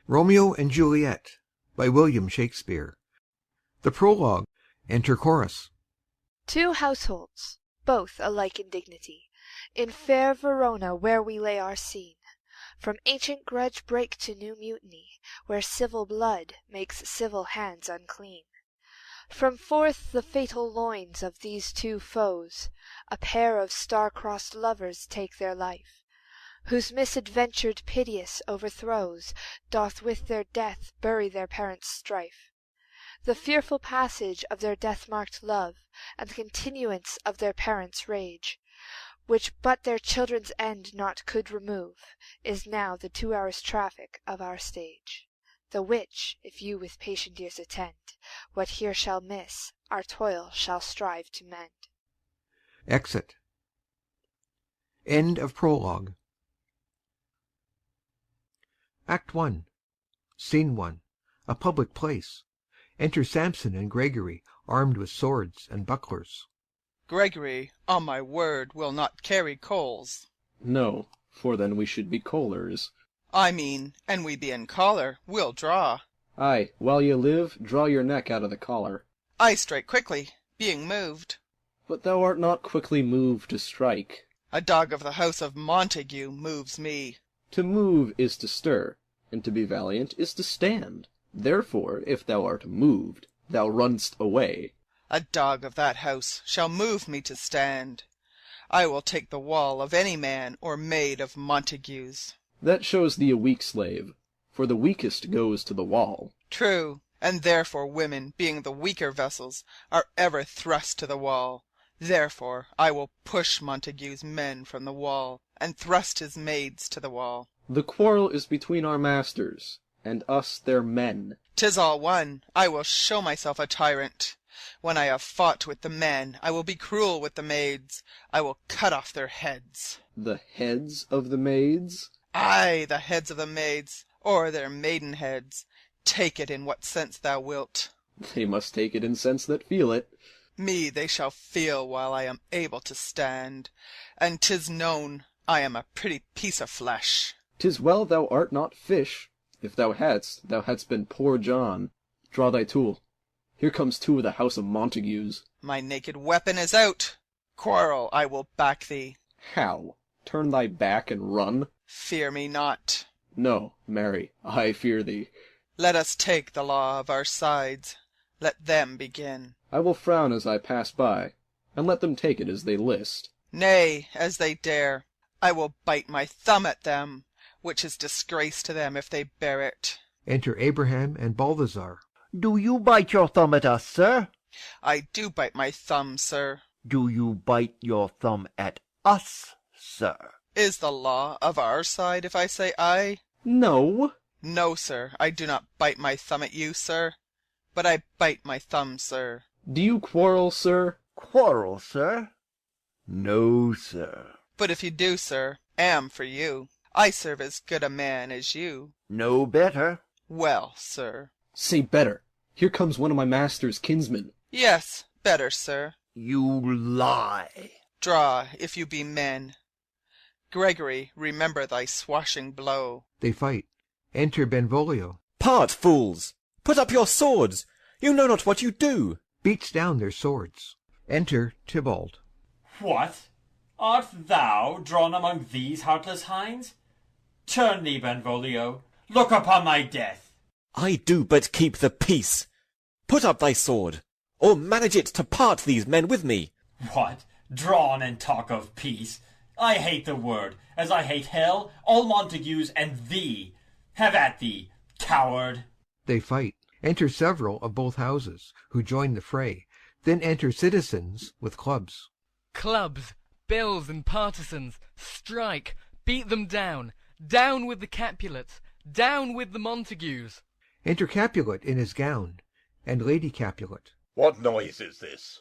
Romeo and Juliet by William Shakespeare. The Prologue. Enter Chorus. Two households, both alike in dignity, in fair Verona where we lay our scene, from ancient grudge break to new mutiny, where civil blood makes civil hands unclean. From forth the fatal loins of these two foes, a pair of star-crossed lovers take their life, whose misadventured piteous overthrows doth with their death bury their parents' strife. The fearful passage of their death-marked love, and continuance of their parents' rage, which but their children's end not could remove, is now the 2 hours' traffic of our stage. The which, if you with patient ears attend, what here shall miss, our toil shall strive to mend. Exit. End of Prologue. Act 1. Scene 1. A public place. Enter Samson and Gregory, armed with swords and bucklers. Gregory, on my word, will not carry coals. No, for then we should be colers. I mean, an we be in collar, we'll draw. Ay, while you live, draw your neck out of the collar. I strike quickly, being moved. But thou art not quickly moved to strike. A dog of the house of Montague moves me. To move is to stir, and to be valiant is to stand. Therefore, if thou art moved, thou runn'st away. A dog of that house shall move me to stand. I will take the wall of any man or maid of Montague's. That shows thee a weak slave, for the weakest goes to the wall. True, and therefore women, being the weaker vessels, are ever thrust to the wall. Therefore I will push Montague's men from the wall, and thrust his maids to the wall. The quarrel is between our masters, and us their men. 'Tis all one. I will show myself a tyrant. When I have fought with the men, I will be cruel with the maids. I will cut off their heads. The heads of the maids? Ay, the heads of the maids, or their maiden heads. Take it in what sense thou wilt. They must take it in sense that feel it. Me they shall feel while I am able to stand. And 'tis known I am a pretty piece of flesh. 'Tis well thou art not fish. If thou hadst been poor John. Draw thy tool. Here comes two of the house of Montagues. My naked weapon is out. Quarrel, I will back thee. How? Turn thy back and run? Fear me not. No, marry, I fear thee. Let us take the law of our sides. Let them begin. I will frown as I pass by, and let them take it as they list. Nay, as they dare. I will bite my thumb at them, which is disgrace to them if they bear it. Enter Abraham and Balthazar. Do you bite your thumb at us, sir? I do bite my thumb, sir. Do you bite your thumb at us, sir? Is the law of our side if I say aye? No. No, sir, I do not bite my thumb at you, sir. But I bite my thumb, sir. Do you quarrel, sir? Quarrel, sir? No, sir. But if you do, sir, am for you. I serve as good a man as you. No better. Well, sir. Say better. Here comes one of my master's kinsmen. Yes, better, sir. You lie. Draw, if you be men. Gregory, remember thy swashing blow. They fight. Enter Benvolio. Part, fools! Put up your swords! You know not what you do! Beats down their swords. Enter Tybalt. What? Art thou drawn among these heartless hinds? Turn thee, Benvolio. Look upon my death. I do but keep the peace. Put up thy sword, or manage it to part these men with me. What? Drawn and talk of peace? I hate the word, as I hate hell, all Montagues, and thee. Have at thee, coward. They fight. Enter several of both houses, who join the fray. Then enter citizens with clubs. Clubs, bills, and partisans, strike, beat them down. Down with the Capulets, down with the Montagues. Enter Capulet in his gown, and Lady Capulet. What noise is this?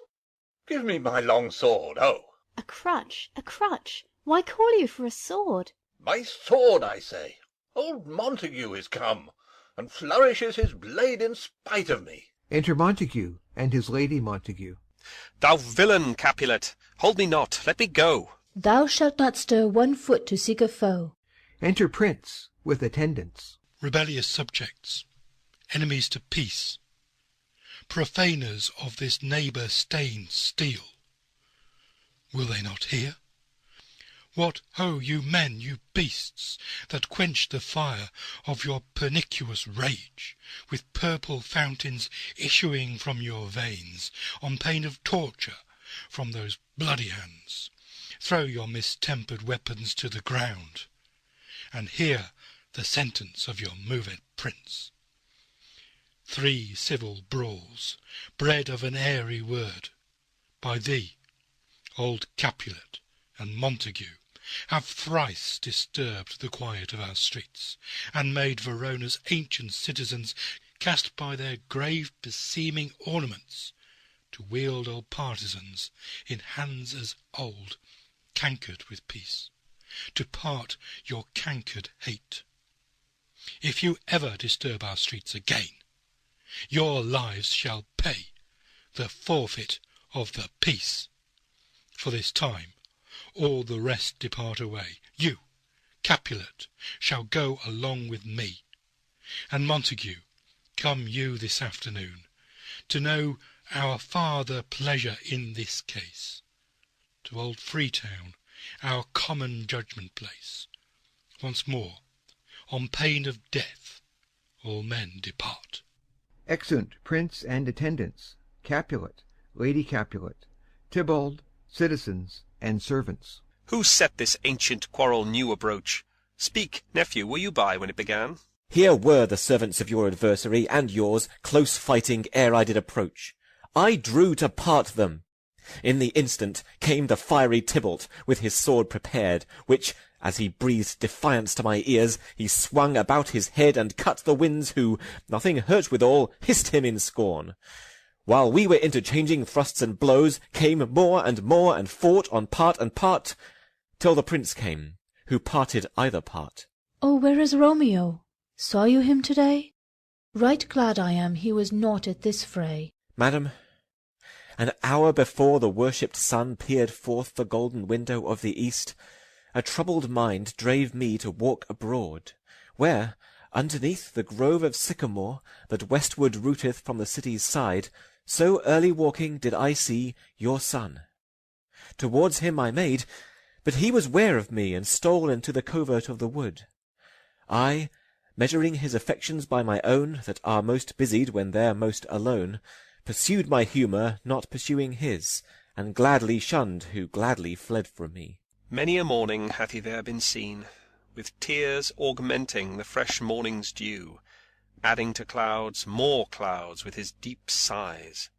Give me my long sword, ho! A crutch, a crutch. Why call you for a sword? My sword, I say. Old Montague is come, and flourishes his blade in spite of me. Enter Montague and his Lady Montague. Thou villain, Capulet, hold me not, let me go. Thou shalt not stir 1 foot to seek a foe. Enter Prince with attendants. rebellious subjects, enemies to peace, profaners of this neighbour-stained steel. Will they not hear? What, ho, you men, you beasts, that quench the fire of your pernicious rage, with purple fountains issuing from your veins, on pain of torture from those bloody hands, throw your mistempered weapons to the ground, and hear the sentence of your moved prince. 3 civil brawls, bred of an airy word, by thee, old Capulet and Montague, have thrice disturbed the quiet of our streets, and made Verona's ancient citizens cast by their grave beseeming ornaments, to wield old partisans in hands as old, cankered with peace, to part your cankered hate. If you ever disturb our streets again, your lives shall pay the forfeit of the peace. For this time all the rest depart away. You, Capulet, shall go along with me, and Montague, come you this afternoon, to know our farther pleasure in this case. To old Freetown, our common judgment place. Once more, on pain of death, all men depart. Exeunt Prince and attendants, Capulet, Lady Capulet, Tybalt, citizens, and servants. Who set this ancient quarrel new abroach? Speak, nephew, were you by when it began? Here were the servants of your adversary and yours, close fighting ere I did approach. I drew to part them. In the instant came the fiery Tybalt, with his sword prepared, which, as he breathed defiance to my ears, he swung about his head and cut the winds, who, nothing hurt withal, hissed him in scorn. While we were interchanging thrusts and blows, came more, and fought on part and part, till the prince came, who parted either part. Oh, where is Romeo? Saw you him to-day? Right glad I am he was not at this fray. Madam, an hour before the worshipped sun peered forth the golden window of the east, a troubled mind drave me to walk abroad, where, underneath the grove of sycamore that westward rooteth from the city's side, so early walking did I see your son. Towards him I made, but he was ware of me, and stole into the covert of the wood. I, measuring his affections by my own, that are most busied when they're most alone, pursued my humour, not pursuing his, and gladly shunned who gladly fled from me. Many a morning hath he there been seen, with tears augmenting the fresh morning's dew, adding to clouds more clouds with his deep sighs.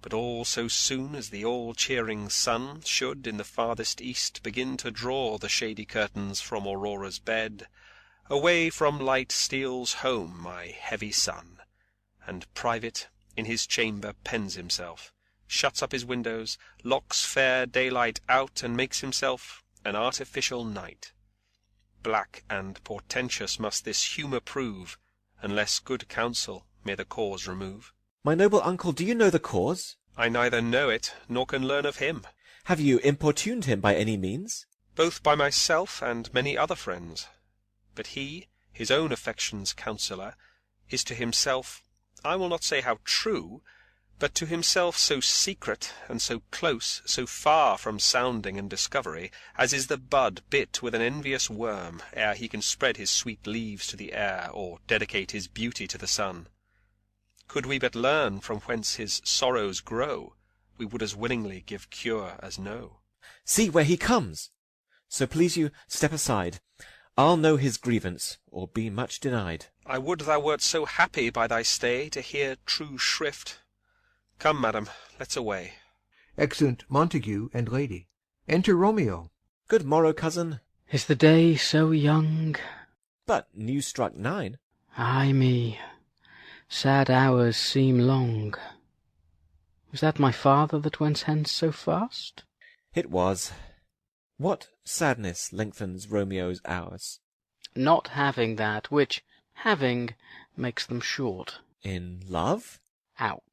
But all so soon as the all-cheering sun should in the farthest east begin to draw the shady curtains from Aurora's bed, away from light steals home my heavy son, and private in his chamber pens himself, shuts up his windows, locks fair daylight out, and makes himself an artificial night. Black and portentous must this humour prove, unless good counsel may the cause remove. My noble uncle, do you know the cause? I neither know it, nor can learn of him. Have you importuned him by any means? Both by myself and many other friends. But he, his own affection's counsellor, is to himself, I will not say how true, but to himself so secret and so close, so far from sounding and discovery, as is the bud bit with an envious worm, ere he can spread his sweet leaves to the air, or dedicate his beauty to the sun. Could we but learn from whence his sorrows grow, we would as willingly give cure as know. See where he comes! So please you, step aside. I'll know his grievance, or be much denied. I would thou wert so happy by thy stay to hear true shrift. Come, madam, let's away. Exeunt Montague and Lady. Enter Romeo. Good morrow, cousin. Is the day so young? But new struck 9. Ay me, sad hours seem long. Was that my father that went hence so fast? It was. What sadness lengthens Romeo's hours? Not having that which, having, makes them short. In love? Out.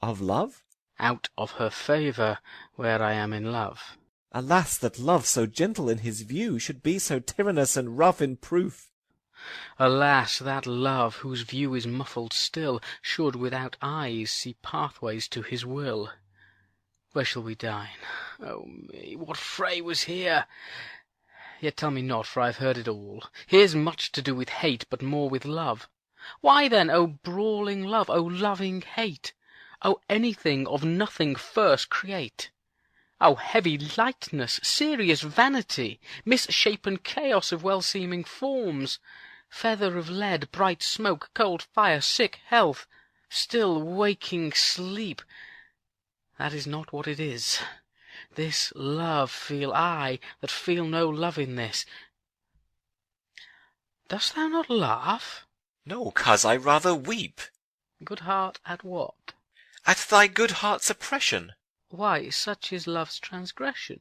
Of love? Out of her favour, where I am in love. Alas, that love so gentle in his view should be so tyrannous and rough in proof. Alas, that love, whose view is muffled still, should without eyes see pathways to his will. Where shall we dine? Oh me, what fray was here? Yet tell me not, for I have heard it all. Here's much to do with hate, but more with love. Why then, O brawling love, O loving hate? O anything of nothing first create? O heavy lightness, serious vanity, misshapen chaos of well-seeming forms, feather of lead, bright smoke, cold fire, sick health, still waking sleep. That is not what it is. This love feel I, that feel no love in this. Dost thou not laugh? No, coz, I rather weep. Good heart, at what? At thy good heart's oppression. Why, such is love's transgression.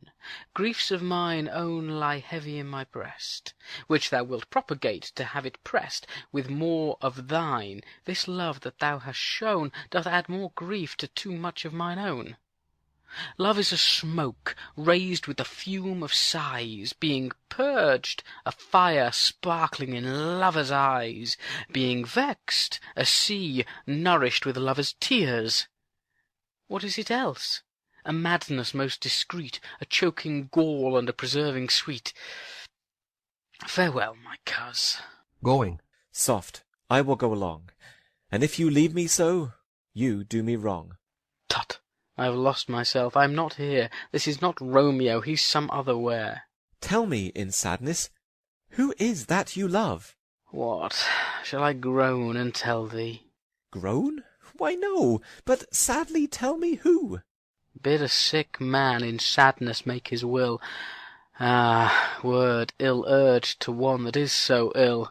Griefs of mine own lie heavy in my breast, which thou wilt propagate to have it pressed with more of thine. This love that thou hast shown doth add more grief to too much of mine own. Love is a smoke raised with the fume of sighs, being purged, a fire sparkling in lovers' eyes, being vexed, a sea nourished with lovers' tears. What is it else? A madness most discreet, a choking gall and a preserving sweet. Farewell, my coz. Going. Soft, I will go along, and if you leave me so, you do me wrong. Tut, I have lost myself, I am not here, this is not Romeo, he's some other where. Tell me, in sadness, who is that you love? What, shall I groan and tell thee? Groan? Why no, but sadly tell me who. Bid a sick man in sadness make his will. Ah, word ill urged to one that is so ill.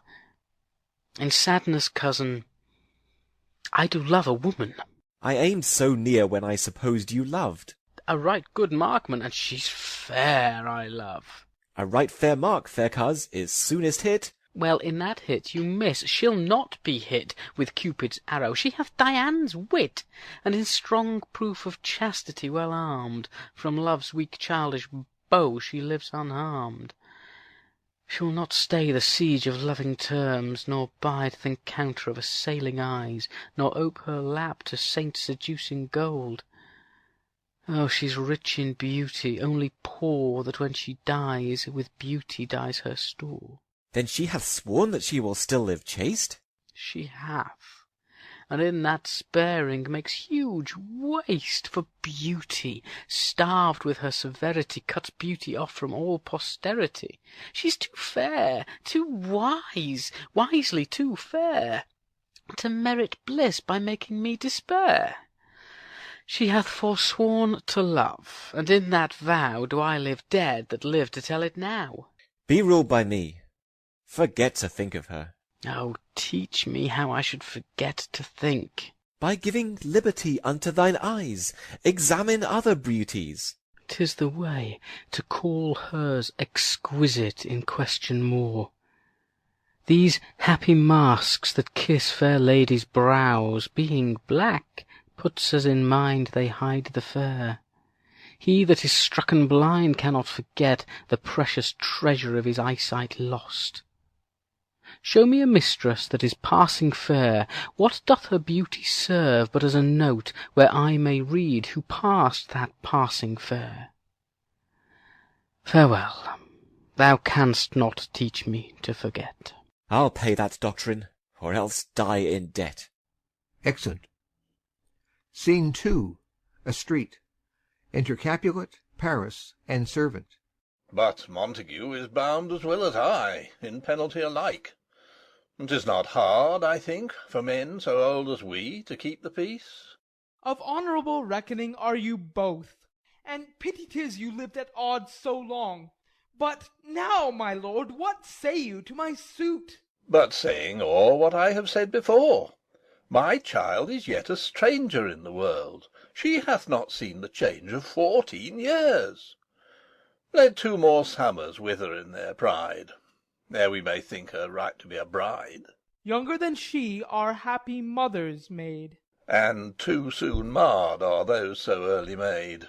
In sadness, cousin, I do love a woman. I aimed so near when I supposed you loved. A right good markman, and she's fair, I love. A right fair mark, fair coz, is soonest hit. Well, in that hit you miss. She'll not be hit with Cupid's arrow. She hath Dian's wit, and in strong proof of chastity well armed. From love's weak childish bow she lives unharmed. She will not stay the siege of loving terms, nor bide th' encounter of assailing eyes, nor ope her lap to saint seducing gold. Oh, she's rich in beauty, only poor that when she dies, with beauty dies her store. Then she hath sworn that she will still live chaste? She hath, and in that sparing makes huge waste for beauty, starved with her severity, cuts beauty off from all posterity. She's too fair, too wise, wisely too fair, to merit bliss by making me despair. She hath forsworn to love, and in that vow do I live dead that live to tell it now. Be ruled by me. Forget to think of her. Oh, teach me how I should forget to think. By giving liberty unto thine eyes, examine other beauties. 'Tis the way to call hers exquisite in question more. These happy masks that kiss fair ladies' brows, being black, puts us in mind they hide the fair. He that is strucken blind cannot forget the precious treasure of his eyesight lost. Show me a mistress that is passing fair. What doth her beauty serve but as a note where I may read who passed that passing fair? Farewell. Thou canst not teach me to forget. I'll pay that doctrine, or else die in debt. Exeunt. Scene 2. A street. Enter Capulet, Paris, and servant. But Montague is bound as well as I, in penalty alike. 'Tis not hard, I think, for men so old as we to keep the peace. Of honourable reckoning are you both, and pity 'tis you lived at odds so long. But now, my lord, what say you to my suit? But saying all what I have said before. My child is yet a stranger in the world. She hath not seen the change of 14 years. Let 2 more summers wither in their pride, ere we may think her right to be a bride. Younger than she are happy mothers made. And too soon marred are those so early made.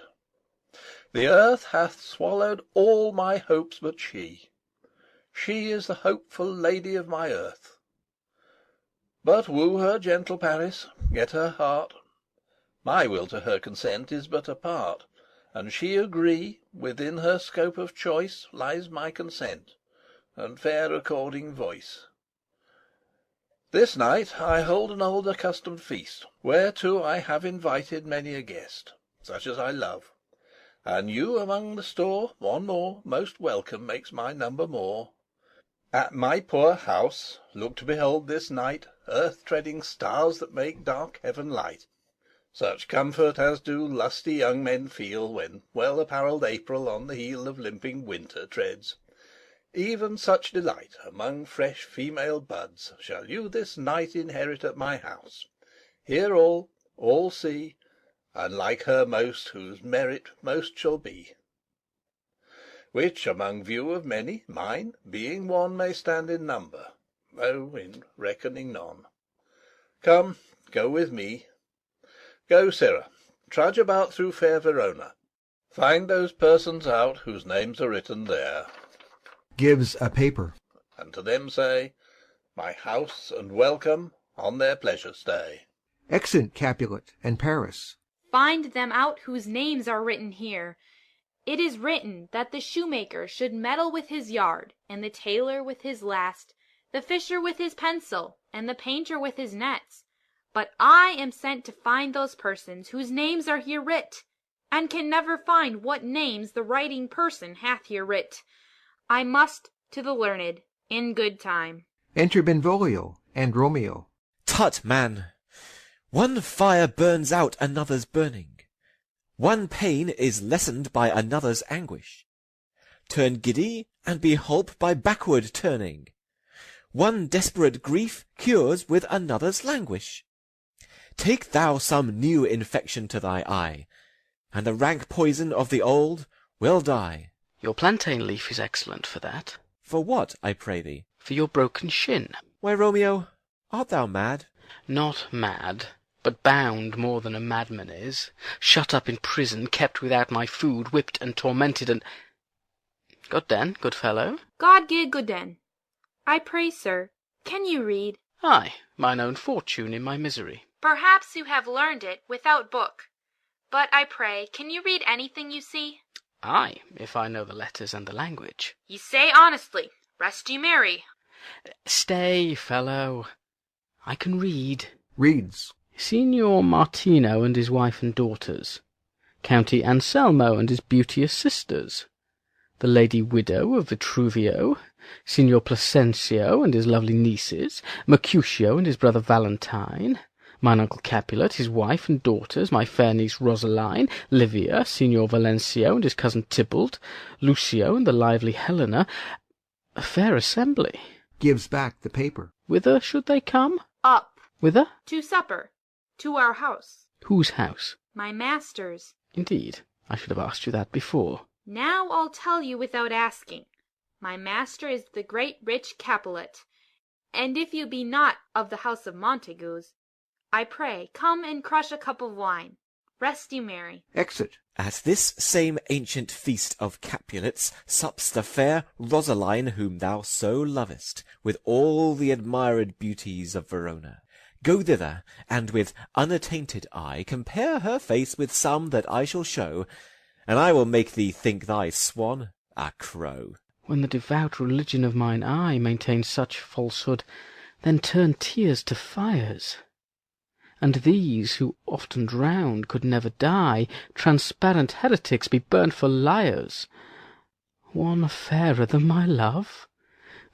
The earth hath swallowed all my hopes but she. She is the hopeful lady of my earth. But woo her, gentle Paris, get her heart. My will to her consent is but a part, and she agree, within her scope of choice lies my consent, and fair according voice. This night I hold an old accustomed feast, whereto I have invited many a guest, such as I love. And you among the store, one more, most welcome makes my number more. At my poor house look to behold this night earth-treading stars that make dark heaven light. Such comfort as do lusty young men feel when well-apparelled April on the heel of limping winter treads. Even such delight among fresh female buds shall you this night inherit at my house. Hear all see, and like her most whose merit most shall be. Which among view of many, mine, being one, may stand in number, though in reckoning none. Come, go with me. Go, Sirrah, trudge about through fair Verona. Find those persons out whose names are written there. Gives a paper. And to them say, my house and welcome on their pleasure stay. Exeunt Capulet and Paris. Find them out whose names are written here. It is written that the shoemaker should meddle with his yard, and the tailor with his last, the fisher with his pencil, and the painter with his nets. But I am sent to find those persons whose names are here writ, and can never find what names the writing person hath here writ. I must to the learned in good time. Enter Benvolio and Romeo. Tut, man! One fire burns out another's burning. One pain is lessened by another's anguish. Turn giddy, and be holp by backward turning. One desperate grief cures with another's languish. Take thou some new infection to thy eye, and the rank poison of the old will die. Your plantain leaf is excellent for that. For what, I pray thee? For your broken shin. Why, Romeo, art thou mad? Not mad, but bound more than a madman is, shut up in prison, kept without my food, whipped and tormented, and— Godden, good fellow. God give Godden. I pray, sir, can you read? Ay, mine own fortune in my misery. Perhaps you have learned it without book. But I pray, can you read anything you see? Ay, if I know the letters and the language. Ye say honestly, rest ye merry. Stay, fellow. I can read. Reads. Signor Martino and his wife and daughters. County Anselmo and his beauteous sisters. The lady widow of Vitruvio. Signor Placencio and his lovely nieces. Mercutio and his brother Valentine. Mine uncle Capulet, his wife and daughters, my fair niece Rosaline, Livia, Signor Valencio and his cousin Tybalt, Lucio and the lively Helena. A fair assembly. Gives back the paper. Whither should they come? Up. Whither? To supper. To our house. Whose house? My master's. Indeed, I should have asked you that before. Now I'll tell you without asking. My master is the great rich Capulet, and if you be not of the house of Montagues, I pray, come and crush a cup of wine. Rest you merry. Exit. At this same ancient feast of Capulets sups the fair Rosaline whom thou so lovest, with all the admired beauties of Verona. Go thither, and with unattainted eye compare her face with some that I shall show, and I will make thee think thy swan a crow. When the devout religion of mine eye maintains such falsehood, then turn tears to fires. And these, who often drowned, could never die, transparent heretics, be burnt for liars. One fairer than my love?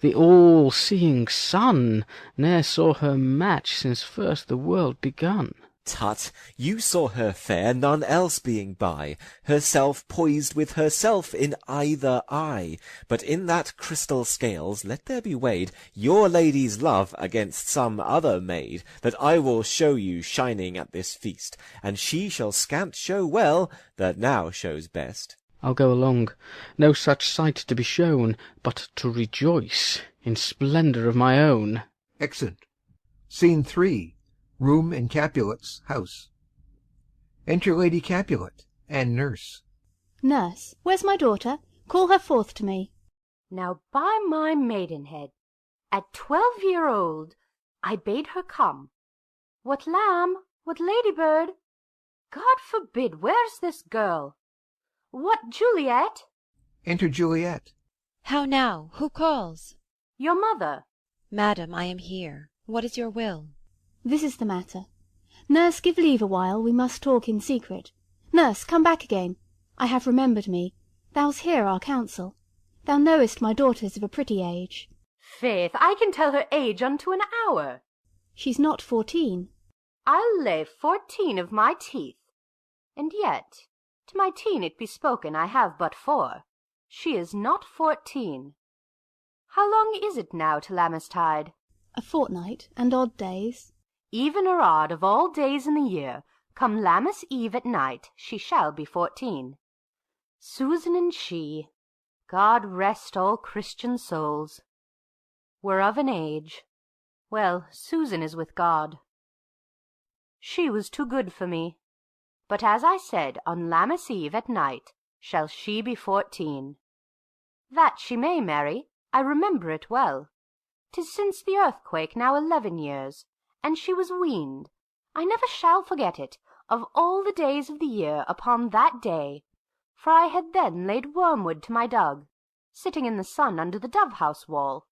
The all-seeing sun ne'er saw her match since first the world begun. Tut, you saw her fair, none else being by, herself poised with herself in either eye. But in that crystal scales let there be weighed your lady's love against some other maid, that I will show you shining at this feast, and she shall scant show well that now shows best. I'll go along, no such sight to be shown, but to rejoice in splendour of my own. Exeunt. Scene 3. Room in Capulet's house. Enter Lady Capulet and Nurse. Nurse, where's my daughter? Call her forth to me. Now by my maidenhead, at 12-year-old, I bade her come. What lamb? What ladybird? God forbid, where's this girl? What, Juliet? Enter Juliet. How now? Who calls? Your mother. Madam, I am here. What is your will? This is the matter. Nurse, give leave a while, we must talk in secret. Nurse, come back again. I have remembered me. Thou's hear our counsel. Thou knowest my daughter's of a pretty age. Faith, I can tell her age unto an hour. She's not 14. I'll lay 14 of my teeth. And yet, to my teen it be spoken, I have but 4. She is not 14. How long is it now to Lammastide? A fortnight, and odd days. Even or odd of all days in the year, come Lammas Eve at night, she shall be 14. Susan and she, God rest all Christian souls, were of an age. Well, Susan is with God. She was too good for me. But as I said, on Lammas Eve at night shall she be 14. That she may, Mary, I remember it well. 'Tis since the earthquake now 11 years, and she was weaned. I never shall forget it, of all the days of the year, upon that day, for I had then laid wormwood to my dug, sitting in the sun under the dove-house wall.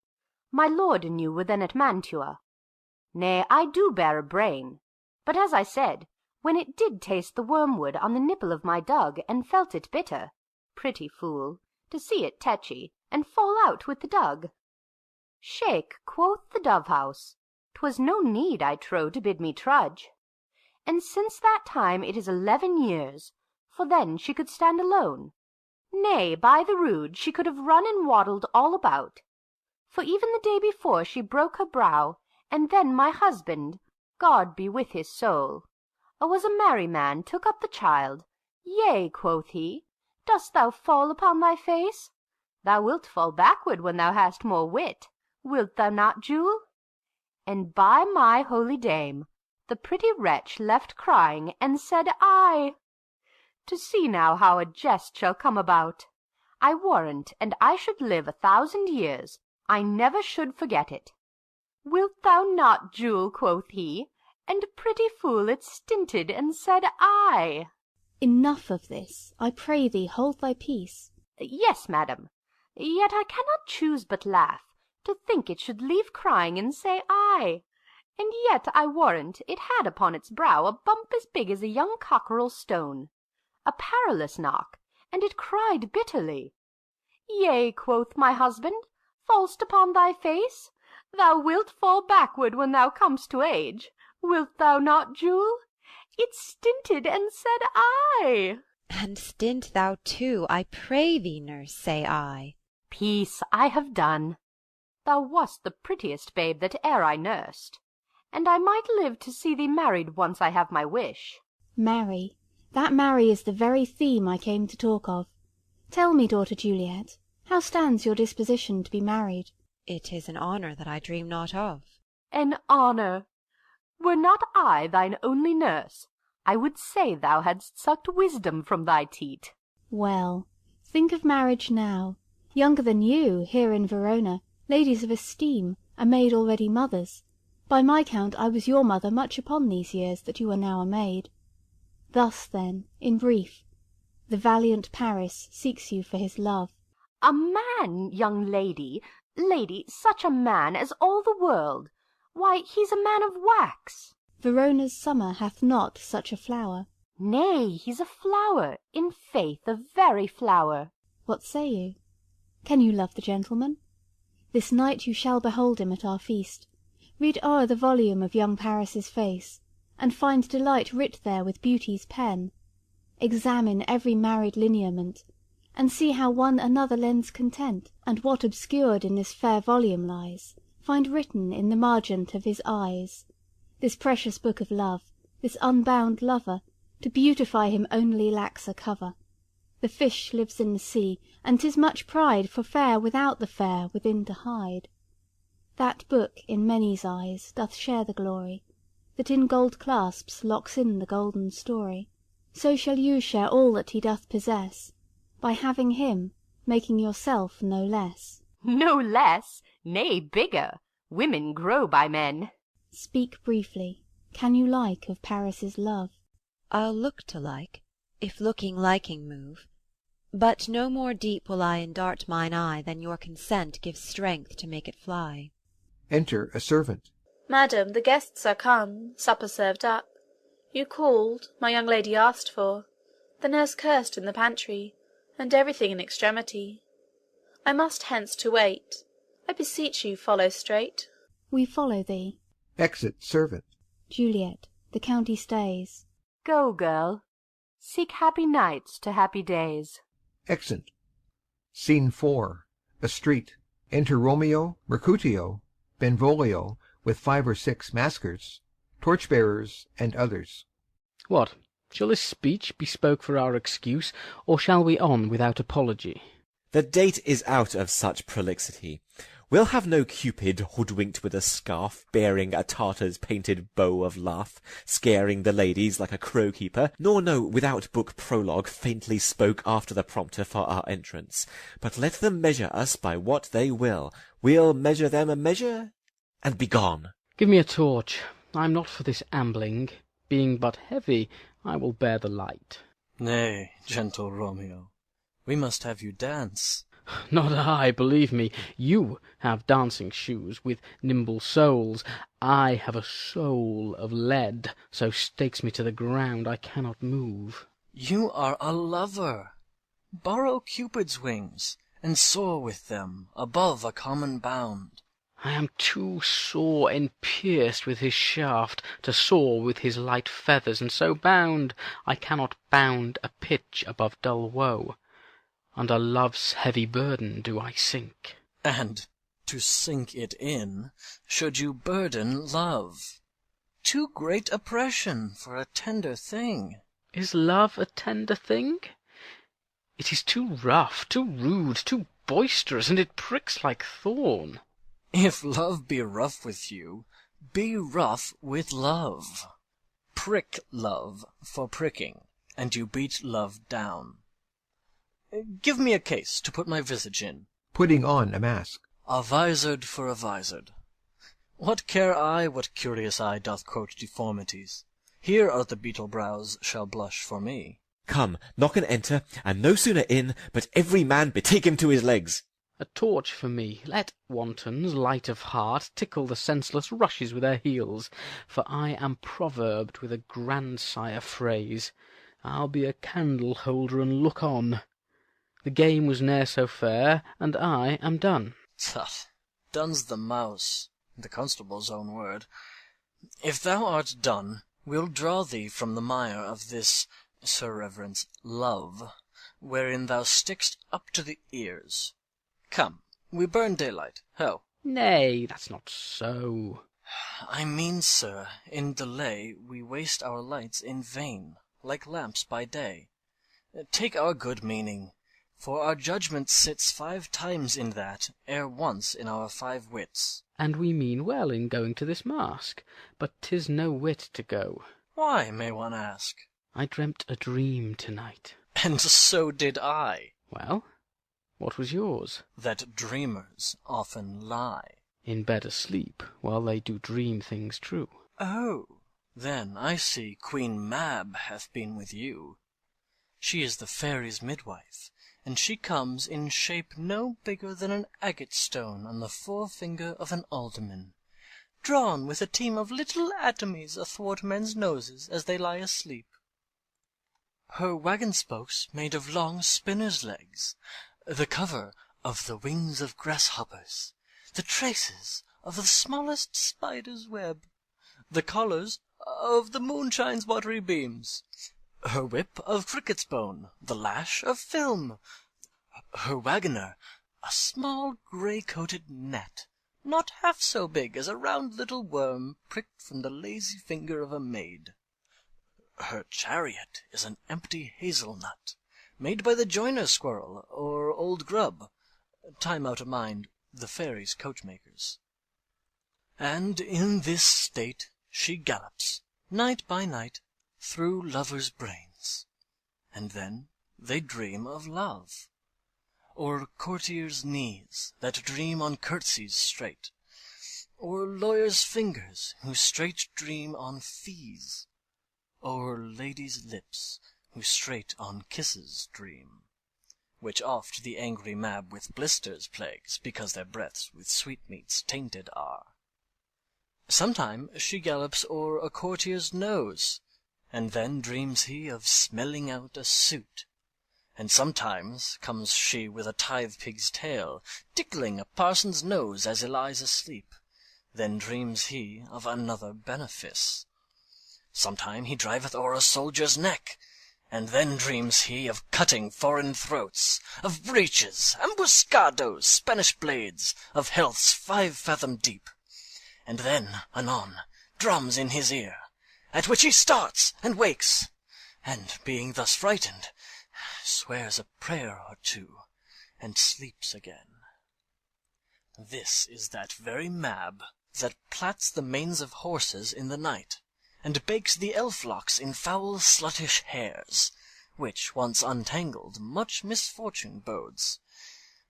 My lord and you were then at Mantua. Nay, I do bear a brain, but as I said, when it did taste the wormwood on the nipple of my dug, and felt it bitter, pretty fool, to see it tetchy, and fall out with the dug. Shake, quoth the dove-house, 'twas no need, I trow, to bid me trudge. And since that time it is 11 years, for then she could stand alone. Nay, by the rood, she could have run and waddled all about. For even the day before she broke her brow, and then my husband, God be with his soul, was a merry man, took up the child. Yea, quoth he, dost thou fall upon thy face? Thou wilt fall backward when thou hast more wit. Wilt thou not, Jule? And by my holy dame, the pretty wretch left crying, and said, I. To see now how a jest shall come about. I warrant, and I should live 1,000 years, I never should forget it. Wilt thou not, Jule, quoth he, and pretty fool it stinted, and said, I. Enough of this. I pray thee, hold thy peace. Yes, madam. Yet I cannot choose but laugh, to think it should leave crying and say I. And yet I warrant it had upon its brow a bump as big as a young cockerel stone, a perilous knock, and it cried bitterly. Yea, quoth my husband, fall'st upon thy face? Thou wilt fall backward when thou comest to age. Wilt thou not, Jule? It stinted and said I. And stint thou too, I pray thee, nurse, say I. Peace, I have done. Thou wast the prettiest babe that e'er I nursed, and I might live to see thee married once I have my wish. Marry, that marry is the very theme I came to talk of. Tell me, daughter Juliet, how stands your disposition to be married? It is an honour that I dream not of. An honour! Were not I thine only nurse, I would say thou hadst sucked wisdom from thy teat. Well, think of marriage now. Younger than you, here in Verona, ladies of esteem, are made already mothers. By my count, I was your mother much upon these years that you are now a maid. Thus, then, in brief, the valiant Paris seeks you for his love. A man, young lady, such a man as all the world. Why, he's a man of wax. Verona's summer hath not such a flower. Nay, he's a flower, in faith, a very flower. What say you? Can you love the gentleman? This night you shall behold him at our feast. Read o'er the volume of young Paris's face, and find delight writ there with beauty's pen. Examine every married lineament, and see how one another lends content, and what obscured in this fair volume lies, find written in the margent of his eyes. This precious book of love, this unbound lover, to beautify him only lacks a cover. The fish lives in the sea, and 'tis much pride for fair without the fair within to hide. That book in many's eyes doth share the glory, that in gold clasps locks in the golden story. So shall you share all that he doth possess, by having him, making yourself no less. No less, nay, bigger. Women grow by men. Speak briefly. Can you like of Paris's love? I'll look to like, if looking liking move. But no more deep will I endart mine eye than your consent gives strength to make it fly. Enter a servant. Madam, the guests are come, supper served up. You called, my young lady asked for, the nurse cursed in the pantry, and everything in extremity. I must hence to wait. I beseech you follow straight. We follow thee. Exit servant. Juliet, the county stays. Go, girl. Seek happy nights to happy days. Exit. Scene 4. A street. Enter Romeo, Mercutio, Benvolio, with 5 or 6 maskers, torchbearers, and others. What? Shall this speech be spoke for our excuse, or shall we on without apology? The date is out of such prolixity. We'll have no Cupid hoodwinked with a scarf, bearing a Tartar's painted bow of lath, scaring the ladies like a crow-keeper, nor no without-book prologue faintly spoke after the prompter for our entrance. But let them measure us by what they will. We'll measure them a measure, and be gone. Give me a torch. I'm not for this ambling. Being but heavy, I will bear the light. Nay, gentle Romeo, we must have you dance. Not I, believe me. You have dancing shoes with nimble soles. I have a soul of lead, so stakes me to the ground I cannot move. You are a lover. Borrow Cupid's wings, and soar with them above a common bound. I am too sore and pierced with his shaft to soar with his light feathers, and so bound I cannot bound a pitch above dull woe. Under love's heavy burden do I sink. And, to sink it in, should you burden love. Too great oppression for a tender thing. Is love a tender thing? It is too rough, too rude, too boisterous, and it pricks like thorn. If love be rough with you, be rough with love. Prick love for pricking, and you beat love down. Give me a case to put my visage in. Putting on a mask. A vizard for a vizard. What care I what curious eye doth quote deformities? Here are the beetle brows shall blush for me. Come, knock and enter, and no sooner in, but every man betake him to his legs. A torch for me. Let wantons, light of heart, tickle the senseless rushes with their heels, for I am proverbed with a grandsire phrase. I'll be a candle holder and look on. The game was ne'er so fair, and I am done. Tut, done's the mouse, the constable's own word. If thou art done, we'll draw thee from the mire of this, Sir Reverence, love, wherein thou stick'st up to the ears. Come, we burn daylight. Ho! Nay, that's not so. I mean, sir, in delay we waste our lights in vain, like lamps by day. Take our good meaning, for our judgment sits 5 times in that, ere once in our 5 wits. And we mean well in going to this mask, but 'tis no wit to go. Why, may one ask? I dreamt a dream to-night. And so did I. Well, what was yours? That dreamers often lie. In bed asleep, while they do dream things true. Oh, then I see Queen Mab hath been with you. She is the fairies' midwife, and she comes in shape no bigger than an agate stone on the forefinger of an alderman, drawn with a team of little atomies athwart men's noses as they lie asleep. Her waggon spokes made of long spinner's legs, the cover of the wings of grasshoppers, the traces of the smallest spider's web, the collars of the moonshine's watery beams, her whip of cricket's bone, the lash of film, her waggoner a small grey-coated gnat, not half so big as a round little worm pricked from the lazy finger of a maid. Her chariot is an empty hazel-nut, made by the joiner's squirrel or old grub, time out of mind the fairies' coachmakers. And in this state she gallops, night by night, through lovers' brains, and then they dream of love. or courtiers' knees that dream on curtsies straight, or lawyers' fingers who straight dream on fees, or ladies' lips who straight on kisses dream, which oft the angry Mab with blisters plagues, because their breaths with sweetmeats tainted are. Sometime she gallops o'er a courtier's nose, and then dreams he of smelling out a suit. And sometimes comes she with a tithe-pig's tail, tickling a parson's nose as he lies asleep. Then dreams he of another benefice. Sometime he driveth o'er a soldier's neck, and then dreams he of cutting foreign throats, of breaches, ambuscados, Spanish blades, of healths 5 fathom deep. And then, anon, drums in his ear, at which he starts and wakes, and, being thus frightened, swears a prayer or two, and sleeps again. This is that very Mab that plats the manes of horses in the night, and bakes the elf-locks in foul sluttish hairs, which, once untangled, much misfortune bodes.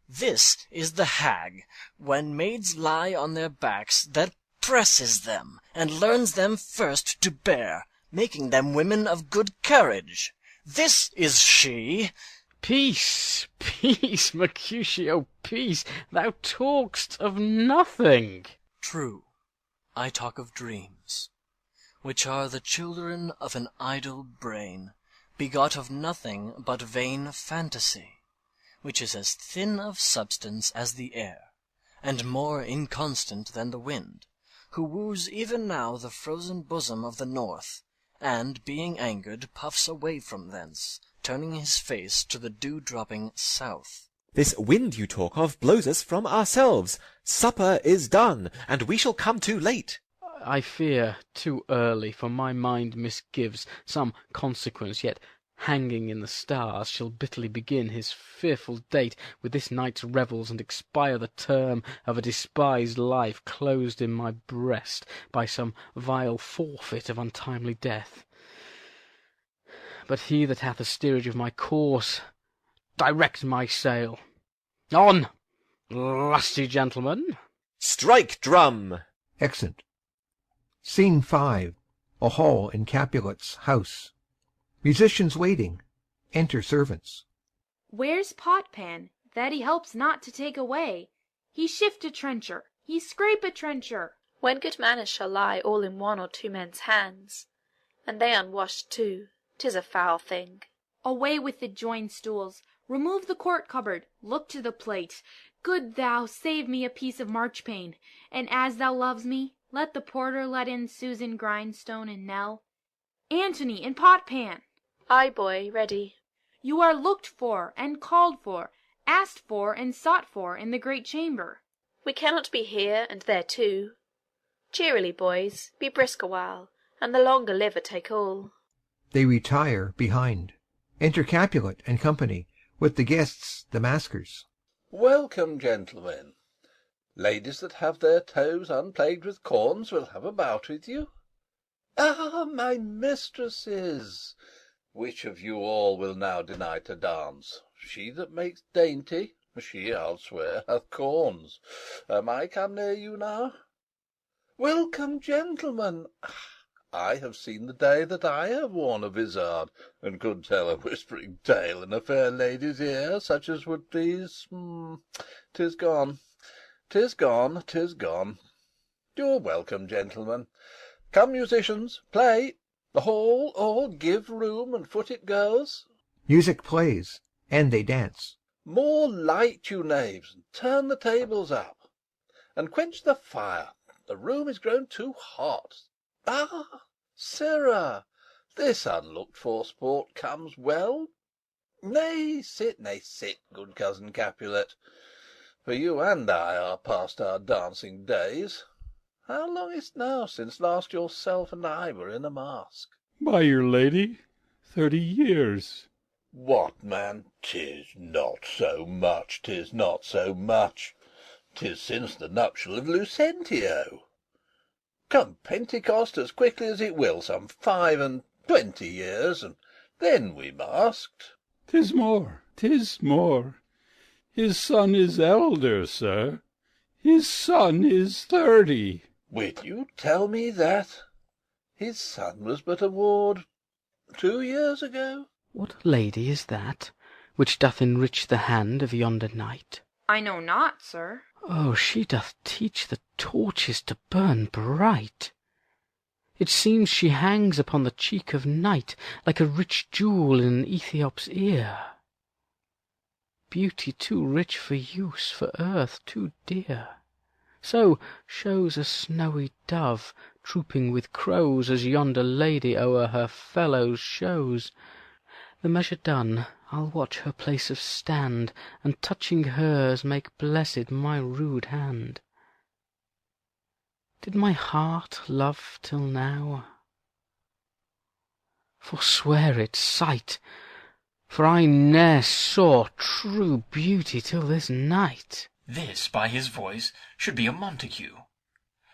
This is the hag, when maids lie on their backs, that presses them, and learns them first to bear, making them women of good carriage. This is she. Peace, peace, Mercutio, peace. Thou talk'st of nothing. True, I talk of dreams, which are the children of an idle brain, begot of nothing but vain fantasy, which is as thin of substance as the air, and more inconstant than the wind, who woos even now the frozen bosom of the north, and, being angered, puffs away from thence, turning his face to the dew-dropping south. This wind you talk of blows us from ourselves. Supper is done, and we shall come too late. I fear too early, for my mind misgives some consequence, yet hanging in the stars shall bitterly begin his fearful date with this night's revels, and expire the term of a despised life closed in my breast by some vile forfeit of untimely death. But he that hath the steerage of my course, direct my sail. On, lusty gentlemen! Strike, drum! Exit. Scene 5. A hall in Capulet's house. Musicians waiting. Enter servants. Where's Potpan, that he helps not to take away? He shift a trencher, he scrape a trencher. When good manners shall lie all in 1 or 2 men's hands, and they unwashed too, 'tis a foul thing. Away with the joined stools, remove the court cupboard, look to the plate. Good thou, save me a piece of marchpane, and as thou loves me, let the porter let in Susan Grindstone and Nell. Antony and Potpan! Aye, boy, ready. You are looked for and called for, asked for and sought for in the great chamber. We cannot be here and there too. Cheerily, boys, be brisk a while, and the longer liver take all. They retire behind. Enter Capulet and company, with the guests, the maskers. Welcome, gentlemen. Ladies that have their toes unplagued with corns will have a bout with you. Ah, my mistresses! Which of you all will now deny to dance? She that makes dainty, she, I'll swear, hath corns. Am I come near you now? Welcome, gentlemen. I have seen the day that I have worn a vizard, and could tell a whispering tale in a fair lady's ear, such as would please. 'Tis gone, 'tis gone, 'tis gone. You're welcome, gentlemen. Come, musicians, play. The hall, all give room, and foot it goes. Music plays, and they dance. More light, you knaves, and turn the tables up, and quench the fire. The room is grown too hot. Ah, sirrah, this unlooked-for sport comes well. Nay, sit, good cousin Capulet, for you and I are past our dancing days. How long is't now since last yourself and I were in a mask? By your lady, 30 years. What, man? 'Tis not so much, 'tis not so much. 'Tis since the nuptial of Lucentio. Come Pentecost as quickly as it will, some 25 years, and then we masked. 'Tis more, 'tis more. His son is elder, sir. His son is 30. Will you tell me that? His son was but a ward 2 years ago. What lady is that, which doth enrich the hand of yonder knight? I know not, sir. Oh, she doth teach the torches to burn bright. It seems she hangs upon the cheek of night, like a rich jewel in an Ethiop's ear. Beauty too rich for use, for earth too dear. So shows a snowy dove, trooping with crows, as yonder lady o'er her fellows shows. The measure done, I'll watch her place of stand, and touching hers make blessed my rude hand. Did my heart love till now? Forswear its sight, for I ne'er saw true beauty till this night. This, by his voice, should be a Montague.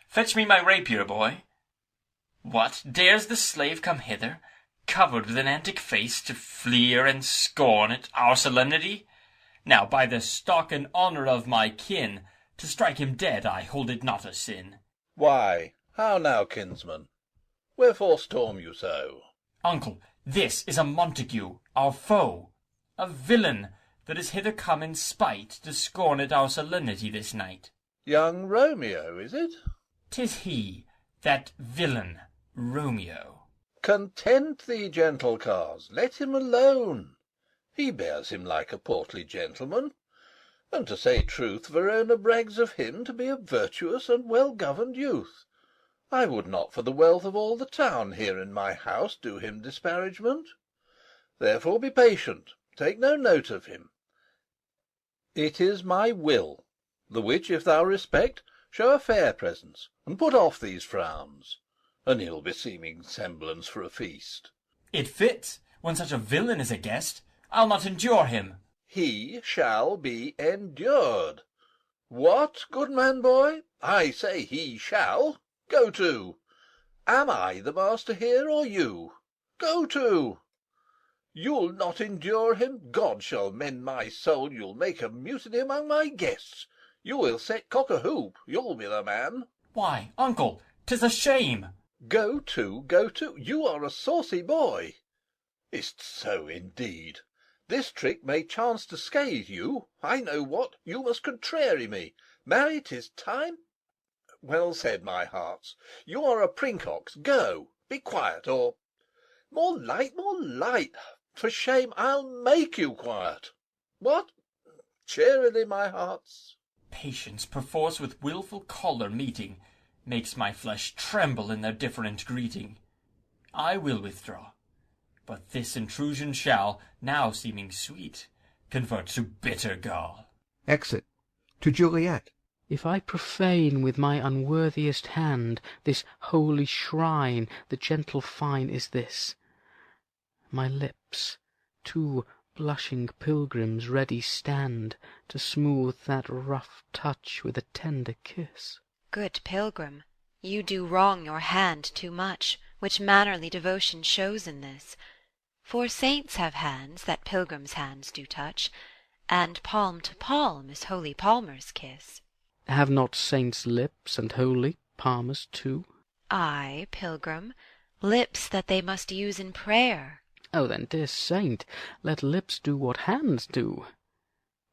Fetch me my rapier, boy. What, dares the slave come hither, covered with an antic face, to fleer and scorn at our solemnity? Now, by the stock and honour of my kin, to strike him dead I hold it not a sin. Why, how now, kinsman? Wherefore storm you so? Uncle, this is a Montague, our foe, a villain, that is hither come in spite to scorn at our solemnity this night. Young Romeo, is it? 'Tis he, that villain, Romeo. Content thee, gentle cars, let him alone. He bears him like a portly gentleman, and to say truth, Verona brags of him to be a virtuous and well-governed youth. I would not for the wealth of all the town here in my house do him disparagement. Therefore be patient, take no note of him. It is my will, the which if thou respect, show a fair presence, and put off these frowns, an ill-beseeming semblance for a feast. It fits, when such a villain is a guest. I'll not endure him. He shall be endured. What, goodman boy? I say he shall. Go to. Am I the master here, or you? Go to. You'll not endure him? God shall mend my soul, you'll make a mutiny among my guests. You will set cock-a-hoop, you'll be the man. Why, uncle, 'tis a shame. Go to, go to. You are a saucy boy. Is't so, indeed? This trick may chance to scathe you. I know what, you must contrary me. Marry, 'tis time. Well said, my hearts. You are a princox. Go, be quiet, or... More light, more light. For shame, I'll make you quiet. What? Cheerily, my hearts. Patience, perforce with wilful choler meeting, makes my flesh tremble in their different greeting. I will withdraw, but this intrusion shall, now seeming sweet, convert to bitter gall. Exit. To Juliet. If I profane with my unworthiest hand this holy shrine, the gentle fine is this: my lips, two blushing pilgrims, ready stand to smooth that rough touch with a tender kiss. Good pilgrim, you do wrong your hand too much, which mannerly devotion shows in this. For saints have hands that pilgrims' hands do touch, and palm to palm is holy palmer's kiss. Have not saints lips, and holy palmers too? Ay, pilgrim, lips that they must use in prayer. Oh, then, dear saint, let lips do what hands do.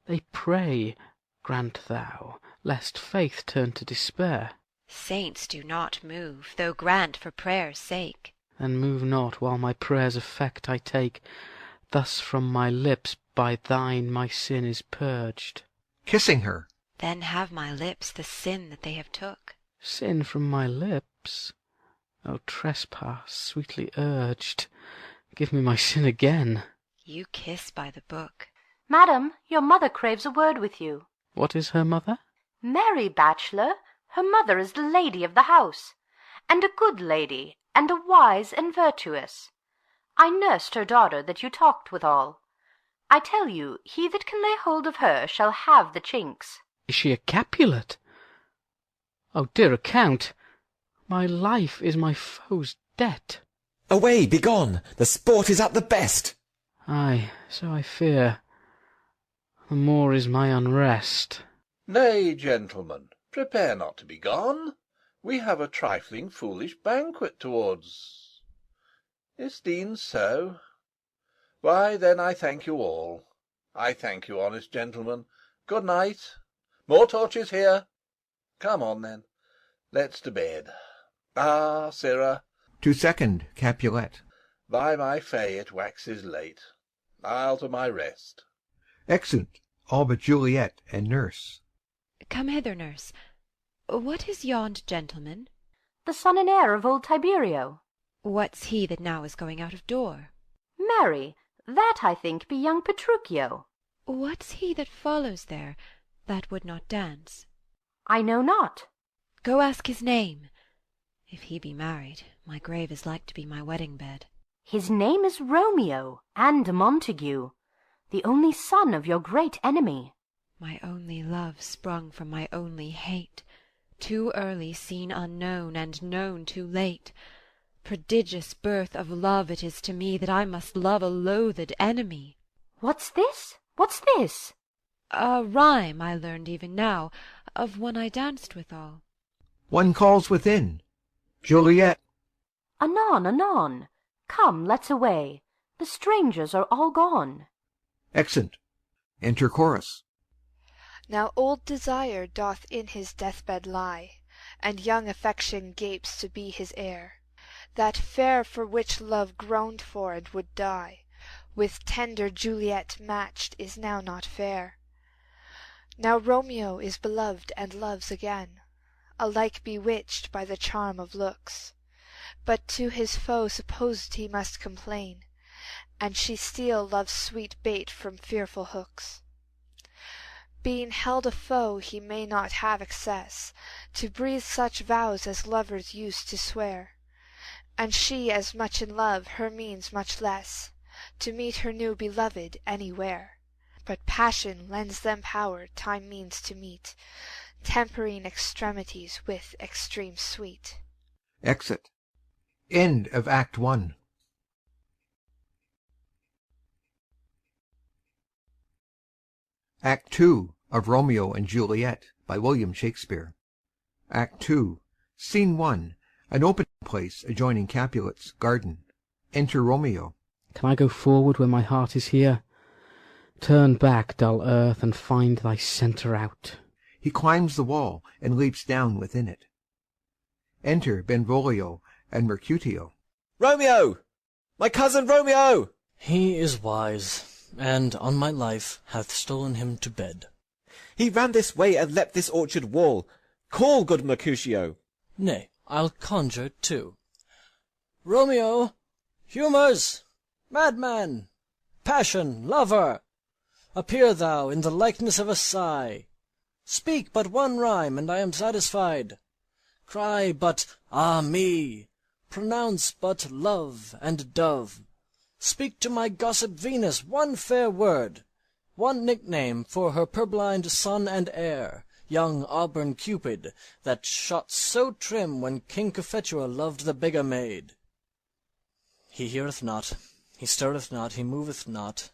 They pray, grant thou, lest faith turn to despair. Saints do not move, though grant for prayer's sake. Then move not, while my prayer's effect I take. Thus from my lips by thine my sin is purged. Kissing her. Then have my lips the sin that they have took. Sin from my lips? O trespass sweetly urged, give me my sin again. You kiss by the book. Madam, your mother craves a word with you. What is her mother? Mary Bachelor, her mother is the lady of the house, and a good lady, and a wise and virtuous. I nursed her daughter that you talked withal. I tell you, he that can lay hold of her shall have the chinks. Is she a Capulet? Oh, dear account, my life is my foe's debt. Away, begone! The sport is at the best. Ay, so I fear. more is my unrest. Nay, gentlemen, prepare not to be gone. We have a trifling foolish banquet towards. Is Dean so? Why, then I thank you all. I thank you, honest gentlemen. Good night. More torches here. Come on, then. Let's to bed. Ah, sirrah. To second Capulet. By my fay, it waxes late. I'll to my rest. Exeunt all but Juliet and nurse. Come hither, nurse. What is yond gentleman? The son and heir of old Tiberio. What's he that now is going out of door? Marry, that I think be young Petruchio. What's he that follows there, that would not dance? I know not. Go ask his name. If he be married, my grave is like to be my wedding bed. His name is Romeo, and a Montague, the only son of your great enemy. My only love sprung from my only hate, too early seen unknown, and known too late. Prodigious birth of love it is to me, that I must love a loathed enemy. What's this? What's this? A rhyme I learned even now, of one I danced withal. One calls within. Juliet. Anon, anon. Come, let's away. The strangers are all gone. Exeunt. Enter chorus. Now old Desire doth in his deathbed lie, and young Affection gapes to be his heir. That fair for which Love groaned for and would die, with tender Juliet matched is now not fair. Now Romeo is beloved and loves again, alike bewitched by the charm of looks, but to his foe supposed he must complain, and she steal love's sweet bait from fearful hooks. Being held a foe he may not have access to breathe such vows as lovers used to swear, and she as much in love, her means much less, to meet her new beloved anywhere. But passion lends them power time means to meet, tempering extremities with extreme sweet. Exit. End of Act 1. Act 2 of Romeo and Juliet by William Shakespeare. Act 2, Scene 1, an open place adjoining Capulet's garden. Enter Romeo. Can I go forward when my heart is here? Turn back, dull earth, and find thy centre out. He climbs the wall and leaps down within it. Enter Benvolio and Mercutio. Romeo! My cousin Romeo! He is wise, and on my life hath stolen him to bed. He ran this way and leapt this orchard wall. Call, good Mercutio. Nay, I'll conjure too. Romeo! Humours! Madman! Passion! Lover! Appear thou in the likeness of a sigh. Speak but one rhyme, and I am satisfied. Cry but ah me! Pronounce but love and dove. Speak to my gossip Venus one fair word, one nickname for her purblind son and heir, young auburn Cupid, that shot so trim when King Cophetua loved the beggar maid. He heareth not, he stirreth not, he moveth not.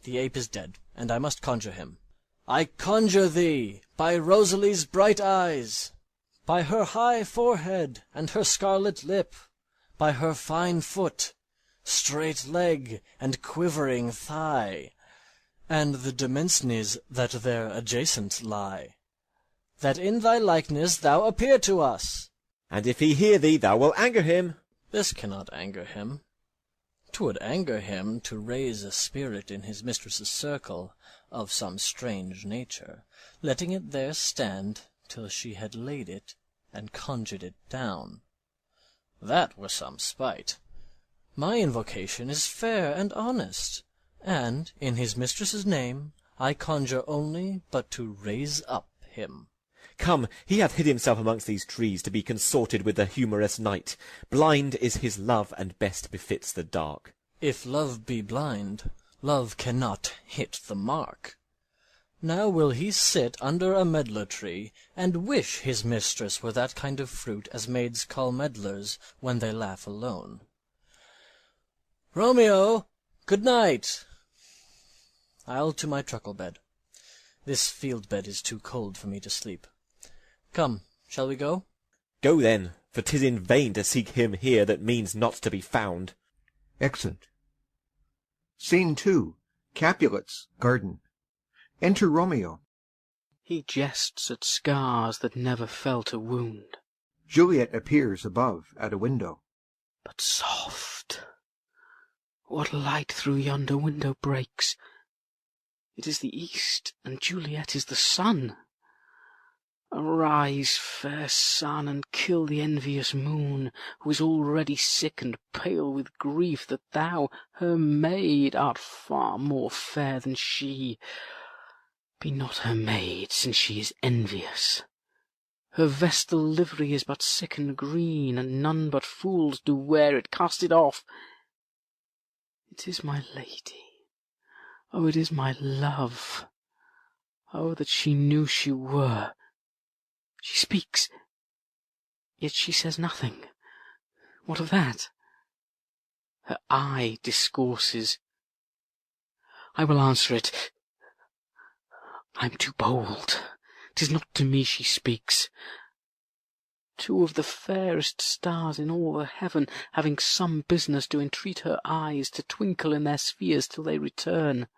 The ape is dead, and I must conjure him. I conjure thee, by Rosalie's bright eyes, by her high forehead and her scarlet lip, by her fine foot, straight leg, and quivering thigh, and the demesnes that there adjacent lie, that in thy likeness thou appear to us. And if he hear thee, thou wilt anger him. This cannot anger him. 'Twould anger him to raise a spirit in his mistress's circle of some strange nature, letting it there stand till she had laid it and conjured it down. That were some spite. My invocation is fair and honest, and in his mistress's name I conjure only but to raise up him. Come, he hath hid himself amongst these trees to be consorted with the humorous night. Blind is his love, and best befits the dark. If love be blind, love cannot hit the mark. Now will he sit under a medlar tree, and wish his mistress were that kind of fruit as maids call medlars when they laugh alone. Romeo, good night. I'll to my truckle bed. This field-bed is too cold for me to sleep. Come, shall we go? Go then, for 'tis in vain to seek him here that means not to be found. Exeunt. Scene 2. Capulet's garden. Enter Romeo. He jests at scars that never felt a wound. Juliet appears above at a window. But soft! What light through yonder window breaks? It is the east, and Juliet is the sun. Arise, fair sun, and kill the envious moon, who is already sick and pale with grief that thou, her maid, art far more fair than she. Be not her maid, since she is envious. Her vestal livery is but sick and green, and none but fools do wear it. Cast it off. It is my lady. Oh, it is my love. Oh, that she knew she were. She speaks, yet she says nothing. What of that? Her eye discourses. I will answer it. I am too bold. 'Tis not to me she speaks. Two of the fairest stars in all the heaven, having some business, do entreat her eyes to twinkle in their spheres till they return.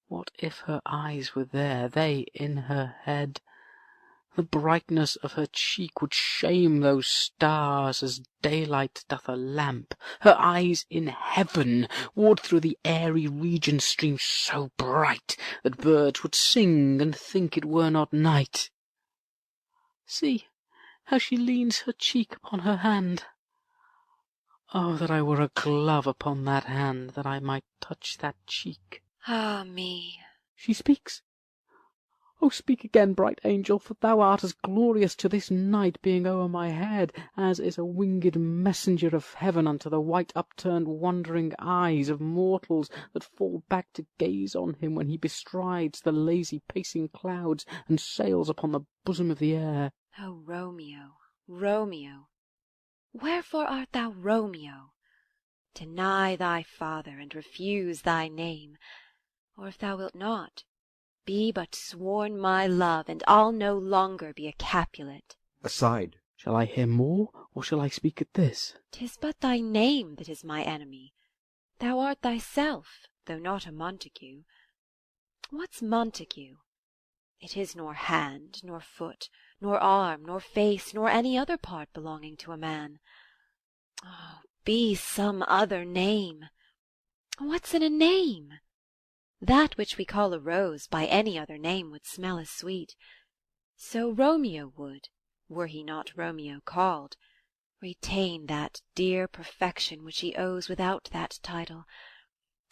What if her eyes were there, they in her head? The brightness of her cheek would shame those stars, as daylight doth a lamp. Her eyes in heaven would through the airy region stream so bright, that birds would sing and think it were not night. See how she leans her cheek upon her hand. Oh, that I were a glove upon that hand, that I might touch that cheek. Ah me! She speaks. Oh, speak again, bright angel, for thou art as glorious to this night being o'er my head, as is a winged messenger of heaven unto the white upturned wondering eyes of mortals that fall back to gaze on him when he bestrides the lazy pacing clouds and sails upon the bosom of the air. O Romeo, Romeo, wherefore art thou Romeo? Deny thy father, and refuse thy name, or if thou wilt not, be but sworn my love, and I'll no longer be a Capulet. Aside. Shall I hear more, or shall I speak at this? 'Tis but thy name that is my enemy. Thou art thyself, though not a Montague. What's Montague? It is nor hand, nor foot, nor arm, nor face, nor any other part belonging to a man. Oh, be some other name. What's in a name? That which we call a rose by any other name would smell as sweet. So Romeo would, were he not Romeo called, retain that dear perfection which he owes without that title.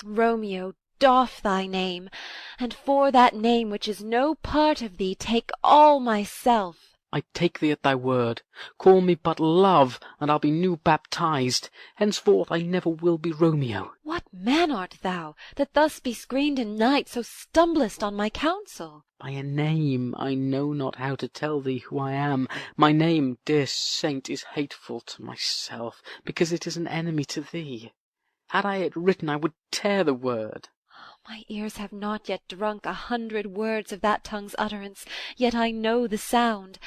Romeo, doff thy name, and for that name which is no part of thee, take all myself. I take thee at thy word. Call me but Love, and I'll be new baptized. Henceforth I never will be Romeo. What man art thou, that thus bescreened in night so stumblest on my counsel? By a name I know not how to tell thee who I am. My name, dear saint, is hateful to myself, because it is an enemy to thee. Had I it written, I would tear the word. My ears have not yet drunk 100 words of that tongue's utterance, yet I know the sound.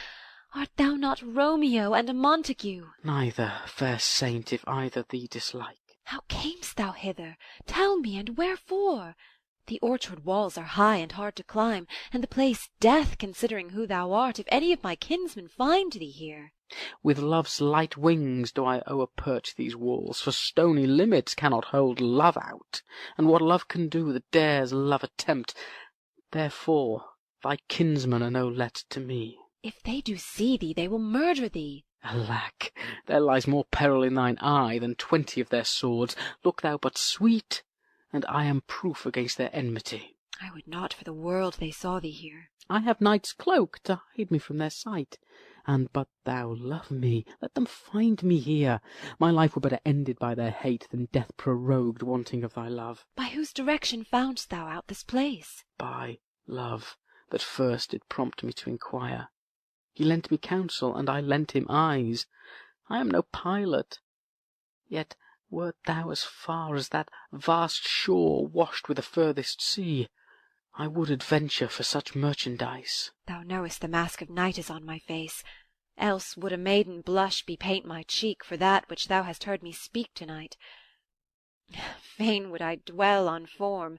Art thou not Romeo and a Montague? Neither, fair saint, if either thee dislike. How camest thou hither? Tell me, and wherefore? The orchard walls are high and hard to climb, and the place death, considering who thou art, if any of my kinsmen find thee here. With love's light wings do I o'erperch these walls, for stony limits cannot hold love out, and what love can do that dares love attempt. Therefore thy kinsmen are no let to me. If they do see thee, they will murder thee. Alack, there lies more peril in thine eye than 20 of their swords. Look thou but sweet, and I am proof against their enmity. I would not for the world they saw thee here. I have night's cloak to hide me from their sight. And but thou love me, let them find me here. My life were better ended by their hate than death prorogued wanting of thy love. By whose direction foundst thou out this place? By love, that first did prompt me to inquire. He lent me counsel, and I lent him eyes. I am no pilot, yet wert thou as far as that vast shore washed with the furthest sea, I would adventure for such merchandise. Thou knowest the mask of night is on my face, else would a maiden blush bepaint my cheek for that which thou hast heard me speak to-night. Fain would I dwell on form,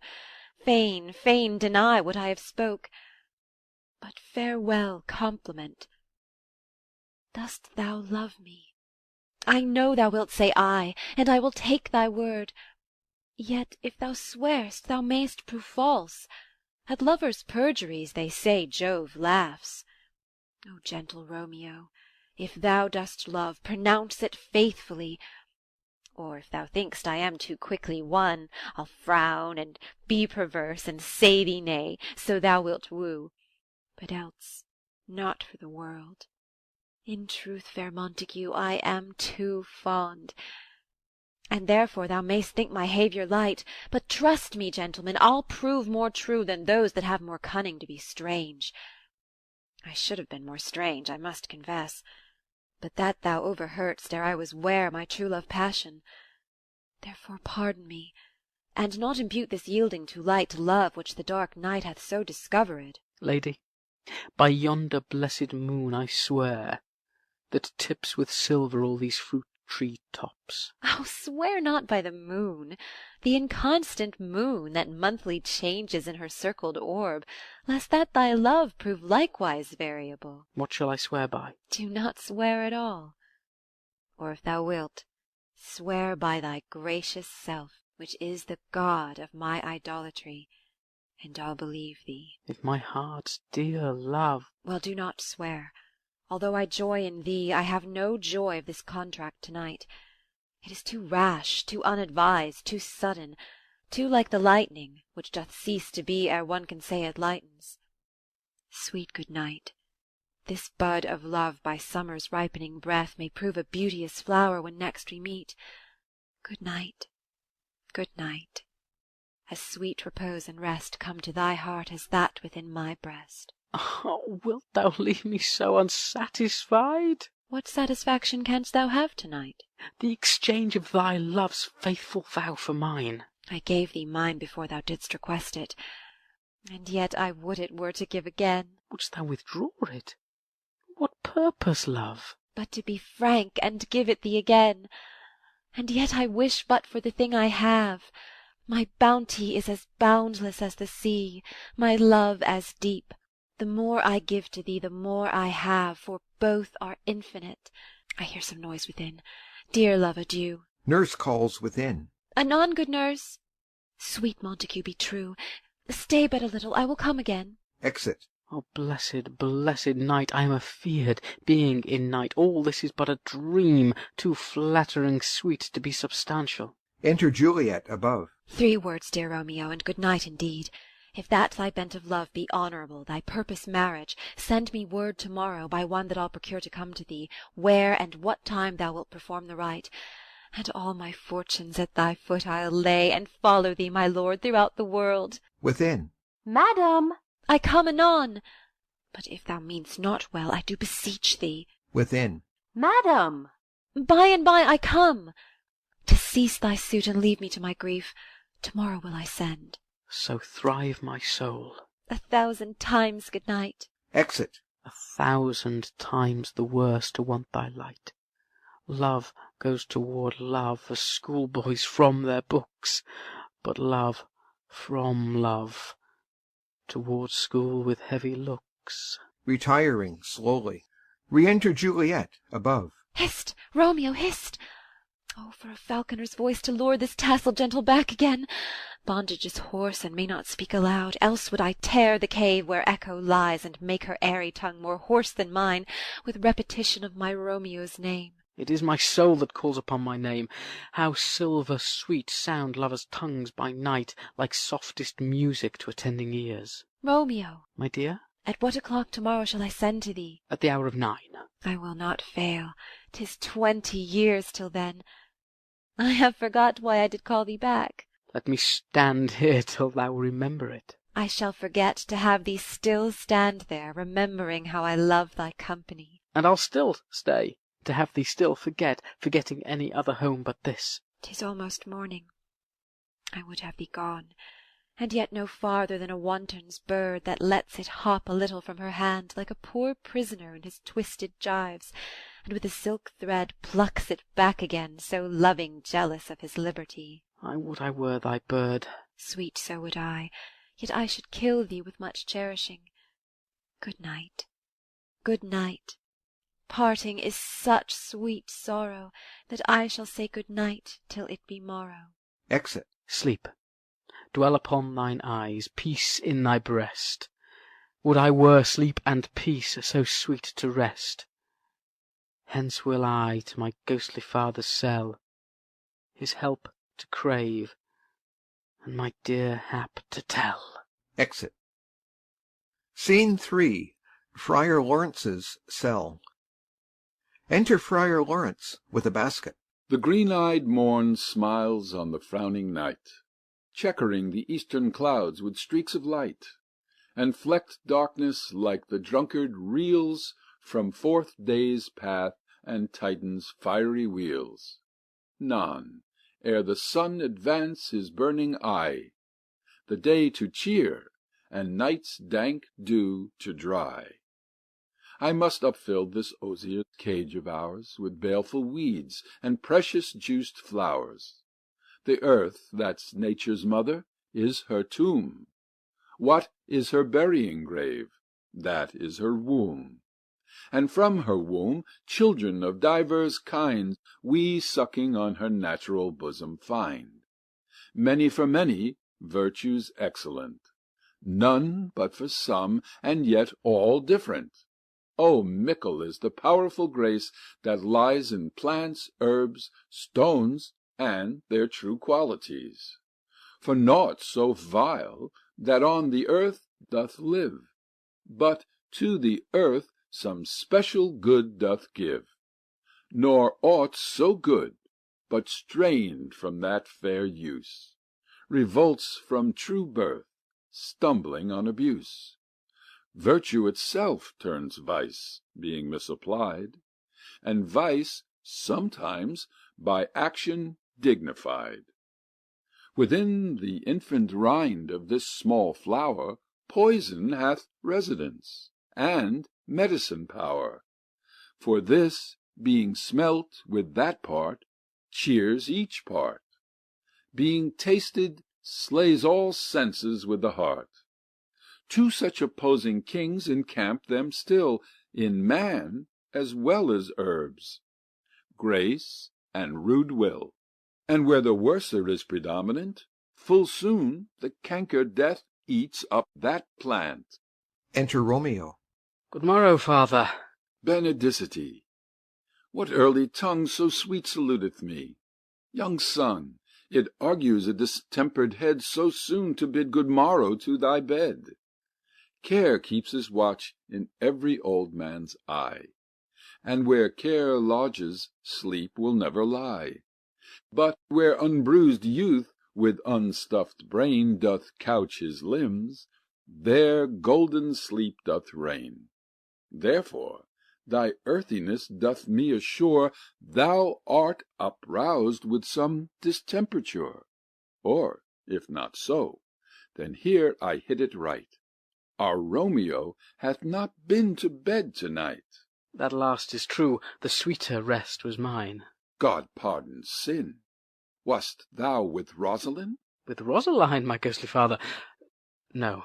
fain deny what I have spoke. But farewell compliment. Dost thou love me? I know thou wilt say aye, and I will take thy word. Yet if thou swear'st, thou mayst prove false. At lovers' perjuries they say Jove laughs. O gentle Romeo, if thou dost love, pronounce it faithfully. Or if thou think'st I am too quickly won, I'll frown and be perverse and say thee nay, so thou wilt woo. But else not for the world. In truth, fair Montague, I am too fond. And therefore thou mayst think my haviour light, but trust me, gentleman, I'll prove more true than those that have more cunning to be strange. I should have been more strange, I must confess, but that thou overheardst ere I was ware my true love passion. Therefore pardon me, and not impute this yielding too light to love which the dark night hath so discovered. Lady, by yonder blessed moon I swear, that tips with silver all these fruit-tree tops. Oh, swear not by the moon, the inconstant moon that monthly changes in her circled orb, lest that thy love prove likewise variable. What shall I swear by? Do not swear at all. Or if thou wilt, swear by thy gracious self, which is the god of my idolatry, and I'll believe thee. If my heart's dear love... Well, do not swear. Although I joy in thee, I have no joy of this contract to-night. It is too rash, too unadvised, too sudden, too like the lightning, which doth cease to be ere one can say it lightens. Sweet good night. This bud of love by summer's ripening breath may prove a beauteous flower when next we meet. Good night, good night. As sweet repose and rest come to thy heart as that within my breast. Oh, wilt thou leave me so unsatisfied? What satisfaction canst thou have to-night? The exchange of thy love's faithful vow for mine. I gave thee mine before thou didst request it, and yet I would it were to give again. Wouldst thou withdraw it? What purpose, love? But to be frank, and give it thee again. And yet I wish but for the thing I have. My bounty is as boundless as the sea, my love as deep. The more I give to thee, the more I have, for both are infinite. I hear some noise within. Dear love, adieu. Nurse calls within. Anon, good nurse. Sweet Montague, be true. Stay but a little, I will come again. Exit. Oh, blessed, blessed night, I am afeard, being in night. All this is but a dream, too flattering sweet to be substantial. Enter Juliet above. 3 words, dear Romeo, and good night indeed. If that thy bent of love be honourable, thy purpose marriage, send me word to-morrow by one that I'll procure to come to thee, where and what time thou wilt perform the rite. And all my fortunes at thy foot I'll lay, and follow thee, my lord, throughout the world. Within. Madam! I come anon. But if thou mean'st not well, I do beseech thee. Within. Madam! By and by I come. To cease thy suit and leave me to my grief, to-morrow will I send. So thrive my soul. 1,000 times good night. Exit. 1,000 times the worse to want thy light. Love goes toward love as schoolboys from their books, but love from love toward school with heavy looks. Retiring slowly. Re-enter Juliet above. Hist, Romeo, hist! Oh, for a falconer's voice to lure this tassel gentle back again! Bondage is hoarse and may not speak aloud, else would I tear the cave where Echo lies, and make her airy tongue more hoarse than mine, with repetition of my Romeo's name. It is my soul that calls upon my name. How silver sweet sound lovers' tongues by night, like softest music to attending ears. Romeo! My dear? At what o'clock to-morrow shall I send to thee? At the hour of 9. I will not fail. 'Tis 20 years till then. I have forgot why I did call thee back. Let me stand here till thou remember it. I shall forget to have thee still stand there, remembering how I love thy company. And I'll still stay, to have thee still forget, forgetting any other home but this. 'Tis almost morning. I would have thee gone, and yet no farther than a wanton's bird that lets it hop a little from her hand like a poor prisoner in his twisted gyves, and with a silk thread plucks it back again, so loving jealous of his liberty. I would I were thy bird. Sweet, so would I, yet I should kill thee with much cherishing. Good night, good night. Parting is such sweet sorrow, that I shall say good night till it be morrow. Exit. Sleep. Dwell upon thine eyes, peace in thy breast. Would I were sleep and peace, so sweet to rest. Hence will I to my ghostly father's cell, his help to crave, and my dear hap to tell. Exit. Scene 3. Friar Lawrence's cell. Enter Friar Lawrence with a basket. The green-eyed morn smiles on the frowning night, checkering the eastern clouds with streaks of light, and flecked darkness like the drunkard reels from forth day's path and Titan's fiery wheels. None, ere the sun advance his burning eye, the day to cheer, and night's dank dew to dry. I must upfill this osier cage of ours with baleful weeds and precious juiced flowers. The earth, that's nature's mother, is her tomb. What is her burying grave? That is her womb. And from her womb children of divers kinds we sucking on her natural bosom find. Many for many, virtues excellent, none but for some, and yet all different. Oh, mickle is the powerful grace that lies in plants, herbs, stones, and their true qualities. For naught so vile that on the earth doth live, but to the earth some special good doth give, nor aught so good, but strained from that fair use, revolts from true birth, stumbling on abuse. Virtue itself turns vice, being misapplied, and vice sometimes by action dignified. Within the infant rind of this small flower poison hath residence, and medicine power, for this, being smelt with that part, cheers each part. Being tasted, slays all senses with the heart. Two such opposing kings encamp them still, in man as well as herbs, grace and rude will. And where the worser is predominant, full soon the canker death eats up that plant. Enter Romeo. Good morrow, father. Benedicite. What early tongue so sweet saluteth me? Young son, it argues a distempered head so soon to bid good morrow to thy bed. Care keeps his watch in every old man's eye, and where care lodges, sleep will never lie. But where unbruised youth with unstuffed brain doth couch his limbs, there golden sleep doth reign. Therefore thy earthiness doth me assure thou art uproused with some distemperature. Or, if not so, then here I hit it right. Our Romeo hath not been to bed to-night. That last is true, the sweeter rest was mine. God pardon sin. Wast thou with Rosalind? With Rosaline, my ghostly father? No,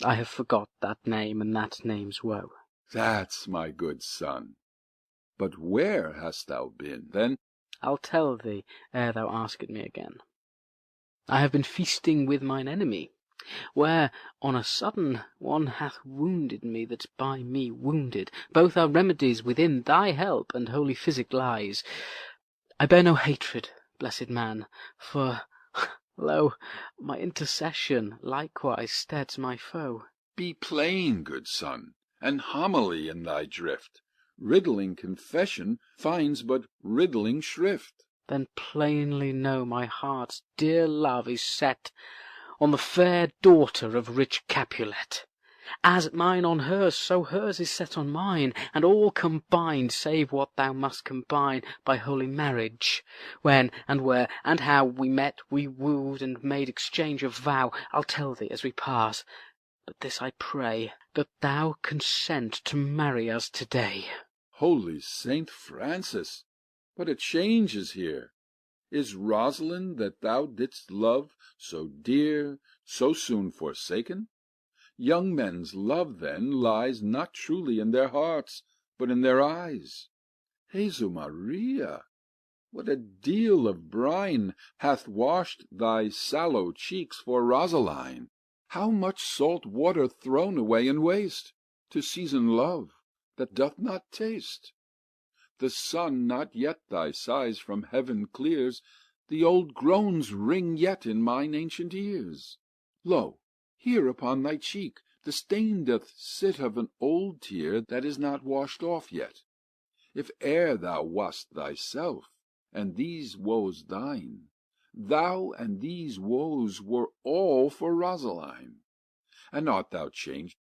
I have forgot that name and that name's woe. That's my good son. But where hast thou been, then? I'll tell thee ere thou ask it me again. I have been feasting with mine enemy, where on a sudden one hath wounded me that by me wounded. Both our remedies within thy help and holy physic lies. I bear no hatred, blessed man, for, lo, my intercession likewise steads my foe. Be plain, good son, and homily in thy drift. Riddling confession finds but riddling shrift. Then plainly know my heart's dear love is set on the fair daughter of rich Capulet, As mine on hers, so hers is set on mine, and all combined, save what thou must combine by holy marriage. When, and where, and how we met, we wooed, and made exchange of vow, I'll tell thee as we pass. But this I pray, that thou consent to marry us today. Holy Saint Francis, what a change is here! Is Rosalind that thou didst love so dear, so soon forsaken? Young men's love, then, lies not truly in their hearts, but in their eyes. Jesu Maria, what a deal of brine hath washed thy sallow cheeks for Rosaline! How much salt water thrown away in waste, to season love that doth not taste! The sun not yet thy sighs from heaven clears, the old groans ring yet in mine ancient ears. Lo, here upon thy cheek the stain doth sit of an old tear that is not washed off yet. If e'er thou wast thyself, and these woes thine, thou and these woes were all for Rosaline. And art thou changed?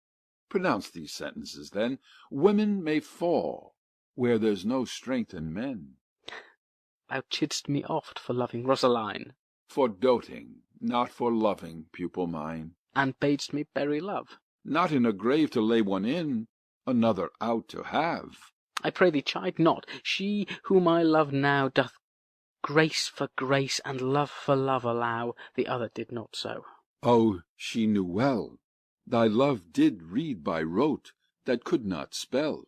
Pronounce these sentences, then. Women may fall where there's no strength in men. Thou chidst me oft for loving Rosaline, For doting, not for loving, pupil mine. and bad'st me bury love. Not in a grave to lay one in, another out to have. I pray thee chide not. She whom I love now doth grace for grace and love for love allow. The other did not so. Oh, she knew well. Thy love did read by rote that could not spell.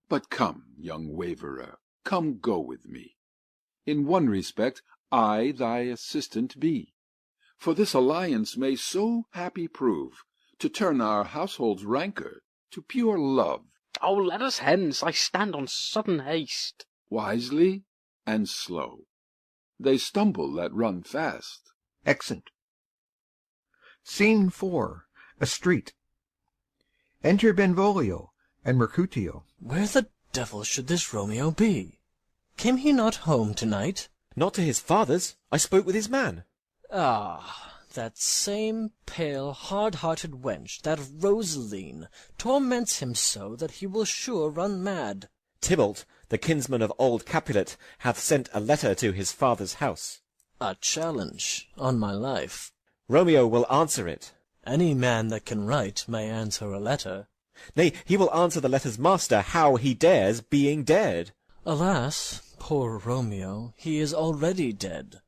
But come, young waverer, come go with me. In one respect I thy assistant be, for this alliance may so happy prove, to turn our household's rancour to pure love. Oh, let us hence, I stand on sudden haste. Wisely and slow. They stumble that run fast. Exeunt. Scene 4. A street. Enter Benvolio and Mercutio. Where the devil should this Romeo be? Came he not home to-night? Not to his father's. I spoke with his man. Ah, that same pale, hard-hearted wench, that Rosaline, torments him so that he will sure run mad. Tybalt, the kinsman of old Capulet, hath sent a letter to his father's house. A challenge, on my life. Romeo will answer it. Any man that can write may answer a letter. Nay, he will answer the letter's master how he dares, being dared. Alas, poor Romeo, he is already dead,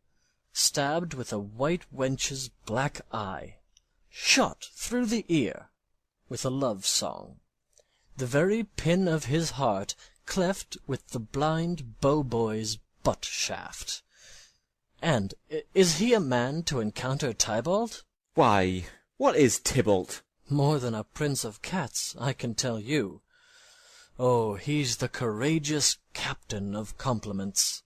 stabbed with a white wench's black eye, shot through the ear with a love song, the very pin of his heart cleft with the blind bow-boy's butt-shaft. And is he a man to encounter Tybalt? Why, what is Tybalt? More than a prince of cats, I can tell you. Oh, he's the courageous captain of compliments.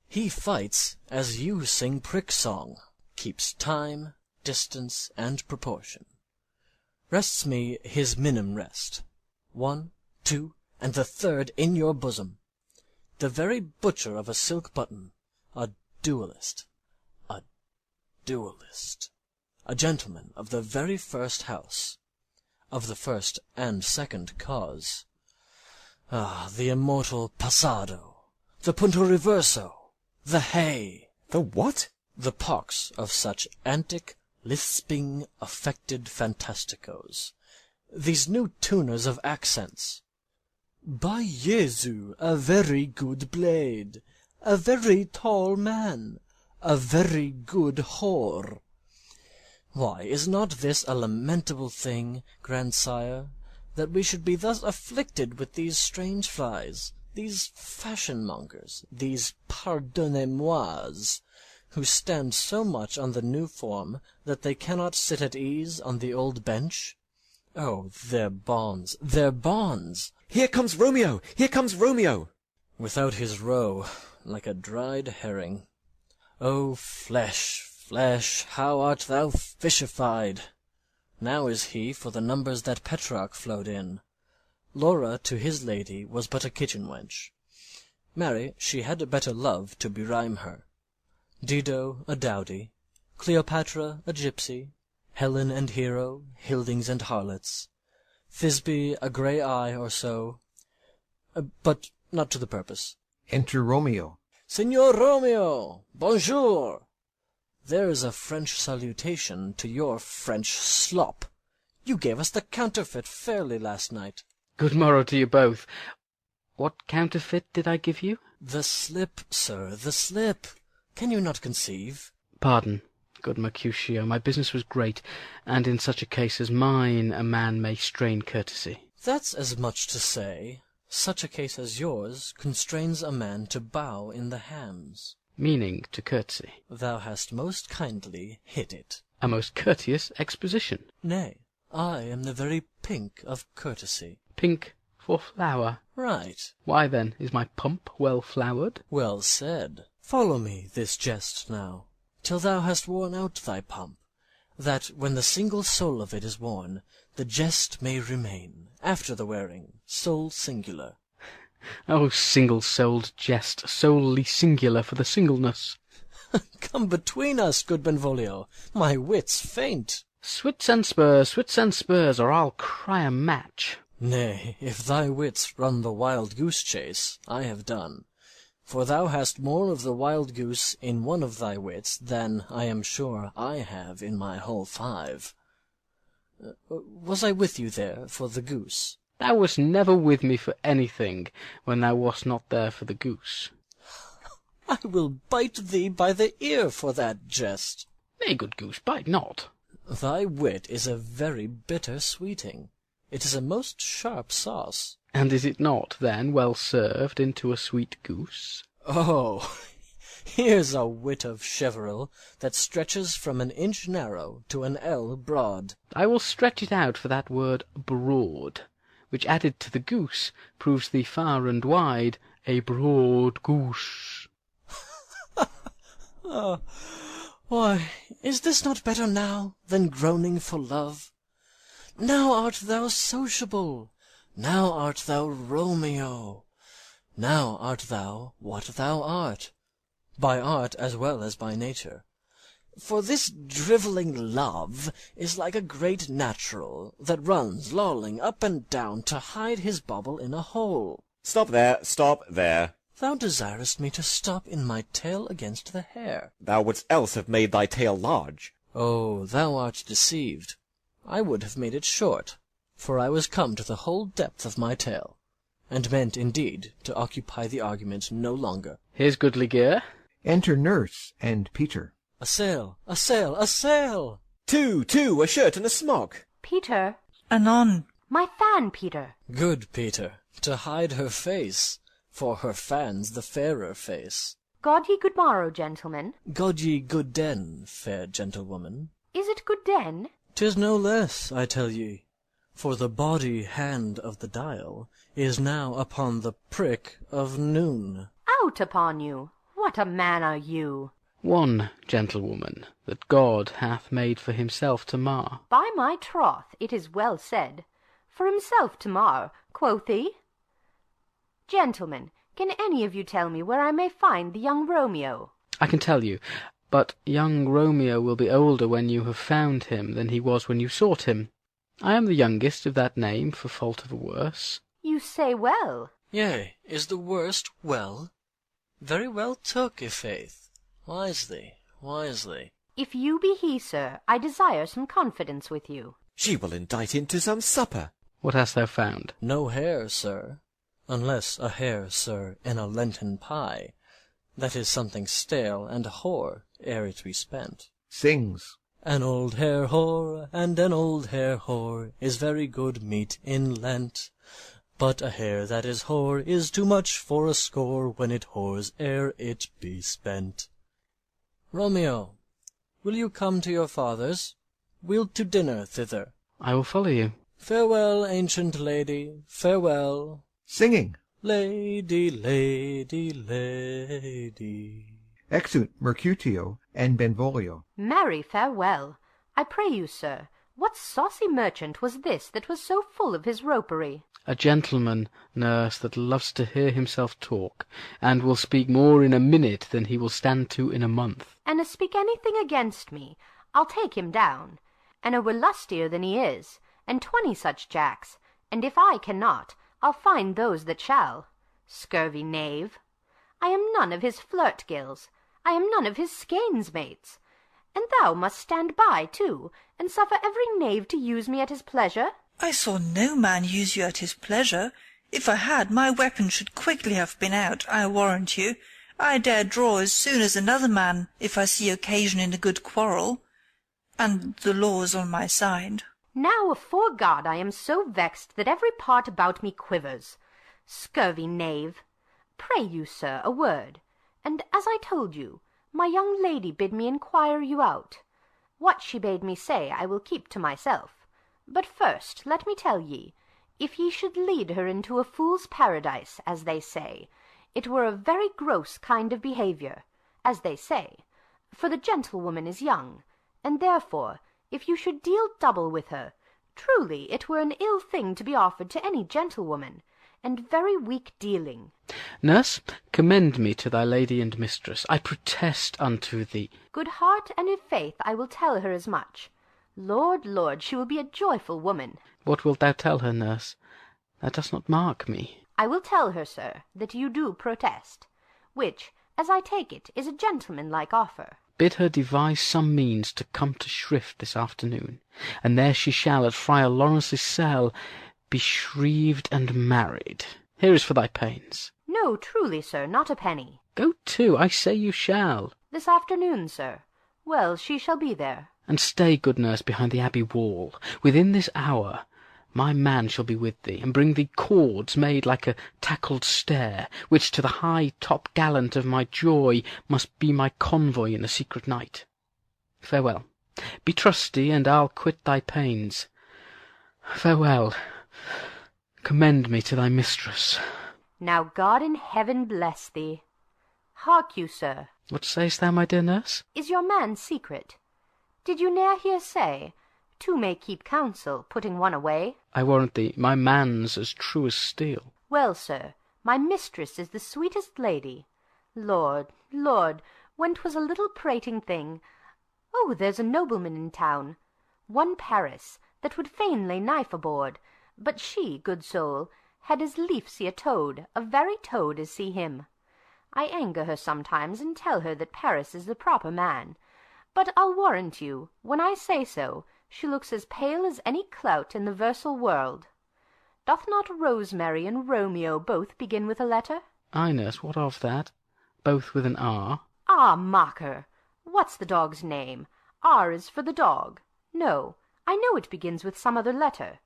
He fights as you sing prick-song, keeps time, distance, and proportion. Rests me his minim rest. 1, 2, and the third in your bosom. The very butcher of a silk button, a duellist, a gentleman of the very first house, of the first and second cause. Ah, the immortal passado, the punto reverso, the hay. The what? The pox of such antic, lisping, affected fantasticos. These new tuners of accents. By Jesu, a very good blade, a very tall man, a very good whore. Why, is not this a lamentable thing, grandsire, that we should be thus afflicted with these strange flies, these fashion-mongers, these pardonnez-mois, who stand so much on the new form that they cannot sit at ease on the old bench? Oh, their bonds, their bonds! Here comes Romeo! Here comes Romeo! Without his roe, like a dried herring. O flesh, flesh, how art thou fishified! Now is he for the numbers that Petrarch flowed in. Laura to his lady was but a kitchen wench. Marry, she had a better love to berhyme her. Dido a dowdy, Cleopatra a gypsy, Helen and Hero, Hildings and harlots. Thisbe, a grey eye or so, but not to the purpose. Enter Romeo. Signor Romeo, bonjour. There's a French salutation to your French slop. You gave us the counterfeit fairly last night. Good morrow to you both. What counterfeit did I give you? The slip, sir, the slip. Can you not conceive? Pardon, good Mercutio, my business was great, and in such a case as mine a man may strain courtesy. That's as much to say, such a case as yours constrains a man to bow in the hams. Meaning to courtesy. Thou hast most kindly hit it. A most courteous exposition. Nay, I am the very pink of courtesy. Pink for flower. Right. Why then, is my pump well flowered? Well said. Follow me this jest now, till thou hast worn out thy pump, that when the single soul of it is worn, the jest may remain, after the wearing, soul singular. Oh, single-souled jest, solely singular for the singleness. Come between us, good Benvolio, my wits faint. Swits and spurs, or I'll cry a match. Nay, if thy wits run the wild goose chase, I have done. For thou hast more of the wild goose in one of thy wits than, I am sure, I have in my whole 5. Was I with you there for the goose? Thou wast never with me for anything, when thou wast not there for the goose. I will bite thee by the ear for that jest. Nay, good goose, bite not. Thy wit is a very bitter sweeting. It is a most sharp sauce. And is it not, then, well served into a sweet goose? Oh, here's a wit of Cheveril that stretches from an inch narrow to an ell broad. I will stretch it out for that word broad, which added to the goose proves thee far and wide a broad goose. Why, is this not better now than groaning for love? Now art thou sociable, now art thou Romeo, now art thou what thou art, by art as well as by nature. For this drivelling love is like a great natural that runs lolling up and down to hide his bauble in a hole. Stop there, stop there. Thou desirest me to stop in my tail against the hair. Thou wouldst else have made thy tail large. Oh, thou art deceived. I would have made it short, for I was come to the whole depth of my tail, and meant indeed to occupy the argument no longer. Here's goodly gear. Enter Nurse and Peter. A sail, a sail, a sail! Two, a shirt and a smock. Peter. Anon. My fan, Peter. Good Peter, to hide her face, for her fan's the fairer face. God ye good morrow, gentlemen. God ye good den, fair gentlewoman. Is it good den? 'Tis no less, I tell ye, for the body hand of the dial is now upon the prick of noon. Out upon you! What a man are you! One gentlewoman that God hath made for himself to mar. By my troth, it is well said. For himself to mar, quoth he. Gentlemen, can any of you tell me where I may find the young Romeo? I can tell you, but young Romeo will be older when you have found him than he was when you sought him. I am the youngest of that name, for fault of a worse. You say well. Yea, is the worst well? Very well took, i' faith. Wisely, wisely. If you be he, sir, I desire some confidence with you. She will indite him to some supper. What hast thou found? No hare, sir, unless a hare, sir, in a Lenten pie. That is something stale and hoar, ere it be spent. Sings. An old hare whore, and an old hare whore, is very good meat in Lent. But a hare that is hoar is too much for a score when it whores ere it be spent. Romeo, will you come to your father's? We'll to dinner thither. I will follow you. Farewell, ancient lady, farewell. Singing. Lady, lady, lady. Exeunt Mercutio and Benvolio. Marry, farewell. I pray you, sir, what saucy merchant was this that was so full of his ropery? A gentleman, nurse, that loves to hear himself talk, and will speak more in a minute than he will stand to in a month. An' a speak anything against me, I'll take him down. And a were lustier than he is, and 20 such jacks, and if I cannot, I'll find those that shall. Scurvy knave! I am none of his flirt-gills, I am none of his skeins mates, and thou must stand by too, and suffer every knave to use me at his pleasure. I saw no man use you at his pleasure. If I had, my weapon should quickly have been out, I warrant you. I dare draw as soon as another man, if I see occasion in a good quarrel, and the law is on my side. Now, afore God, I am so vexed that every part about me quivers. Scurvy knave! Pray you, sir, a word, and as I told you, my young lady bid me inquire you out. What she bade me say I will keep to myself. But first let me tell ye, if ye should lead her into a fool's paradise, as they say, it were a very gross kind of behaviour, as they say, for the gentlewoman is young, and therefore, if you should deal double with her, truly it were an ill thing to be offered to any gentlewoman, and very weak dealing. Nurse, commend me to thy lady and mistress. I protest unto thee. Good heart, and in faith I will tell her as much. Lord, Lord, she will be a joyful woman. What wilt thou tell her, nurse? Thou dost not mark me. I will tell her, sir, that you do protest, which, as I take it, is a gentlemanlike offer. Bid her devise some means to come to Shrift this afternoon, and there she shall at Friar Lawrence's cell be shrived and married. Here is for thy pains. No, truly, sir, not a penny. Go to, I say you shall. This afternoon, sir. Well, she shall be there. And stay, good nurse, behind the abbey wall. Within this hour my man shall be with thee, and bring thee cords made like a tackled stair, which to the high top-gallant of my joy must be my convoy in the secret night. Farewell. Be trusty, and I'll quit thy pains. Farewell. Commend me to thy mistress. Now God in heaven bless thee. Hark you, sir. What sayst thou, my dear nurse? Is your man secret? Did you ne'er hear say, two may keep counsel, putting one away? I warrant thee, my man's as true as steel. Well, sir, my mistress is the sweetest lady. Lord, Lord, when 'twas a little prating thing. Oh, there's a nobleman in town, one Paris, that would fain lay knife aboard, but she, good soul, had as lief see a toad, a very toad, as see him. I anger her sometimes, and tell her that Paris is the proper man. But I'll warrant you, when I say so, she looks as pale as any clout in the versal world. Doth not Rosemary and Romeo both begin with a letter? Ay, nurse, what of that? Both with an R? Ah, mocker! What's the dog's name? R is for the dog. No, I know it begins with some other letter.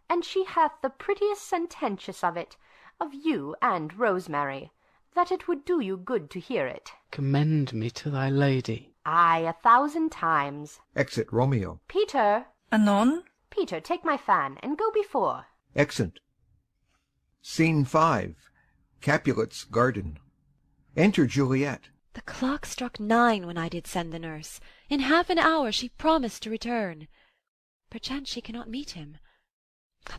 And she hath the prettiest sententious of it, of you and Rosemary, that it would do you good to hear it. Commend me to thy lady. Ay, 1,000 times. Exit Romeo. Peter! Anon? Peter, take my fan, and go before. Exit. Scene 5. Capulet's garden. Enter Juliet. The clock struck 9 when I did send the nurse. In half an hour she promised to return. Perchance she cannot meet him.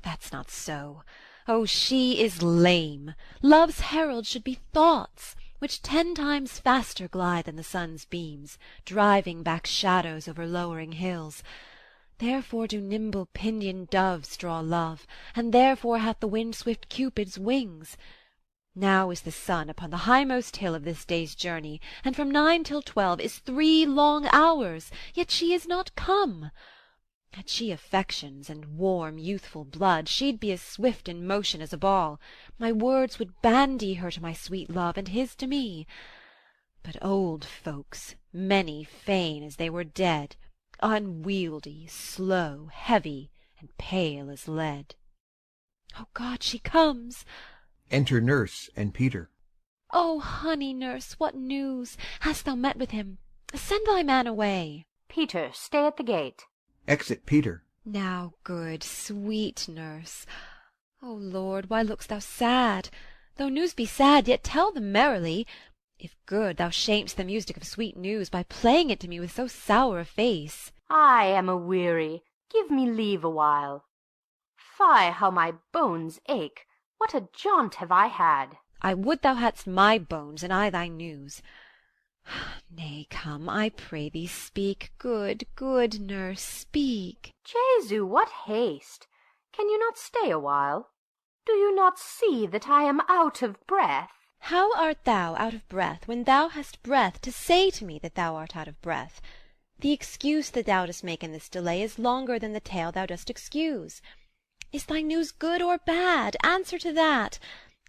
That's not so. Oh, she is lame. Love's herald should be thoughts, which 10 times faster glide than the sun's beams, driving back shadows over lowering hills. Therefore do nimble pinioned doves draw love, and therefore hath the wind swift Cupid's wings. Now is the sun upon the high-most hill of this day's journey, and from 9 till 12 is 3 long hours, yet she is not come. Had she affections and warm youthful blood, she'd be as swift in motion as a ball. My words would bandy her to my sweet love, and his to me. But old folks, many feign as they were dead, unwieldy, slow, heavy, and pale as lead. Oh God, she comes! Enter Nurse and Peter. Oh, honey nurse, what news? Hast thou met with him? Send thy man away. Peter, stay at the gate. Exit Peter. Now, good, sweet nurse. O Lord, why look'st thou sad? Though news be sad, yet tell them merrily. If good, thou shamest the music of sweet news by playing it to me with so sour a face. I am a-weary. Give me leave awhile. Fie, how my bones ache! What a jaunt have I had! I would thou hadst my bones, and I thy news. Nay, come, I pray thee, speak, good, good nurse, speak. Jesu, what haste! Can you not stay a while? Do you not see that I am out of breath? How art thou out of breath, when thou hast breath to say to me that thou art out of breath? The excuse that thou dost make in this delay is longer than the tale thou dost excuse. Is thy news good or bad? Answer to that.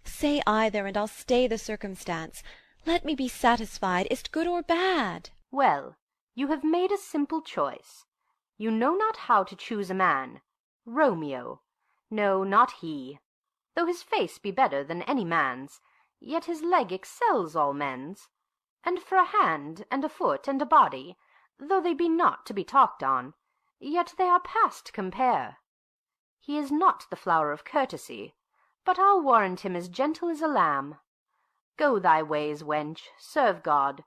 Say either, and I'll stay the circumstance. Let me be satisfied. Is't good or bad? Well, you have made a simple choice. You know not how to choose a man. Romeo. No, not he. Though his face be better than any man's, yet his leg excels all men's. And for a hand, and a foot, and a body, though they be not to be talked on, yet they are past compare. He is not the flower of courtesy, but I'll warrant him as gentle as a lamb. Go thy ways, wench, serve God.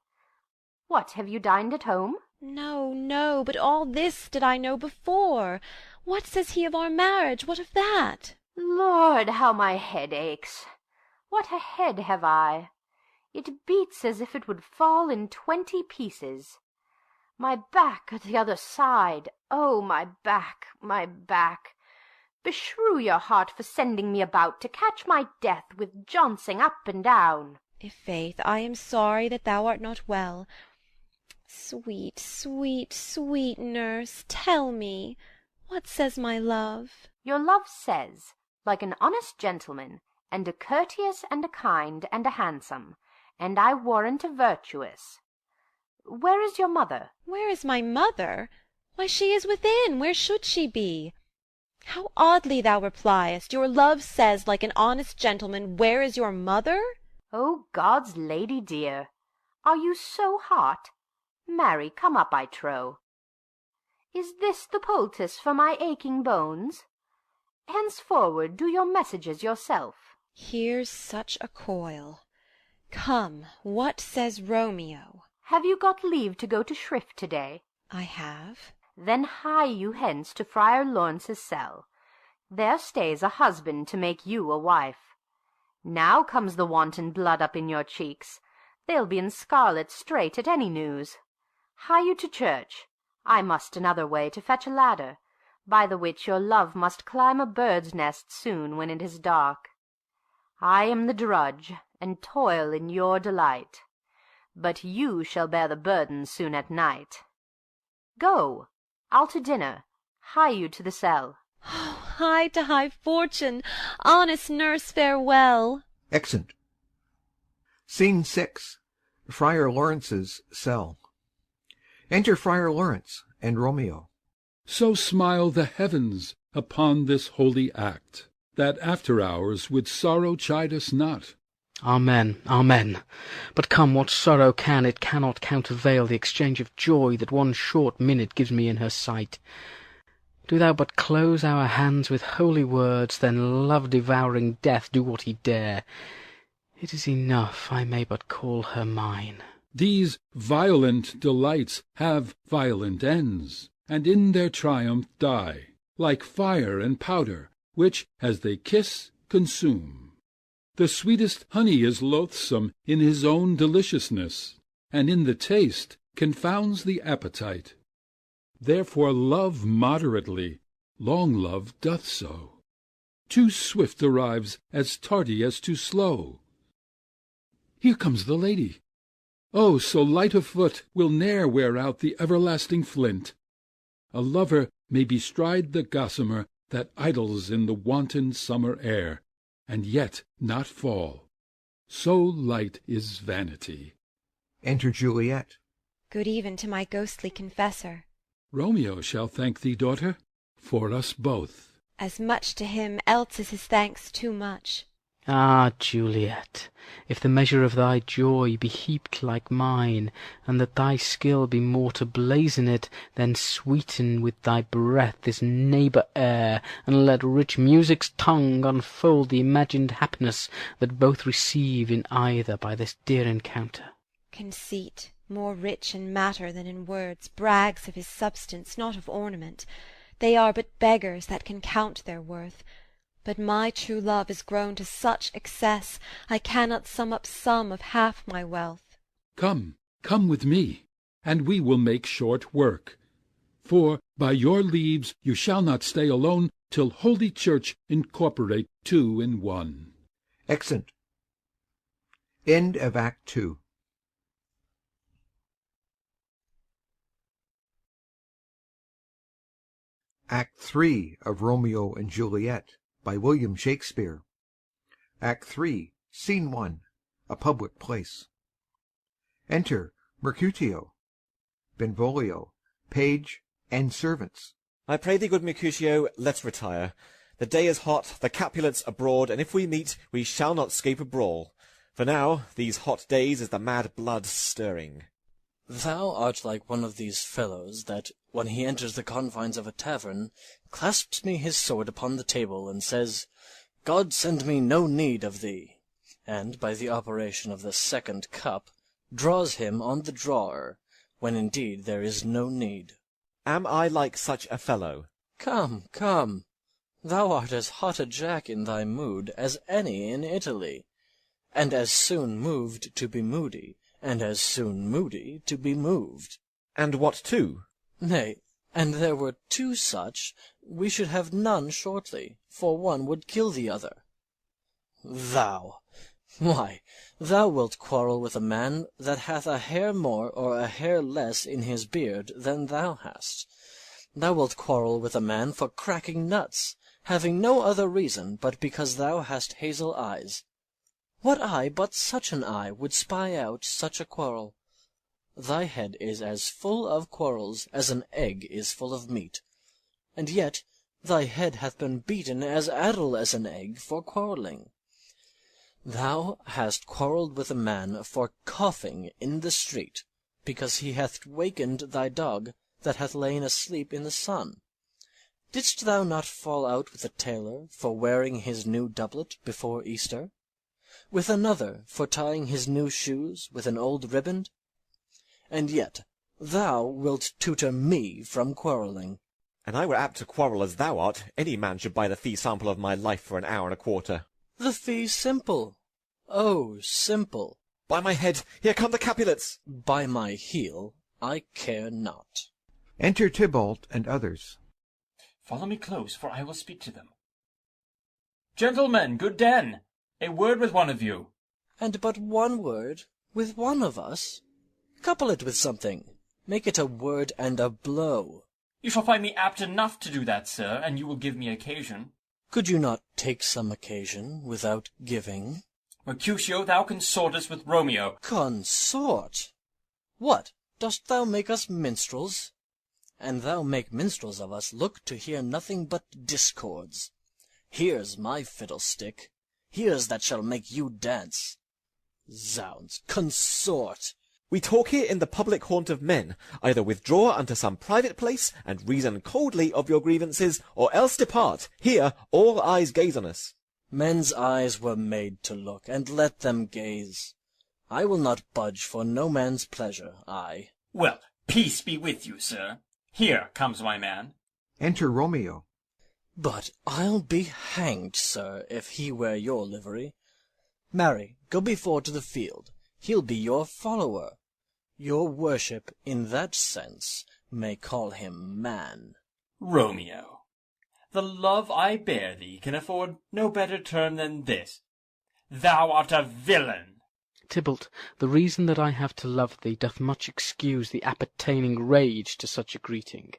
What, have you dined at home? No, no, but all this did I know before. What says he of our marriage? What of that? Lord, how my head aches! What a head have I! It beats as if it would fall in 20 pieces. My back at the other side, oh, my back, my back! Beshrew your heart for sending me about to catch my death with jouncing up and down. I'faith, I am sorry that thou art not well. Sweet, sweet, sweet nurse, tell me, what says my love? Your love says, like an honest gentleman, and a courteous, and a kind, and a handsome, and I warrant a virtuous. Where is your mother? Where is my mother? Why, she is within. Where should she be? How oddly thou repliest! Your love says, like an honest gentleman, where is your mother? O God's lady dear, are you so hot? Marry, come up, I trow. Is this the poultice for my aching bones? Henceforward do your messages yourself. Here's such a coil. Come, what says Romeo? Have you got leave to go to shrift to-day? I have. Then hie you hence to Friar Lawrence's cell. There stays a husband to make you a wife. Now comes the wanton blood up in your cheeks. They'll be in scarlet straight at any news. Hie you to church. I must another way to fetch a ladder, by the which your love must climb a bird's nest soon when it is dark. I am the drudge, and toil in your delight, but you shall bear the burden soon at night. Go, I'll to dinner. Hie you to the cell. Oh, hie to high fortune! Honest nurse, farewell! Exeunt. Scene 6. Friar Lawrence's cell. Enter Friar Lawrence and Romeo. So smile the heavens upon this holy act, that after hours with sorrow chide us not. Amen, amen. But come, what sorrow can, it cannot countervail the exchange of joy that one short minute gives me in her sight. Do thou but close our hands with holy words, then love-devouring death do what he dare. It is enough I may but call her mine. These violent delights have violent ends, and in their triumph die, like fire and powder, which, as they kiss, consume. The sweetest honey is loathsome in his own deliciousness, and in the taste confounds the appetite. Therefore love moderately, long love doth so. Too swift arrives as tardy as too slow. Here comes the lady. Oh, so light of foot will ne'er wear out the everlasting flint. A lover may bestride the gossamer that idles in the wanton summer air, and yet not fall. So light is vanity. Enter Juliet. Good even to my ghostly confessor. Romeo shall thank thee, daughter, for us both. As much to him, else is his thanks too much. Ah, Juliet, if the measure of thy joy be heaped like mine, and that thy skill be more to blazon it, then sweeten with thy breath this neighbour air, and let rich music's tongue unfold the imagined happiness that both receive in either by this dear encounter. Conceit, more rich in matter than in words, brags of his substance, not of ornament. They are but beggars that can count their worth. But my true love is grown to such excess, I cannot sum up sum of half my wealth. Come with me, and we will make short work. For by your leaves you shall not stay alone, till Holy Church incorporate two in one. Exeunt. End of Act 2. Act 3 of Romeo and Juliet by William Shakespeare. Act 3, Scene 1, a public place. Enter Mercutio, Benvolio, page, and servants. I pray thee, good Mercutio, let's retire. The day is hot, the Capulets abroad, and if we meet, we shall not scape a brawl. For now, these hot days is the mad blood stirring. Thou art like one of these fellows that, when he enters the confines of a tavern, clasps me his sword upon the table, and says, God send me no need of thee, and, by the operation of the second cup, draws him on the drawer, when indeed there is no need. Am I like such a fellow? Come, come, thou art as hot a Jack in thy mood as any in Italy, and as soon moved to be moody, and as soon moody to be moved. And what two? Nay, and there were two such, we should have none shortly, for one would kill the other. Thou! Why, thou wilt quarrel with a man that hath a hair more or a hair less in his beard than thou hast. Thou wilt quarrel with a man for cracking nuts, having no other reason but because thou hast hazel eyes. What eye but such an eye would spy out such a quarrel? Thy head is as full of quarrels as an egg is full of meat, and yet thy head hath been beaten as addle as an egg for quarrelling. Thou hast quarrelled with a man for coughing in the street, because he hath wakened thy dog that hath lain asleep in the sun. Didst thou not fall out with a tailor for wearing his new doublet before Easter? With another for tying his new shoes with an old riband? And yet thou wilt tutor me from quarrelling. An I were apt to quarrel as thou art, any man should buy the fee sample of my life for an hour and a quarter. The fee simple. Oh, simple. By my head, here come the Capulets. By my heel, I care not. Enter Tybalt and others. Follow me close, for I will speak to them. Gentlemen, good den, a word with one of you. And but one word with one of us? Couple it with something. Make it a word and a blow. You shall find me apt enough to do that, sir, and you will give me occasion. Could you not take some occasion without giving? Mercutio, thou consortest with Romeo. Consort? What, dost thou make us minstrels? And thou make minstrels of us look to hear nothing but discords. Here's my fiddlestick. Here's that shall make you dance. Zounds, consort! We talk here in the public haunt of men. Either withdraw unto some private place, and reason coldly of your grievances, or else depart. Here all eyes gaze on us. Men's eyes were made to look, and let them gaze. I will not budge for no man's pleasure, I. Well, peace be with you, sir. Here comes my man. Enter Romeo. But I'll be hanged, sir, if he wear your livery. Marry, go before to the field. He'll be your follower. Your worship, in that sense, may call him man. Romeo, the love I bear thee can afford no better term than this. Thou art a villain. Tybalt, the reason that I have to love thee doth much excuse the appertaining rage to such a greeting.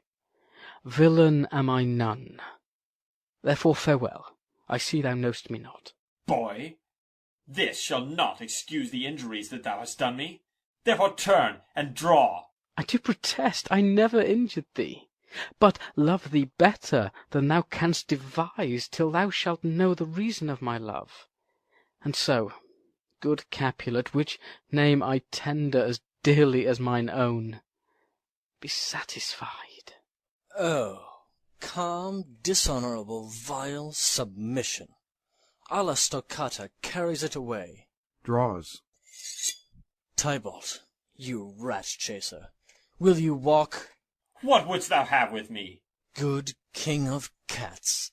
Villain am I none. Therefore farewell. I see thou know'st me not. Boy, this shall not excuse the injuries that thou hast done me. Therefore turn and draw. I do protest I never injured thee, but love thee better than thou canst devise, till thou shalt know the reason of my love. And so, good Capulet, which name I tender as dearly as mine own, be satisfied. Oh, calm, dishonourable, vile submission. Alla stoccata carries it away. Draws. Tybalt, you rat-chaser, will you walk? What wouldst thou have with me? Good king of cats,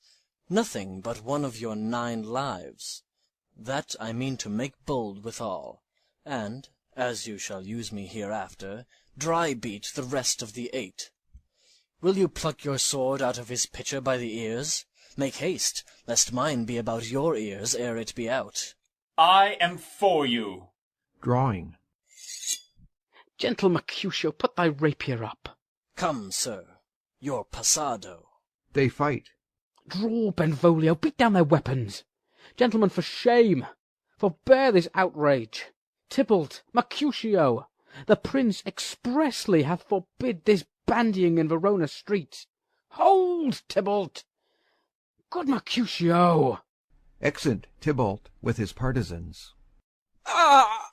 nothing but one of your 9 lives. That I mean to make bold withal, and, as you shall use me hereafter, dry beat the rest of the 8. Will you pluck your sword out of his pitcher by the ears? Make haste, lest mine be about your ears ere it be out. I am for you. Drawing. Gentle Mercutio, put thy rapier up. Come, sir, your passado. They fight. Draw, Benvolio, beat down their weapons. Gentlemen, for shame! Forbear this outrage. Tybalt, Mercutio, the prince expressly hath forbid this bandying in Verona streets. Hold, Tybalt! Good Mercutio! Exit Tybalt with his partisans. Ah!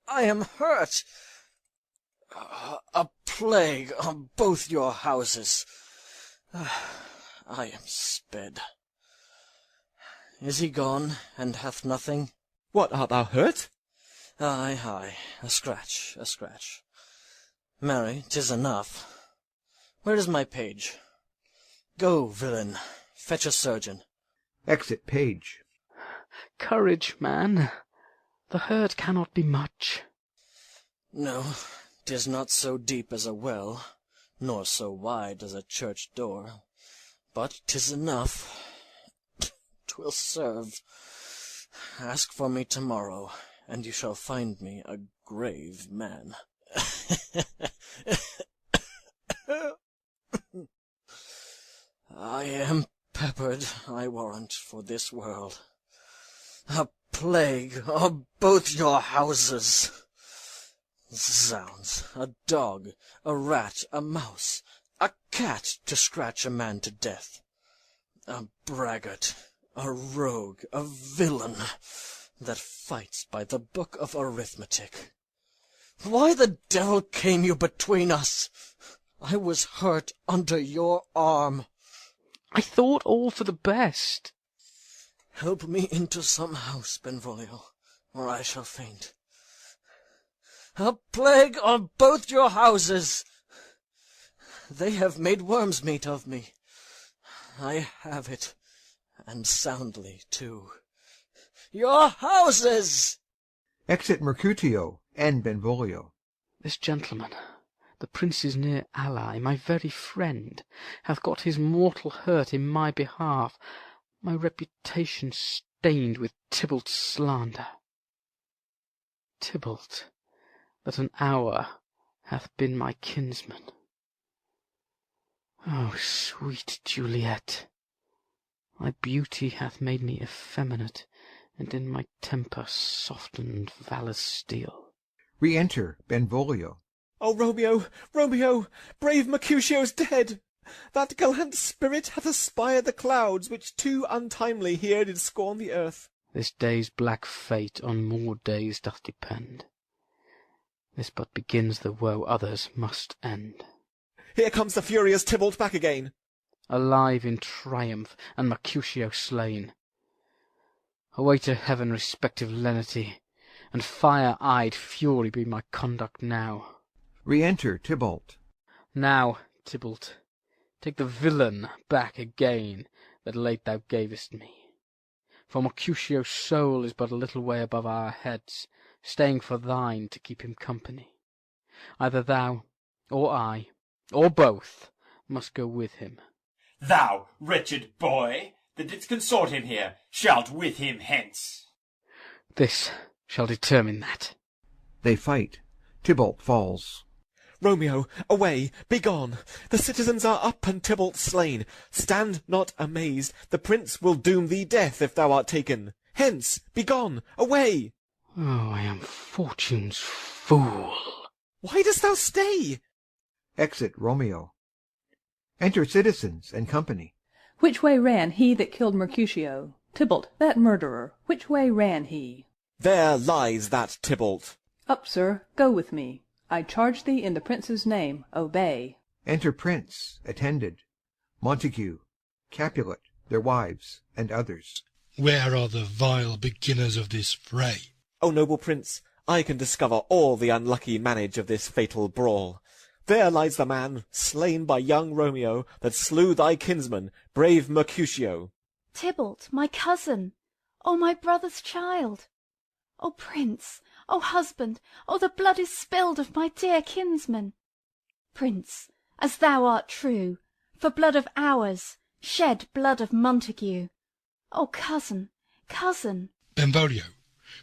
I am hurt. A plague on both your houses. I am sped. Is he gone, and hath nothing? What, art thou hurt? Ay, ay, a scratch, a scratch. Marry, 'tis enough. Where is my page? Go, villain, fetch a surgeon. Exit Page. Courage, man. The hurt cannot be much. No, 'tis not so deep as a well, nor so wide as a church door, but 'tis enough. 'Twill serve. Ask for me tomorrow, and you shall find me a grave man. I am peppered, I warrant, for this world. A plague on both your houses. Zounds, a dog, a rat, a mouse, a cat to scratch a man to death. A braggart, a rogue, a villain, that fights by the book of arithmetic. Why the devil came you between us? I was hurt under your arm. I thought all for the best. Help me into some house, Benvolio, or I shall faint. A plague on both your houses! They have made worm's meat of me. I have it, and soundly, too. Your houses! Exit Mercutio and Benvolio. This gentleman, the prince's near ally, my very friend, hath got his mortal hurt in my behalf, my reputation stained with Tybalt's slander. Tybalt, that an hour hath been my kinsman. O sweet Juliet, thy beauty hath made me effeminate, and in my temper softened valour's steel. Re-enter Benvolio. O Romeo, Romeo, brave Mercutio's dead! That gallant spirit hath aspired the clouds, which too untimely here did scorn the earth. This day's black fate on more days doth depend. This but begins the woe others must end. Here comes the furious Tybalt back again. Alive in triumph, and Mercutio slain. Away to heaven respective lenity, and fire-eyed fury be my conduct now. Re-enter Tybalt. Now, Tybalt, take the villain back again that late thou gavest me. For Mercutio's soul is but a little way above our heads, staying for thine to keep him company. Either thou, or I, or both, must go with him. Thou, wretched boy, that didst consort him here, shalt with him hence. This shall determine that. They fight. Tybalt falls. Romeo, away, begone! The citizens are up, and Tybalt slain. Stand not amazed, the prince will doom thee death if thou art taken. Hence, begone, away! Oh, I am fortune's fool. Why dost thou stay? Exit Romeo. Enter citizens and company. Which way ran he that killed Mercutio? Tybalt, that murderer, which way ran he? There lies that Tybalt. Up, sir, go with me. I charge thee in the prince's name, obey. Enter Prince, attended, Montague, Capulet, their wives, and others. Where are the vile beginners of this fray? O noble prince, I can discover all the unlucky manage of this fatal brawl. There lies the man, slain by young Romeo, that slew thy kinsman, brave Mercutio. Tybalt, my cousin! O my brother's child! O prince! O husband! O the blood is spilled of my dear kinsman! Prince, as thou art true, for blood of ours, shed blood of Montague. O cousin, cousin! Benvolio,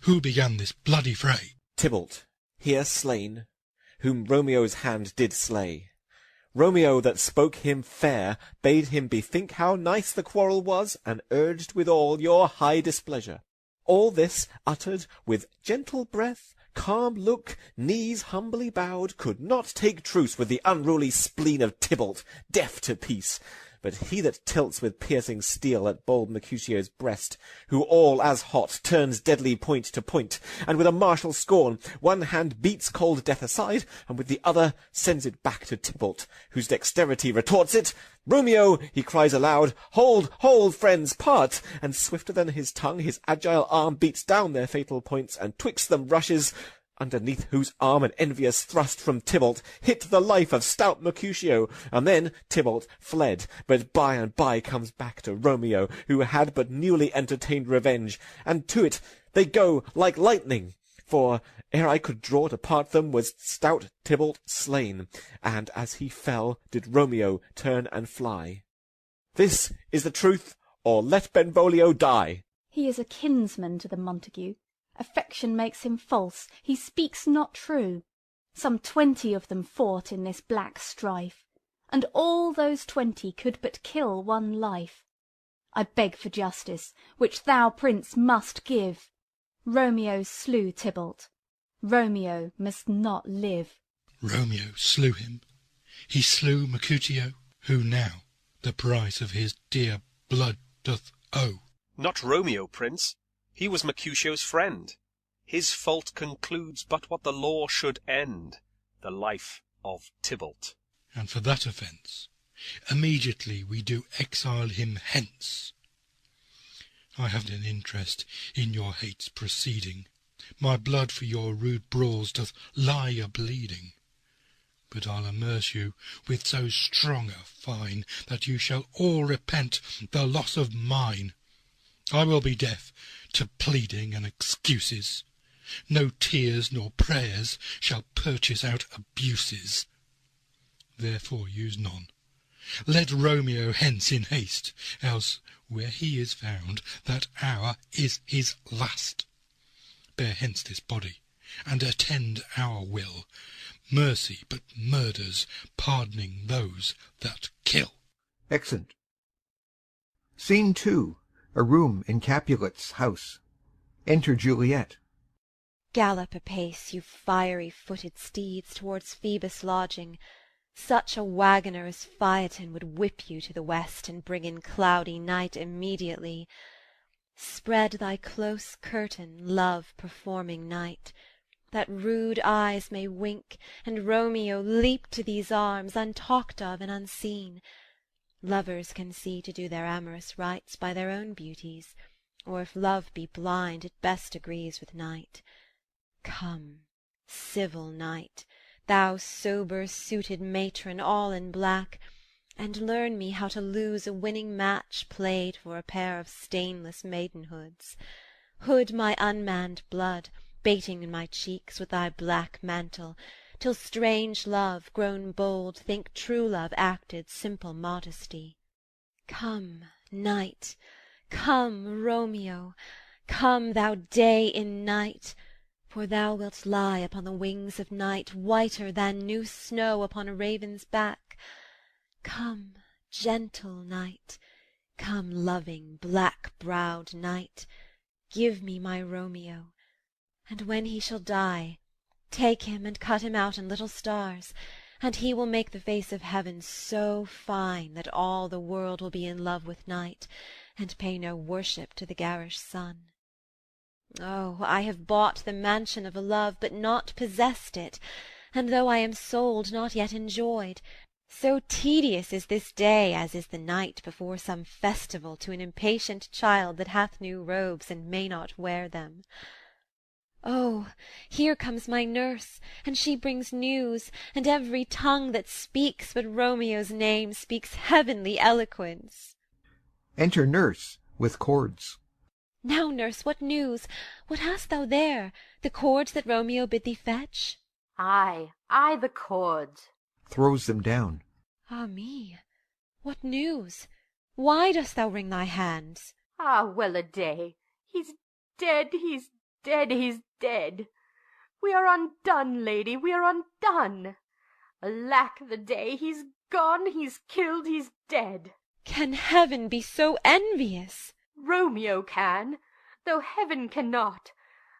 who began this bloody fray? Tybalt, here slain, whom Romeo's hand did slay. Romeo that spoke him fair bade him bethink how nice the quarrel was, and urged withal your high displeasure. All this uttered with gentle breath, calm look, knees humbly bowed, could not take truce with the unruly spleen of Tybalt, deaf to peace. But he that tilts with piercing steel at bold Mercutio's breast, who all as hot turns deadly point to point, and with a martial scorn one hand beats cold death aside, and with the other sends it back to Tybalt, whose dexterity retorts it. Romeo, he cries aloud, hold, hold, friends, part! And swifter than his tongue his agile arm beats down their fatal points, and twixt them rushes, underneath whose arm an envious thrust from Tybalt hit the life of stout Mercutio, and then Tybalt fled, but by and by comes back to Romeo, who had but newly entertained revenge, and to it they go like lightning. For ere I could draw to part them was stout Tybalt slain, and as he fell did Romeo turn and fly. This is the truth, or let Benvolio die. He is a kinsman to the Montague. Affection makes him false, he speaks not true. Some 20 of them fought in this black strife, and all those 20 could but kill one life. I beg for justice, which thou, prince, must give. Romeo slew Tybalt. Romeo must not live. Romeo slew him. He slew Mercutio, who now the price of his dear blood doth owe. Not Romeo, prince. He was Mercutio's friend. His fault concludes but what the law should end, the life of Tybalt. And for that offence, immediately we do exile him hence. I have an interest in your hate's proceeding. My blood for your rude brawls doth lie a-bleeding. But I'll immerse you with so strong a fine, that you shall all repent the loss of mine. I will be deaf to pleading and excuses. No tears nor prayers shall purchase out abuses. Therefore use none. Let Romeo hence in haste, else where he is found, that hour is his last. Bear hence this body, and attend our will. Mercy but murders, pardoning those that kill. Exeunt. Scene 2. A room in Capulet's house. Enter Juliet. Gallop apace, you fiery-footed steeds, towards Phoebus' lodging. Such a waggoner as Phaeton would whip you to the west, and bring in cloudy night immediately. Spread thy close curtain, love-performing night, that rude eyes may wink, and Romeo leap to these arms, untalked of and unseen. Lovers can see to do their amorous rites by their own beauties, or if love be blind, it best agrees with night. Come, civil night, thou sober-suited matron, all in black, and learn me how to lose a winning match played for a pair of stainless maidenhoods. Hood my unmanned blood, bating in my cheeks with thy black mantle, till strange love, grown bold, think true love acted simple modesty. Come, night, come, Romeo, come, thou day in night, for thou wilt lie upon the wings of night, whiter than new snow upon a raven's back. Come, gentle night, come, loving, black-browed night, give me my Romeo, and when he shall die, take him and cut him out in little stars, and he will make the face of heaven so fine that all the world will be in love with night, and pay no worship to the garish sun. Oh, I have bought the mansion of a love, but not possessed it, and though I am sold, not yet enjoyed. So tedious is this day as is the night before some festival to an impatient child that hath new robes and may not wear them. Oh, here comes my nurse, and she brings news, and every tongue that speaks but Romeo's name speaks heavenly eloquence. Enter Nurse with cords. Now, nurse, what news? What hast thou there? The cords that Romeo bid thee fetch? Ay, the cords. Throws them down. Ah me, what news? Why dost thou wring thy hands? Ah, well-a-day! He's dead, he's dead, he's dead! We are undone, lady, we are undone! Alack the day! He's gone, he's killed, he's dead! Can heaven be so envious? Romeo can, though heaven cannot.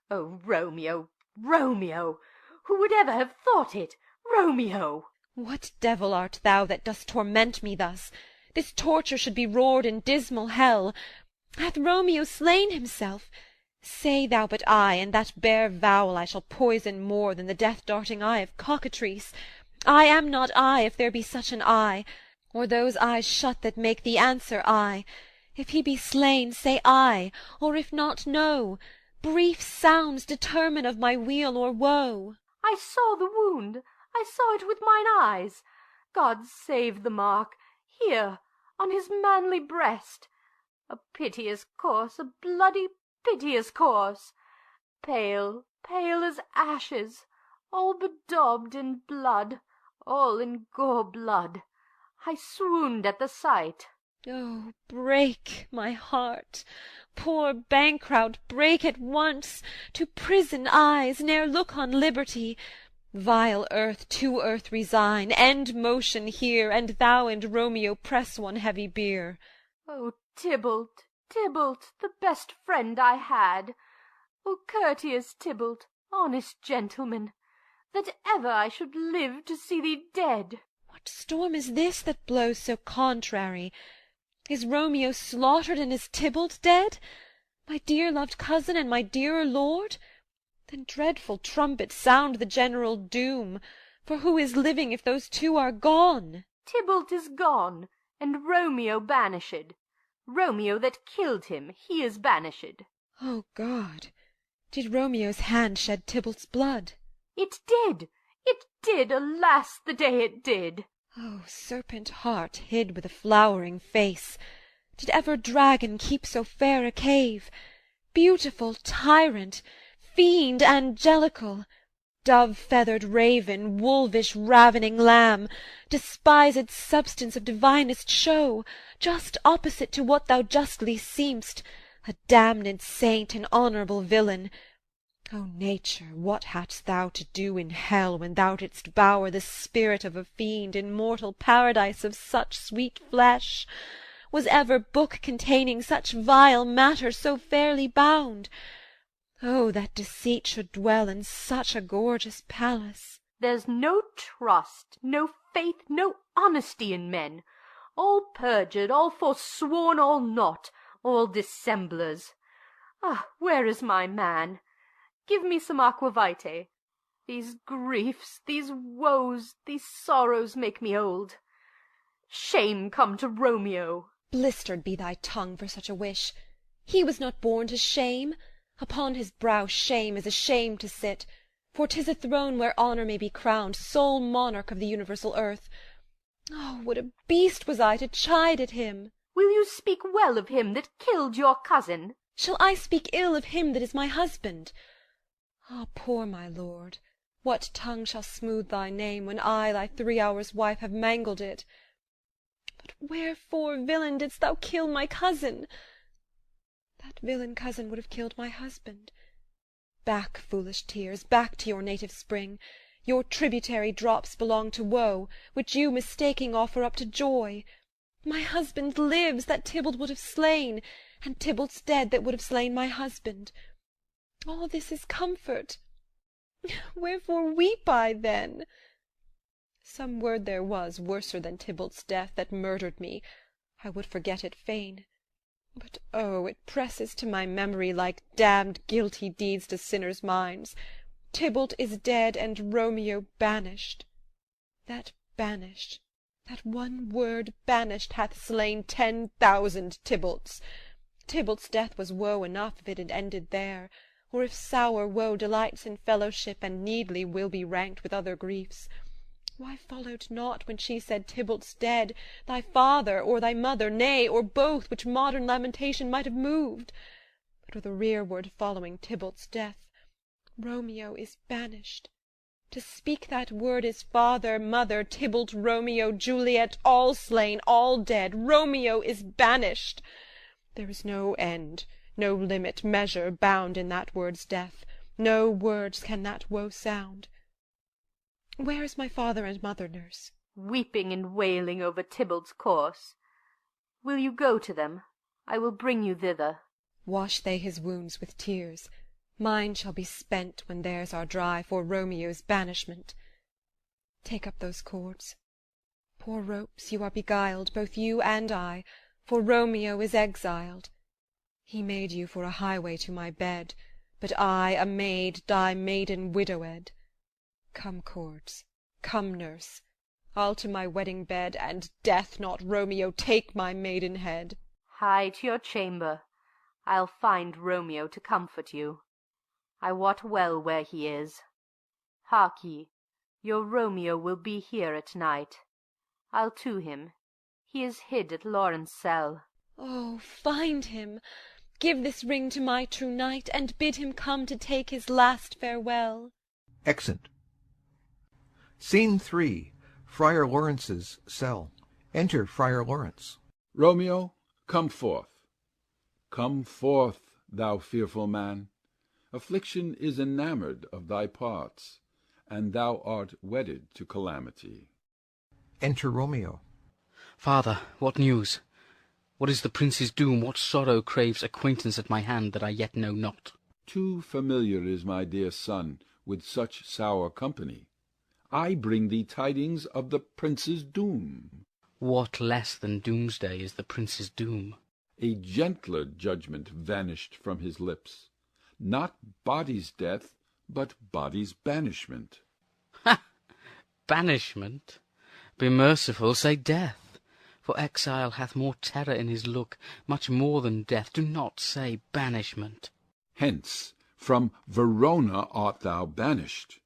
Oh, Romeo, Romeo! Who would ever have thought it? Romeo! What devil art thou that dost torment me thus? This torture should be roared in dismal hell. Hath Romeo slain himself? Say thou but I, and that bare vowel I shall poison more than the death-darting eye of cockatrice. I am not I, if there be such an eye, or those eyes shut that make the answer I. If he be slain, say I, or if not, no. Brief sounds determine of my weal or woe. I saw the wound, I saw it with mine eyes. God save the mark, here, on his manly breast. A piteous course, a bloody piteous course. Pale, pale as ashes, all bedaubed in blood, all in gore-blood. I swooned at the sight. Oh, break, my heart! Poor Bankrout, break at once! To prison eyes, ne'er look on liberty. Vile earth, to earth resign, end motion here, and thou and Romeo press one heavy bier. O Tybalt, Tybalt, the best friend I had! O courteous Tybalt, honest gentleman, that ever I should live to see thee dead! What storm is this that blows so contrary? Is Romeo slaughtered, and is Tybalt dead? My dear-loved cousin, and my dearer lord? Then dreadful trumpet, sound the general doom. For who is living if those two are gone? Tybalt is gone, and Romeo banished. Romeo that killed him, he is banished. O God! Did Romeo's hand shed Tybalt's blood? It did, alas, the day it did! O serpent heart hid with a flowering face! Did ever dragon keep so fair a cave? Beautiful tyrant, fiend angelical, dove-feathered raven, wolvish ravening lamb, despised substance of divinest show, just opposite to what thou justly seem'st, a damned saint, an honourable villain. O nature, what hadst thou to do in hell, when thou didst bower the spirit of a fiend in mortal paradise of such sweet flesh? Was ever book containing such vile matter so fairly bound? Oh, that deceit should dwell in such a gorgeous palace! There's no trust, no faith, no honesty in men. All perjured, all forsworn, all naught, all dissemblers. Ah, where is my man? Give me some aquavitae. These griefs, these woes, these sorrows make me old. Shame come to Romeo! Blistered be thy tongue for such a wish. He was not born to shame. Upon his brow shame is a shame to sit, for 'tis a throne where honour may be crowned, sole monarch of the universal earth. Oh, what a beast was I to chide at him! Will you speak well of him that killed your cousin? Shall I speak ill of him that is my husband? Ah, poor my lord, what tongue shall smooth thy name, when I, thy 3 hours' wife, have mangled it? But wherefore, villain, didst thou kill my cousin? That villain cousin would have killed my husband. Back, foolish tears, back to your native spring. Your tributary drops belong to woe, which you, mistaking, offer up to joy. My husband lives, that Tybalt would have slain, and Tybalt's dead, that would have slain my husband. All this is comfort. Wherefore weep I then? Some word there was, worser than Tybalt's death, that murdered me. I would forget it fain. But oh, it presses to my memory like damned guilty deeds to sinners' minds. Tybalt is dead, and Romeo banished. That banished, that one word banished, hath slain 10,000 Tybalts. Tybalt's death was woe enough if it had ended there, or if sour woe delights in fellowship, and needly will be ranked with other griefs. Why followed not, when she said Tybalt's dead, thy father or thy mother, nay, or both, which modern lamentation might have moved? But with a rearward following Tybalt's death, Romeo is banished, To speak that word is father, mother, Tybalt, Romeo, Juliet, all slain, all dead. Romeo is banished. There is no end, no limit, measure, bound in that word's death. No words can that woe sound. Where is my father and mother, nurse? Weeping and wailing over Tybalt's corse. Will you go to them? I will bring you thither. Wash they his wounds with tears. Mine shall be spent when theirs are dry for Romeo's banishment. Take up those cords. Poor ropes, you are beguiled, both you and I, for Romeo is exiled. He made you for a highway to my bed, but I, a maid, die maiden widowed. Come, cords, come, nurse, I'll to my wedding bed, and death, not Romeo, take my maiden head. Hie to your chamber. I'll find Romeo to comfort you. I wot well where he is. Hark ye, your Romeo will be here at night. I'll to him. He is hid at Lawrence' cell. Oh, find him! Give this ring to my true knight, and bid him come to take his last farewell. Exeunt. Scene 3. Friar Lawrence's cell. Enter Friar Lawrence. Romeo, come forth. Come forth, thou fearful man. Affliction is enamoured of thy parts, and thou art wedded to calamity. Enter Romeo. Father, what news? What is the prince's doom? What sorrow craves acquaintance at my hand that I yet know not? Too familiar is my dear son with such sour company. I bring thee tidings of the prince's doom. What less than doomsday is the prince's doom? A gentler judgment vanished from his lips. Not body's death, but body's banishment. Ha! Banishment? Be merciful, say death. For exile hath more terror in his look, much more than death. Do not say banishment. Hence, from Verona art thou banished.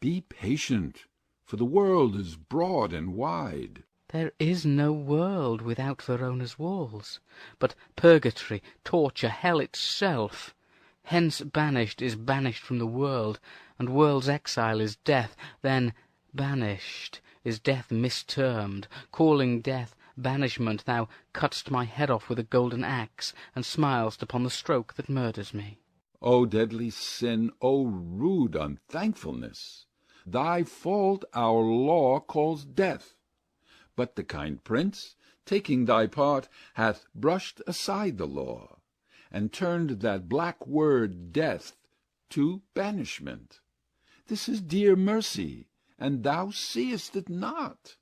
Be patient, for the world is broad and wide. There is no world without Verona's walls, but purgatory, torture, hell itself. Hence banished is banished from the world, and world's exile is death. Then banished is death mistermed, calling death banishment. Thou cutt'st my head off with a golden axe, and smilest upon the stroke that murders me. O deadly sin, O rude unthankfulness! Thy fault our law calls death. But the kind prince, taking thy part, hath brushed aside the law, and turned that black word death to banishment. This is dear mercy, and thou seest it not.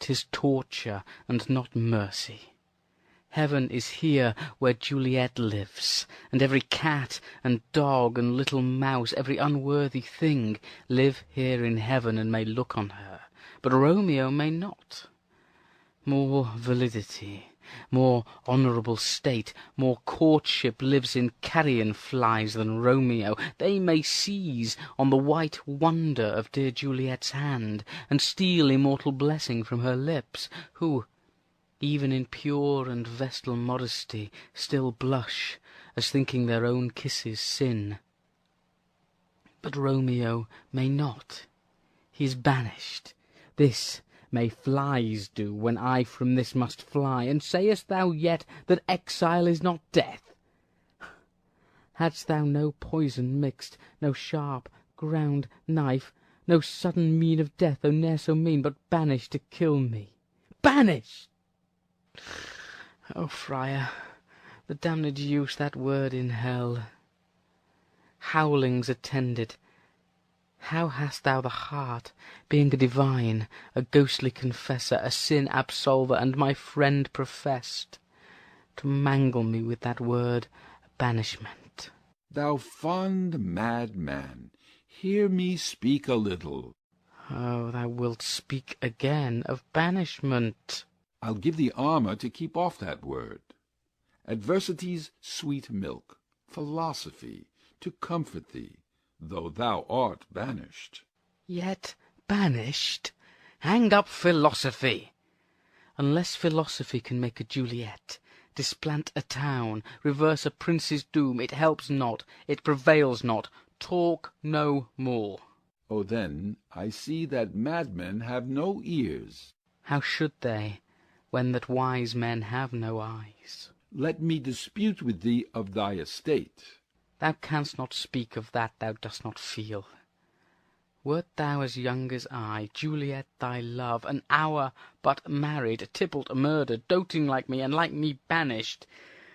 'Tis torture, and not mercy. Heaven is here where Juliet lives, and every cat and dog and little mouse, every unworthy thing, live here in heaven and may look on her, but Romeo may not. More validity, more honourable state, more courtship lives in carrion flies than Romeo. They may seize on the white wonder of dear Juliet's hand, and steal immortal blessing from her lips, who, even in pure and vestal modesty, still blush, as thinking their own kisses sin. But Romeo may not. He is banished. This may flies do, when I from this must fly. And sayest thou yet that exile is not death? Hadst thou no poison mixed, no sharp ground knife, no sudden mean of death, though ne'er so mean, but banished to kill me? Banished! O friar, the damned use that word in hell. Howlings attended. How hast thou the heart, being a divine, a ghostly confessor, a sin absolver, and my friend professed, to mangle me with that word banishment? Thou fond madman, hear me speak a little. Oh, thou wilt speak again of banishment. I'll give thee armour to keep off that word. Adversity's sweet milk, philosophy, to comfort thee, though thou art banished. Yet banished? Hang up philosophy! Unless philosophy can make a Juliet, displant a town, reverse a prince's doom, it helps not, it prevails not. Talk no more. Oh, then I see that madmen have no ears. How should they, when that wise men have no eyes? Let me dispute with thee of thy estate. Thou canst not speak of that thou dost not feel. Wert thou as young as I, Juliet thy love, an hour but married, Tybalt murdered, doting like me, and like me banished,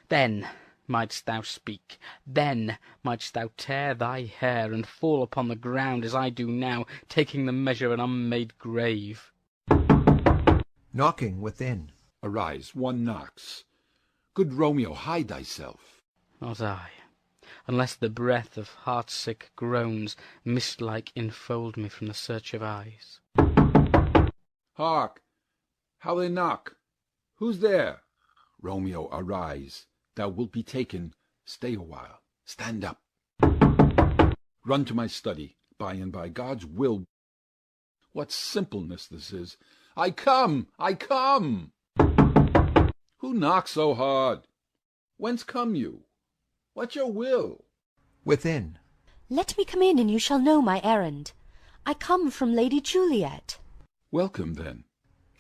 then mightst thou speak, then mightst thou tear thy hair, and fall upon the ground, as I do now, taking the measure of an unmade grave. Knocking within. Arise, one knocks. Good Romeo, hide thyself. Not I, unless the breath of heart-sick groans, mist-like, enfold me from the search of eyes. Hark! How they knock! Who's there? Romeo, arise. Thou wilt be taken. Stay a while. Stand up. Run to my study. By and by God's will. What simpleness this is! I come! I come! Who knocks so hard? Whence come you? What's your will? Within. Let me come in, and you shall know my errand. I come from Lady Juliet. Welcome, then.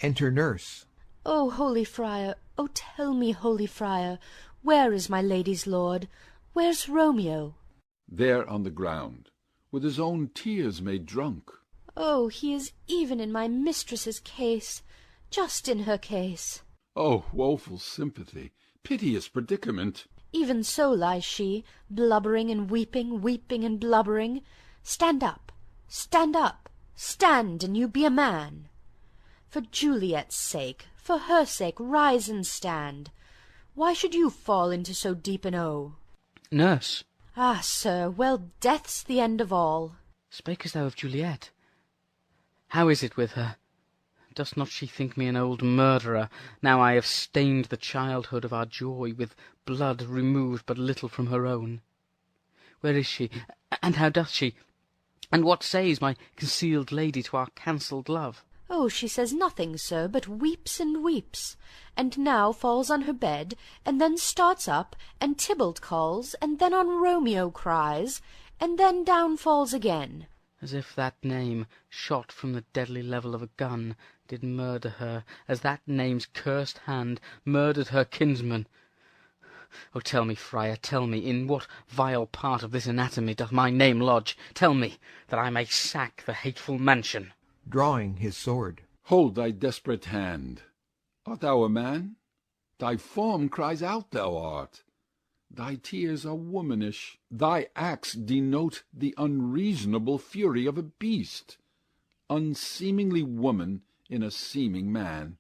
Enter Nurse. O holy friar, O tell me, holy friar, where is my lady's lord? Where's Romeo? There on the ground, with his own tears made drunk. Oh, he is even in my mistress's case, just in her case. Oh, woeful sympathy, piteous predicament! Even so lies she, blubbering and weeping, weeping and blubbering. Stand up, stand up, stand, and you be a man. For Juliet's sake, for her sake, rise and stand. Why should you fall into so deep an O? Nurse. Ah, sir, well, death's the end of all. Spakest thou of Juliet? How is it with her? Does not she think me an old murderer, now I have stained the childhood of our joy with blood removed but little from her own? Where is she, and how doth she, and what says my concealed lady to our cancelled love? Oh, she says nothing, sir, but weeps and weeps, and now falls on her bed, and then starts up, and Tybalt calls, and then on Romeo cries, and then down falls again. As if that name, shot from the deadly level of a gun, did murder her, as that name's cursed hand murdered her kinsman. Oh, tell me, friar, tell me, in what vile part of this anatomy doth my name lodge? Tell me, that I may sack the hateful mansion. Drawing his sword. Hold thy desperate hand. Art thou a man? Thy form cries out thou art. Thy tears are womanish. Thy acts denote the unreasonable fury of a beast. Unseemingly woman in a seeming man,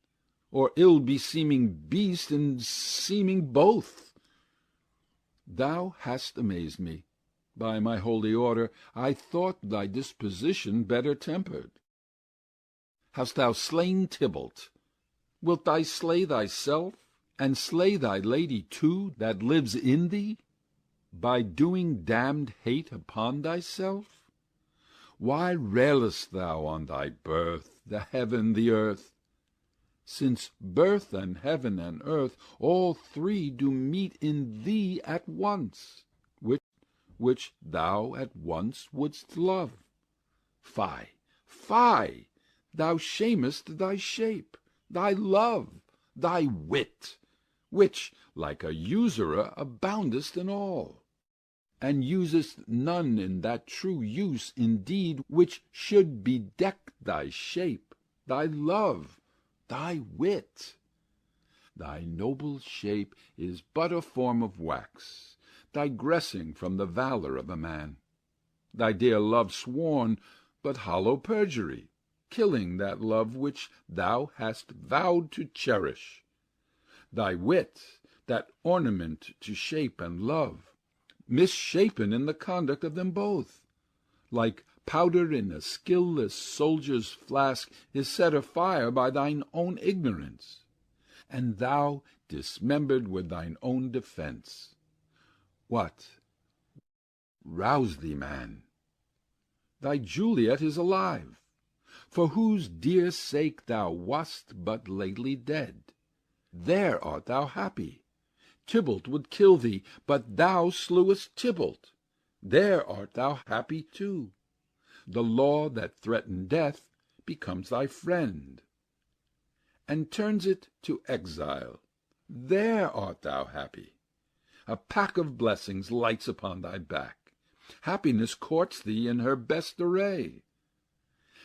or ill-beseeming beast in seeming both. Thou hast amazed me. By my holy order, I thought thy disposition better tempered. Hast thou slain Tybalt? Wilt thou slay thyself, and slay thy lady too, that lives in thee, by doing damned hate upon thyself? Why railest thou on thy birth, the heaven, the earth? Since birth and heaven and earth, all three do meet in thee at once, which thou at once wouldst love. Fie, fie! Thou shamest thy shape, thy love, thy wit, which, like a usurer, aboundest in all, and usest none in that true use indeed which should bedeck thy shape, thy love, thy wit. Thy noble shape is but a form of wax, digressing from the valour of a man. Thy dear love sworn, but hollow perjury, killing that love which thou hast vowed to cherish. Thy wit, that ornament to shape and love, misshapen in the conduct of them both, like powder in a skilless soldier's flask, is set afire by thine own ignorance, and thou dismembered with thine own defence. What? Rouse thee, man. Thy Juliet is alive, for whose dear sake thou wast but lately dead. There art thou happy. Tybalt would kill thee, but thou slewest Tybalt. There art thou happy too. the law that threatened death becomes thy friend, and turns it to exile. There art thou happy. A pack of blessings lights upon thy back. Happiness courts thee in her best array.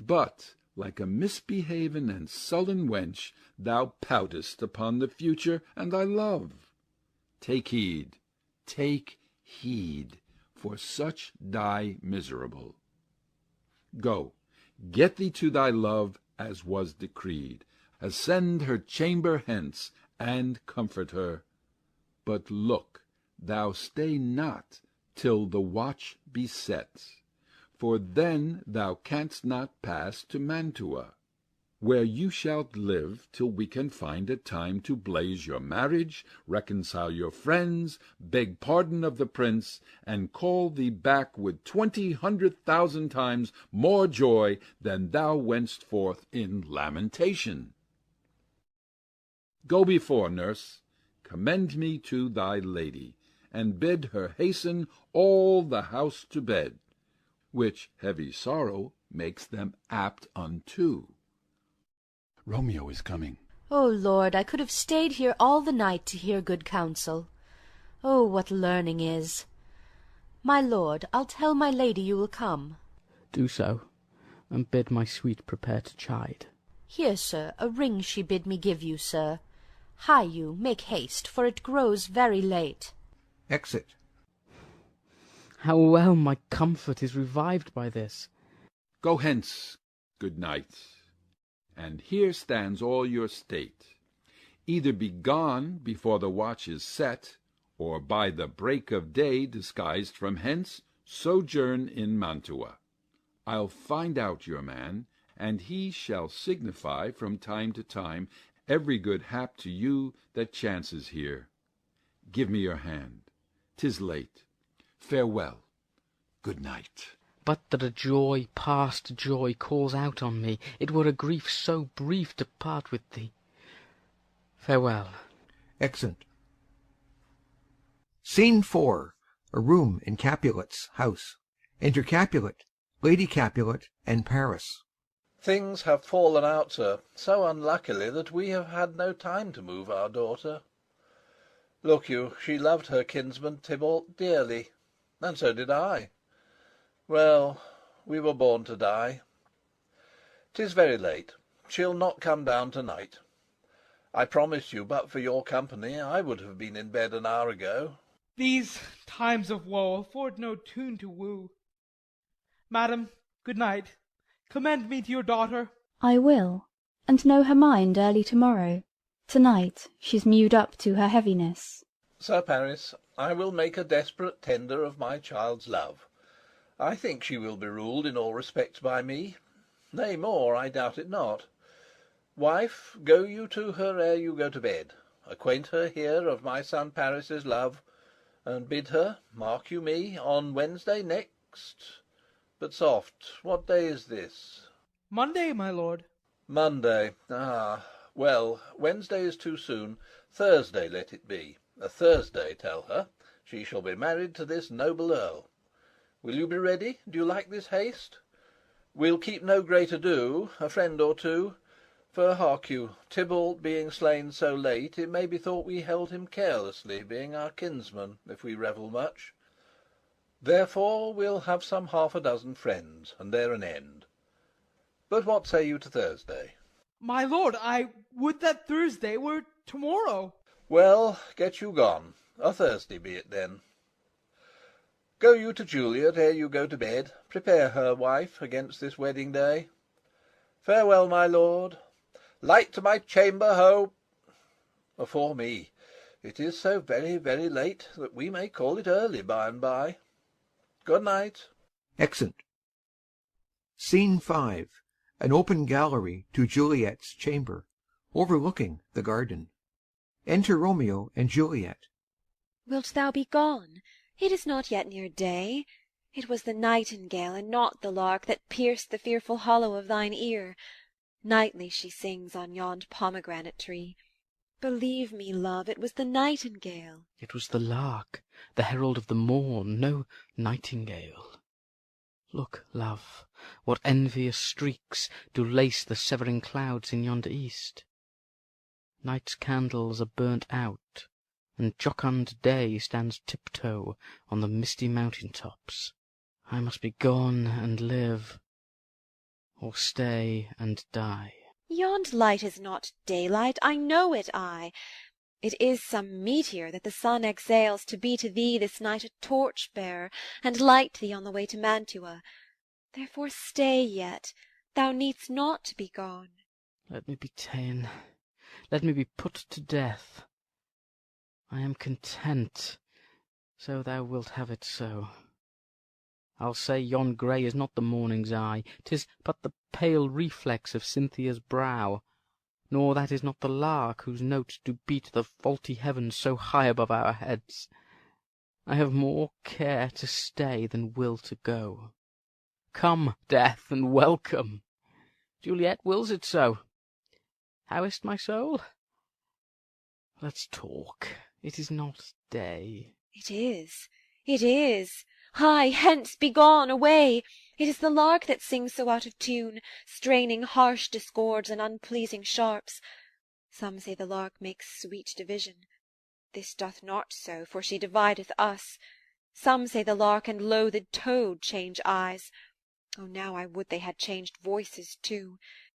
But, like a misbehaven and sullen wench, thou poutest upon the future and thy love. Take heed, for such die miserable. Go, get thee to thy love as was decreed. Ascend her chamber hence, and comfort her. But look, thou stay not till the watch be set, for then thou canst not pass to Mantua, where you shalt live till we can find a time to blaze your marriage, reconcile your friends, beg pardon of the prince, and call thee back with 200,000 times more joy than thou wentst forth in lamentation. Go before, nurse, commend me to thy lady, and bid her hasten all the house to bed, which heavy sorrow makes them apt unto. Romeo is coming. O Lord, I could have stayed here all the night to hear good counsel. Oh, what learning is! My lord, I'll tell my lady you will come. Do so, and bid my sweet prepare to chide. Here, sir, a ring she bid me give you, sir. Hie you, make haste, for it grows very late. Exit. How well my comfort is revived by this! Go hence, good knight, and here stands all your state. Either be gone before the watch is set, or by the break of day, disguised from hence, sojourn in Mantua. I'll find out your man, and he shall signify from time to time every good hap to you that chances here. Give me your hand. 'Tis late. Farewell. Good night. But that a joy past joy calls out on me, it were a grief so brief to part with thee. Farewell. Exeunt. Scene 4. A room in Capulet's house. Enter Capulet, Lady Capulet, and Paris. Things have fallen out, sir, so unluckily that we have had no time to move our daughter. Look you, she loved her kinsman Tybalt dearly, and so did I. Well, we were born to die. 'Tis very late. She'll not come down to-night. I promise you, but for your company, I would have been in bed an hour ago. These times of woe afford no tune to woo. Madam, good night. Commend me to your daughter. I will, and know her mind early to-morrow. To-night she's mewed up to her heaviness. Sir Paris, I will make a desperate tender of my child's love. I think she will be ruled in all respects by me. Nay, more, I doubt it not. Wife, go you to her ere you go to bed. Acquaint her here of my son Paris's love, and bid her, mark you me, on Wednesday next. But soft, what day is this? Monday, my lord. Monday. Ah, well, Wednesday is too soon. Thursday let it be. A Thursday, tell her. She shall be married to this noble earl. Will you be ready? Do you like this haste? We'll keep no great ado, a friend or two. For, hark you, Tybalt being slain so late, it may be thought we held him carelessly, being our kinsman, if we revel much. Therefore we'll have some 6 friends, and there an end. But what say you to Thursday? My lord, I would that Thursday were to-morrow. Well, get you gone. A Thursday be it then. Go you to Juliet ere you go to bed. Prepare her, wife, against this wedding day. Farewell, my lord. Light to my chamber, ho! Afore me, it is so very, very late that we may call it early by and by. Good night. Exeunt. Scene 5. An open gallery to Juliet's chamber, overlooking the garden. Enter Romeo and Juliet. Wilt thou be gone? It is not yet near day. It was the nightingale, and not the lark, that pierced the fearful hollow of thine ear. Nightly she sings on yond pomegranate tree. Believe me, love, it was the nightingale. It was the lark, the herald of the morn, no nightingale. Look, love, what envious streaks do lace the severing clouds in yonder east. Night's candles are burnt out, and jocund day stands tiptoe on the misty mountain tops. I must be gone and live, or stay and die. Yond light is not daylight, I know it, I. It is some meteor that the sun exhales to be to thee this night a torch-bearer, and light thee on the way to Mantua. Therefore stay yet, thou needst not to be gone. Let me be ta'en, let me be put to death. I am content, so thou wilt have it so. I'll say yon grey is not the morning's eye, 'tis but the pale reflex of Cynthia's brow, nor that is not the lark whose notes do beat the faulty heavens so high above our heads. I have more care to stay than will to go. Come, death, and welcome. Juliet wills it so. How is't, my soul? Let's talk. It is not day. It is, it is. Hie, hence, be gone, away. It is the lark that sings so out of tune, straining harsh discords and unpleasing sharps. Some say the lark makes sweet division. This doth not so, for she divideth us. Some say the lark and loathed toad change eyes. Oh, now I would they had changed voices too,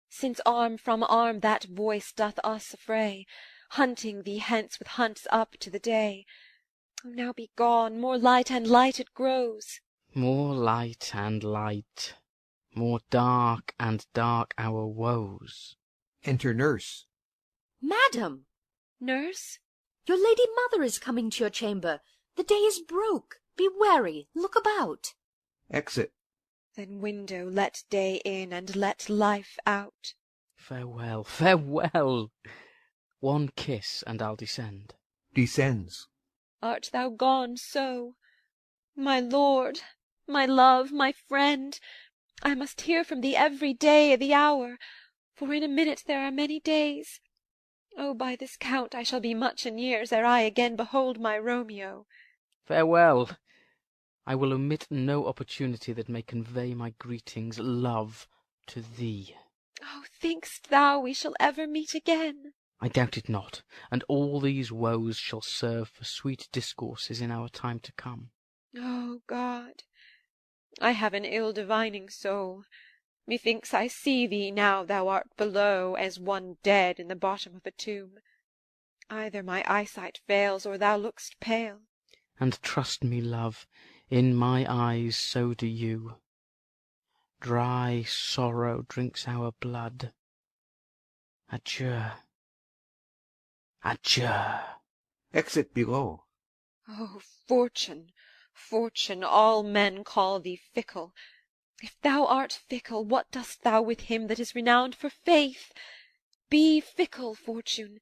since arm from arm that voice doth us affray, hunting thee hence with hunts up to the day. Oh, now be gone, more light and light it grows. More light and light, more dark and dark our woes. Enter Nurse. Madam! Nurse? Your lady mother is coming to your chamber. The day is broke. Be wary, look about. Exit. Then window let day in, and let life out. Farewell, farewell. One kiss, and I'll descend. Descends. Art thou gone so? My lord, my love, my friend, I must hear from thee every day the hour, for in a minute there are many days. Oh, by this count I shall be much in years ere I again behold my Romeo. Farewell. I will omit no opportunity that may convey my greetings, love, to thee. Oh, think'st thou we shall ever meet again? I doubt it not, and all these woes shall serve for sweet discourses in our time to come. Oh, God, I have an ill-divining soul. Methinks I see thee now thou art below, as one dead in the bottom of a tomb. Either my eyesight fails, or thou look'st pale. And trust me, love, in my eyes so do you. Dry sorrow drinks our blood. Adieu. Adieu. Exit below. Oh, Fortune, Fortune, all men call thee fickle. If thou art fickle, what dost thou with him that is renowned for faith? Be fickle, Fortune,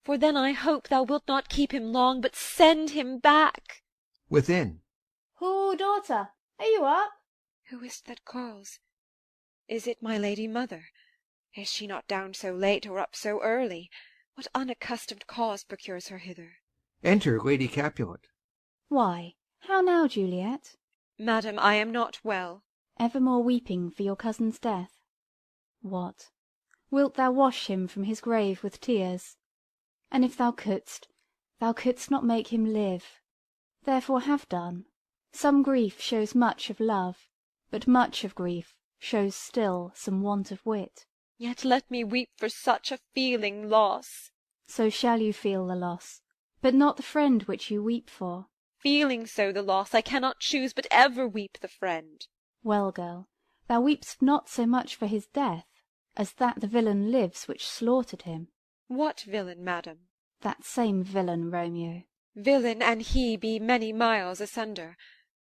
for then I hope thou wilt not keep him long, but send him back. Within. Who, daughter, are you up? Who is't that calls? Is it my lady mother? Is she not down so late, or up so early? What unaccustomed cause procures her hither? Enter Lady Capulet. Why, how now, Juliet? Madam, I am not well. Evermore weeping for your cousin's death? What, wilt thou wash him from his grave with tears? And if thou couldst not make him live. Therefore have done. Some grief shows much of love, but much of grief shows still some want of wit. Yet let me weep for such a feeling loss. So shall you feel the loss, but not the friend which you weep for. Feeling so the loss, I cannot choose but ever weep the friend. Well, girl, thou weep'st not so much for his death, as that the villain lives which slaughtered him. What villain, madam? That same villain, Romeo. Villain and he be many miles asunder.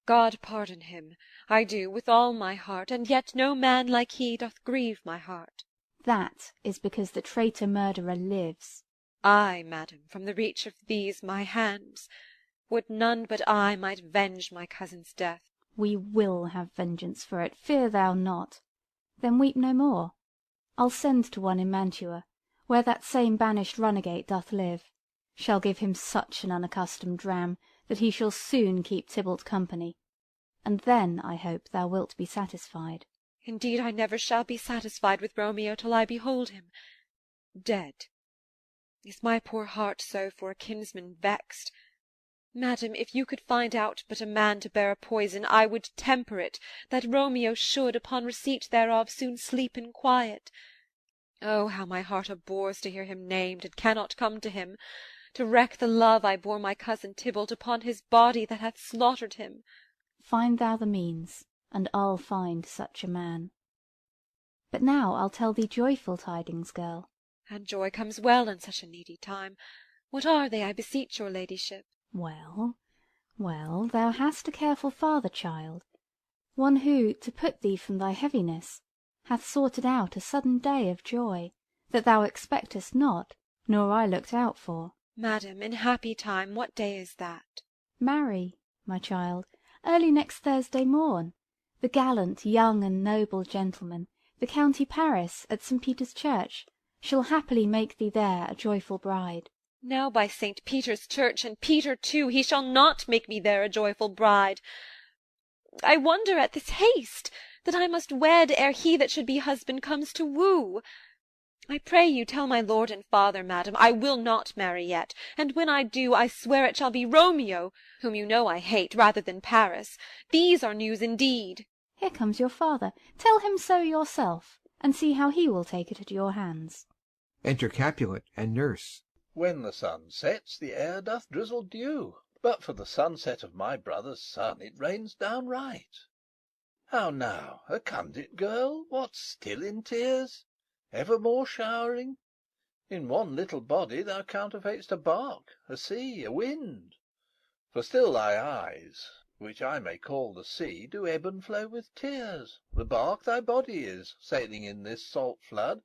God pardon him, I do, with all my heart, and yet no man like he doth grieve my heart. That is because the traitor murderer lives. Ay, madam, from the reach of these my hands. Would none but I might venge my cousin's death. We will have vengeance for it, fear thou not. Then weep no more. I'll send to one in Mantua, where that same banished runagate doth live. Shall give him such an unaccustomed dram, that he shall soon keep Tybalt company. and then, I hope, thou wilt be satisfied. Indeed, I never shall be satisfied with Romeo till I behold him dead. Is my poor heart so for a kinsman vexed? Madam, if you could find out but a man to bear a poison, I would temper it, that Romeo should, upon receipt thereof, soon sleep in quiet. Oh, how my heart abhors to hear him named, and cannot come to him, to wreak the love I bore my cousin Tybalt upon his body that hath slaughtered him. Find thou the means, and I'll find such a man. But now I'll tell thee joyful tidings, girl. And joy comes well in such a needy time. What are they, I beseech your ladyship? Well, well, thou hast a careful father, child, one who, to put thee from thy heaviness, hath sorted out a sudden day of joy, that thou expectest not, nor I looked out for. Madam, in happy time, what day is that? Marry, my child, early next Thursday morn, the gallant, young, and noble gentleman, the county Paris, at St. Peter's Church, shall happily make thee there a joyful bride. Now by St. Peter's Church, and Peter too, he shall not make me there a joyful bride. I wonder at this haste, that I must wed ere he that should be husband comes to woo. I pray you tell my lord and father, madam, I will not marry yet, and when I do, I swear it shall be Romeo, whom you know I hate, rather than Paris. These are news indeed. Here comes your father. Tell him so yourself, and see how he will take it at your hands. Enter Capulet and Nurse. When the sun sets, the air doth drizzle dew, but for the sunset of my brother's son it rains downright. How now, a candid girl, what, still in tears? Evermore showering? In one little body thou counterfeit'st a bark, a sea, a wind. For still thy eyes, which I may call the sea, do ebb and flow with tears. The bark thy body is, sailing in this salt flood.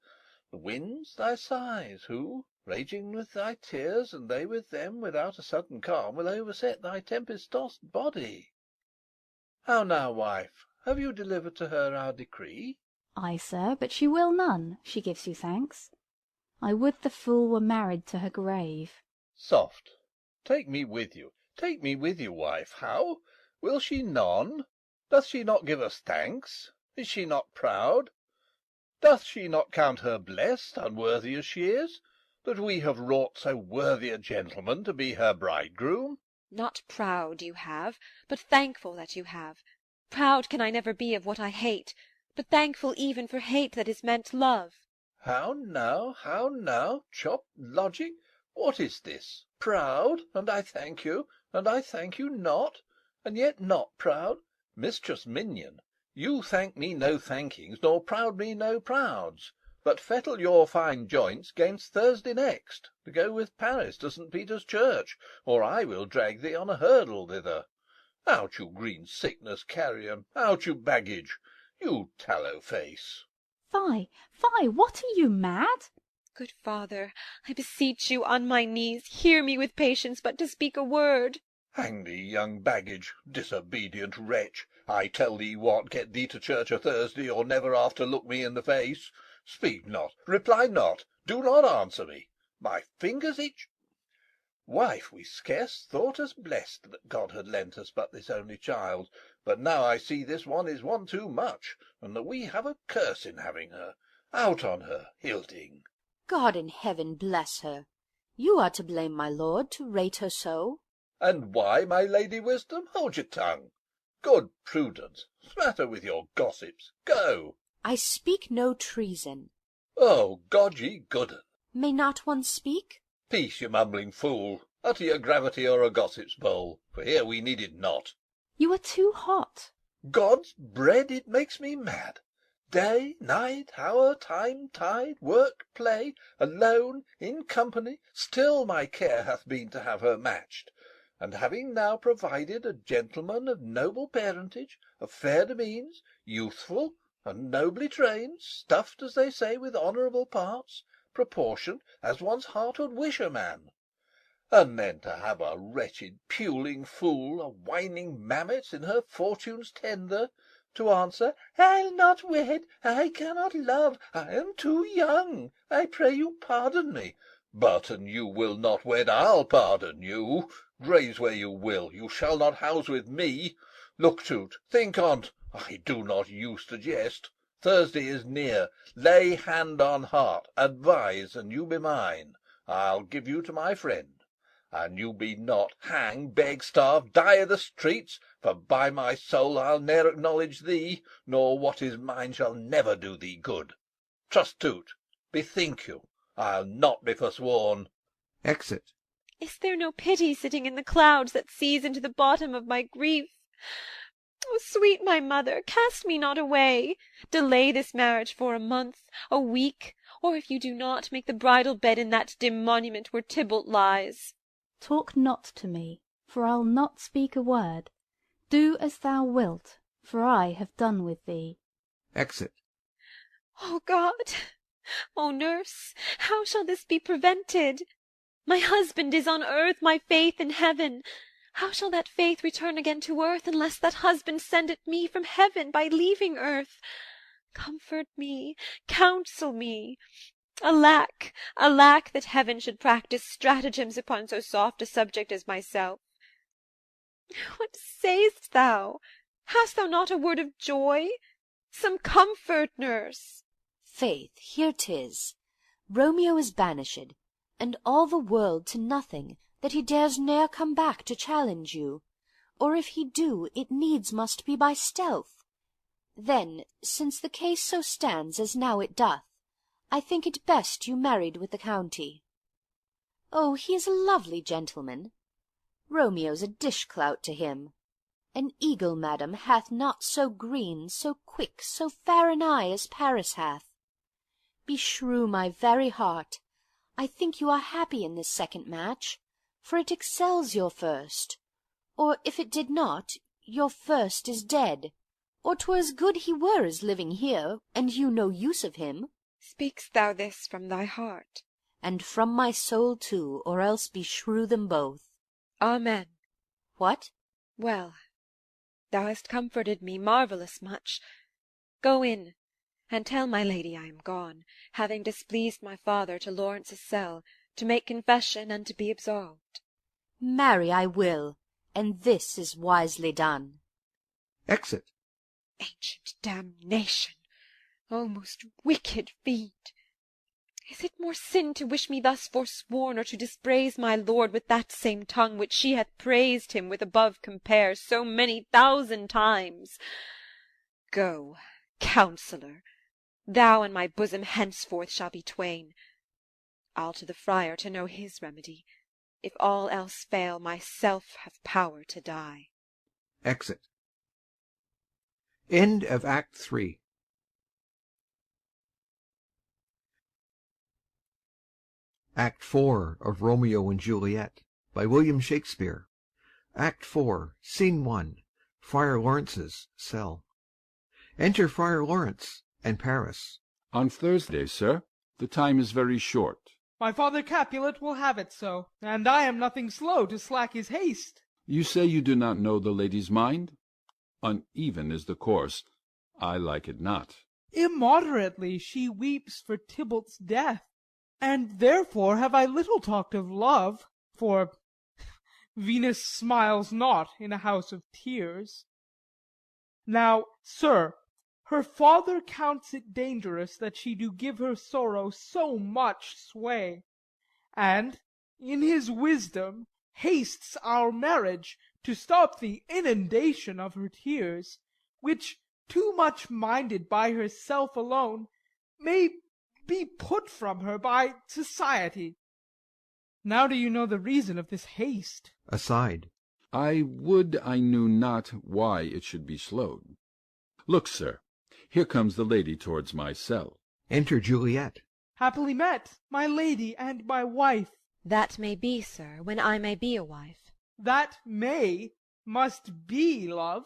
The winds thy sighs, who, raging with thy tears, and they with them, without a sudden calm, will overset thy tempest-tossed body. How now, wife, have you delivered to her our decree? Ay, sir, but she will none, she gives you thanks. I would the fool were married to her grave. Soft, take me with you, wife. How? Will she none? Doth she not give us thanks? Is she not proud? Doth she not count her blessed, unworthy as she is, that we have wrought so worthy a gentleman to be her bridegroom? Not proud you have, but thankful that you have. Proud can I never be of what I hate, but thankful even for hate that is meant love. How now, chopped logic? What is this? Proud, and I thank you, and I thank you not, and yet not proud? Mistress Minion, you thank me no thankings, nor proud me no prouds, but fettle your fine joints gainst Thursday next, to go with Paris to St. Peter's Church, or I will drag thee on a hurdle thither. Out, you green sickness carrion, out, you baggage, you tallow face. Fie, fie, what are you, mad? Good father, I beseech you on my knees, hear me with patience but to speak a word. Hang thee, young baggage, disobedient wretch! I tell thee what, get thee to church o' Thursday, or never after look me in the face. Speak not, reply not, do not answer me. My fingers itch. Wife, we scarce thought us blessed that God had lent us but this only child, but now I see this one is one too much, and that we have a curse in having her. Out on her, Hilding. God in heaven bless her! You are to blame, my lord, to rate her so. And why, my Lady Wisdom? Hold your tongue. Good Prudence, smatter with your gossips. Go. I speak no treason. Oh, God ye goodden! May not one speak? Peace, you mumbling fool! Utter your gravity or a gossip's bowl, for here we need it not. You are too hot. God's bread, it makes me mad. Day, night, hour, time, tide, work, play, alone, in company, still my care hath been to have her matched. And having now provided a gentleman of noble parentage, of fair demeans, youthful, and nobly trained, stuffed, as they say, with honourable parts, proportioned as one's heart would wish a man. And then to have a wretched puling fool, a whining mammet in her fortune's tender, to answer, I'll not wed, I cannot love, I am too young, I pray you pardon me. But an you will not wed, I'll pardon you. Graze where you will, you shall not house with me. Look to't, think on't. I do not use to jest. Thursday is near. Lay hand on heart, advise, and you be mine. I'll give you to my friend. And you be not, hang, beg, starve, die i' the streets, for by my soul I'll ne'er acknowledge thee, nor what is mine shall never do thee good. Trust to't, bethink you, I'll not be forsworn. Exit. Is there no pity sitting in the clouds that sees into the bottom of my grief? O sweet my mother, cast me not away. Delay this marriage for a month, a week, or if you do not, make the bridal bed in that dim monument where Tybalt lies. Talk not to me, for I'll not speak a word. Do as thou wilt, for I have done with thee. Exit. O God! O nurse, how shall this be prevented? My husband is on earth, my faith in heaven. How shall that faith return again to earth, unless that husband send it me from heaven by leaving earth? Comfort me, counsel me. Alack, alack, that heaven should practise stratagems upon so soft a subject as myself. What say'st thou? Hast thou not a word of joy? Some comfort, nurse. Faith, here 'tis. Romeo is banished, and all the world to nothing, that he dares ne'er come back to challenge you, or if he do, it needs must be by stealth. Then, since the case so stands as now it doth, I think it best you married with the county. Oh, he is a lovely gentleman. Romeo's a dish-clout to him. An eagle, madam, hath not so green, so quick, so fair an eye as Paris hath. Beshrew my very heart, I think you are happy in this second match, for it excels your first. Or if it did not, your first is dead, or 'twere as good he were as living here, and you no use of him. Speak'st thou this from thy heart? And from my soul too, or else beshrew them both. Amen. What? Well, thou hast comforted me marvellous much. Go in, and tell my lady I am gone, having displeased my father to Lawrence's cell, to make confession and to be absolved. Marry, I will, and this is wisely done. Exit. Ancient damnation! O most wicked fiend! Is it more sin to wish me thus forsworn, or to dispraise my lord with that same tongue which she hath praised him with above compare so many thousand times? Go, counsellor, thou and my bosom henceforth shall be twain. I'll to the friar to know his remedy. If all else fail, myself have power to die. Exit. End of Act 3. Act 4 of Romeo and Juliet by William Shakespeare. Act 4, Scene 1. Friar Lawrence's cell. Enter Friar Lawrence and Paris. On Thursday, sir. The time is very short. My father Capulet will have it so, and I am nothing slow to slack his haste. You say you do not know the lady's mind? Uneven is the course. I like it not. Immoderately she weeps for Tybalt's death, and therefore have I little talked of love, for Venus smiles not in a house of tears. Now, sir, her father counts it dangerous that she do give her sorrow so much sway, and, in his wisdom, hastes our marriage to stop the inundation of her tears, which, too much minded by herself alone, may be put from her by society. Now do you know the reason of this haste? Aside. I would I knew not why it should be slowed. Look, sir, here comes the lady towards my cell. Enter Juliet. Happily met, my lady and my wife. That may be, sir, when I may be a wife. That may must be, love,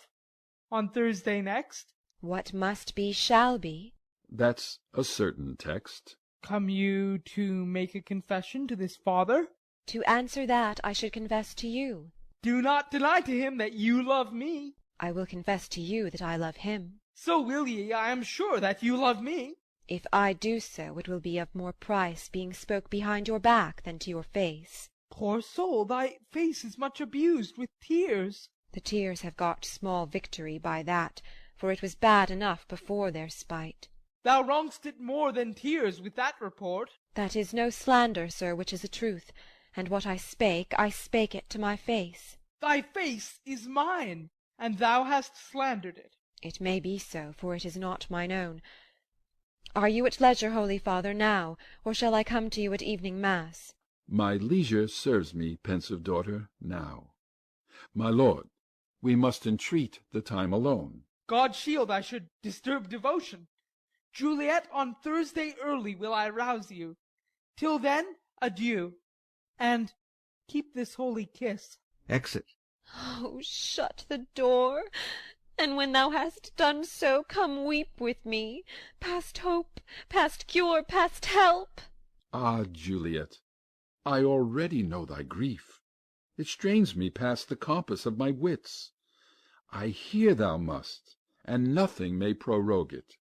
on Thursday next. What must be shall be. That's a certain text. Come you to make a confession to this father? To answer that, I should confess to you. Do not deny to him that you love me. I will confess to you that I love him. So will ye, I am sure, that you love me. If I do so, it will be of more price being spoke behind your back than to your face. Poor soul, thy face is much abused with tears. The tears have got small victory by that, for it was bad enough before their spite. Thou wrong'st it more than tears with that report. That is no slander, sir, which is a truth, and what I spake it to my face. Thy face is mine, and thou hast slandered it. It may be so, for it is not mine own. Are you at leisure, holy father, now, or shall I come to you at evening mass? My leisure serves me, pensive daughter, now. My lord, we must entreat the time alone. God shield I should disturb devotion. Juliet, on Thursday early will I rouse you. Till then, adieu, and keep this holy kiss. Exit. Oh, shut the door, and when thou hast done so, come weep with me, past hope, past cure, past help. Ah, Juliet, I already know thy grief. It strains me past the compass of my wits. I hear thou must, and nothing may prorogue it.